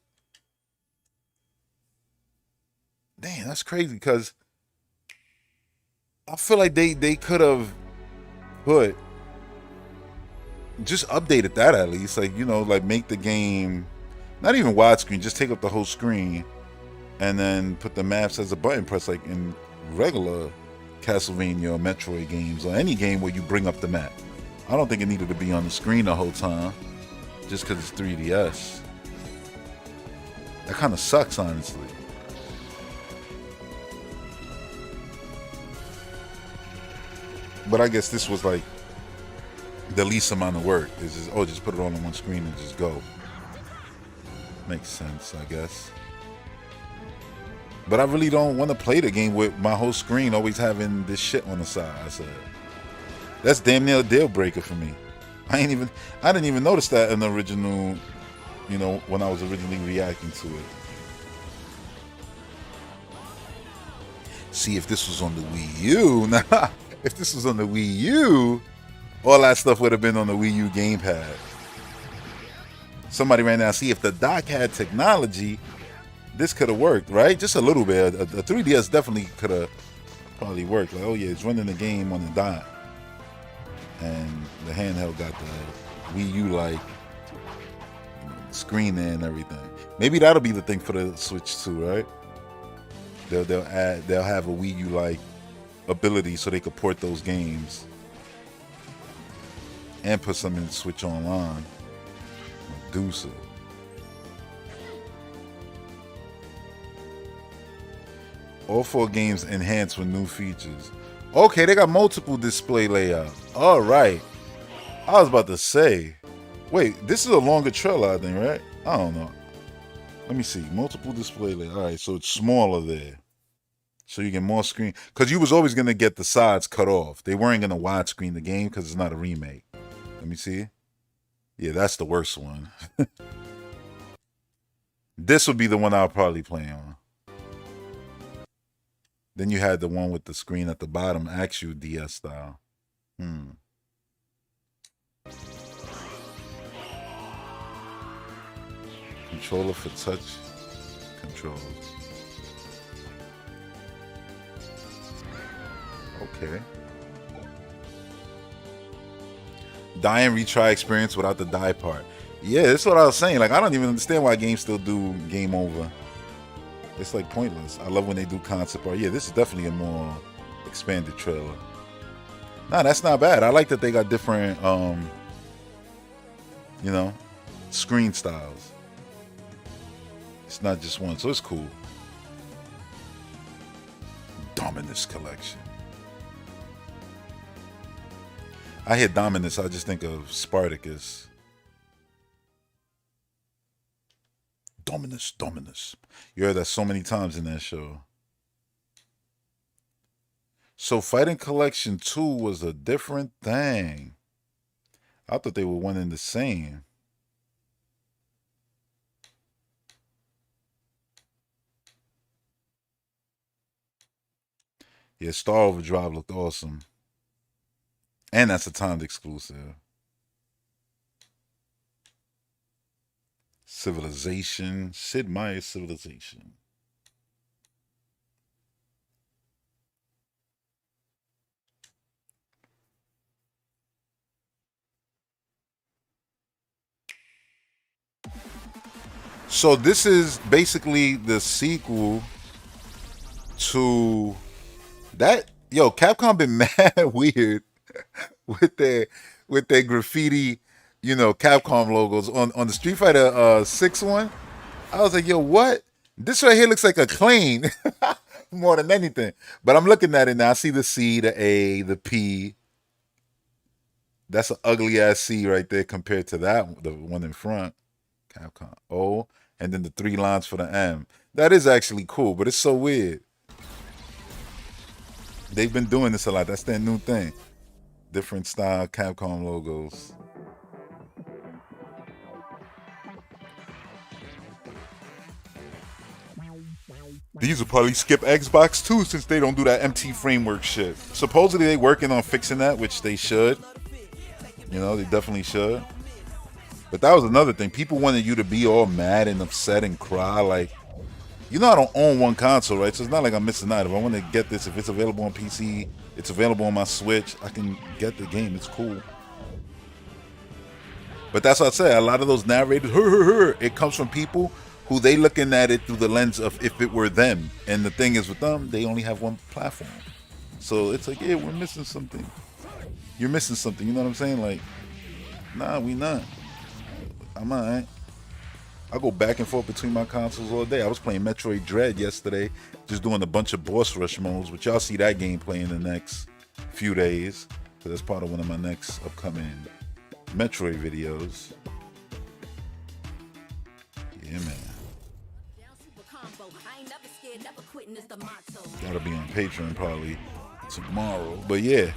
damn, that's crazy because I feel like they could have put just updated that at least, like, you know, like make the game not even widescreen, just take up the whole screen and then put the maps as a button press like in regular Castlevania or Metroid games or any game where you bring up the map. I don't think it needed to be on the screen the whole time just because it's 3DS. That kind of sucks, honestly. But I guess this was like the least amount of work. Is just, oh, just put it all on one screen and just go. Makes sense, I guess. But I really don't want to play the game with my whole screen always having this shit on the side. So that's damn near a deal breaker for me. I didn't even notice that in the original, you know, when I was originally reacting to it. See, if this was on the Wii U, nah, if this was on the Wii U, all that stuff would have been on the Wii U gamepad. Somebody right now, see, if the dock had technology, this could have worked, right? Just a little bit. A 3DS definitely could have probably worked. Like, oh yeah, it's running the game on the dock. And the handheld got the Wii U like, you know, screen there and everything. Maybe that'll be the thing for the Switch too, right? They'll have a Wii U like ability so they could port those games and put some in the Switch Online. Do so. All 4 games enhanced with new features. Okay, they got multiple display layout. All right. I was about to say, wait, this is a longer trailer, I think, right? I don't know. Let me see. Multiple display layout. All right, so it's smaller there. So you get more screen. Because you was always going to get the sides cut off. They weren't going to widescreen the game because it's not a remake. Let me see. Yeah, that's the worst one. This would be the one I'll probably play on. Then you had the one with the screen at the bottom, actual DS style. Controller for touch controls. Okay. Die and retry experience without the die part. Yeah, that's what I was saying. Like, I don't even understand why games still do game over. It's like pointless. I love when they do concept art. Yeah, this is definitely a more expanded trailer. Nah, that's not bad. I like that they got different, you know, screen styles. It's not just one, so it's cool. Dominus Collection. I hear Dominus, I just think of Spartacus. Dominus, Dominus. You heard that so many times in that show. So Fighting Collection 2 was a different thing. I thought they were one and the same. Yeah, Star Overdrive looked awesome. And that's a timed exclusive. Civilization. Sid Meier's Civilization. So this is basically the sequel to that. Yo, Capcom been mad weird with their graffiti, you know, Capcom logos on the Street Fighter 6 one. I was like, yo, what? This right here looks like a Acclaim more than anything. But I'm looking at it now. I see the C, the A, the P. That's an ugly ass C right there compared to that, the one in front. Capcom O, and then the 3 lines for the M. That is actually cool, but it's so weird. They've been doing this a lot. That's their new thing. Different style Capcom logos. These will probably skip Xbox too, since they don't do that MT framework shit. Supposedly they working on fixing that, which they should. You know, they definitely should. But that was another thing. People wanted you to be all mad and upset and cry like You know I don't own one console, right? So it's not like I'm missing out. If I want to get this, if it's available on PC, it's available on my Switch, I can get the game. It's cool. But that's what I say. A lot of those narrators, it comes from people who they looking at it through the lens of if it were them. And the thing is with them, they only have one platform. So it's like, yeah, we're missing something. You're missing something. You know what I'm saying? Like, nah, we not. I'm alright. I go back and forth between my consoles all day. I was playing Metroid Dread yesterday, just doing a bunch of boss rush modes, but y'all see that gameplay in the next few days. So that's part of one of my next upcoming Metroid videos. Yeah, man. Gotta be on Patreon probably tomorrow. But yeah,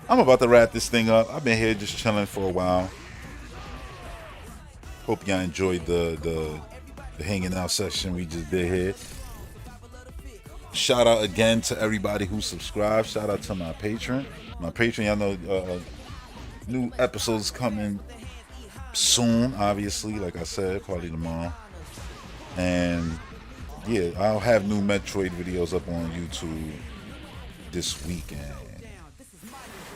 I'm about to wrap this thing up. I've been here just chilling for a while. Hope y'all enjoyed the hanging out session we just did here. Shout out again to everybody who subscribed. Shout out to my patron. My patron, y'all know new episodes coming soon, obviously, like I said, probably tomorrow. And yeah, I'll have new Metroid videos up on YouTube this weekend.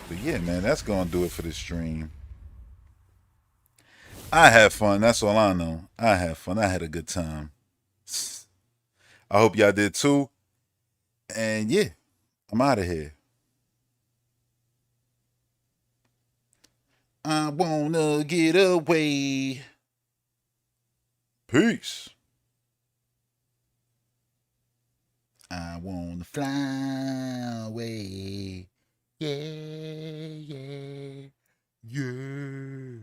But yeah, man, that's gonna do it for this stream. I had fun. That's all I know. I had fun. I had a good time. I hope y'all did too. And yeah, I'm out of here. I wanna get away. Peace. I wanna fly away. Yeah, yeah, yeah.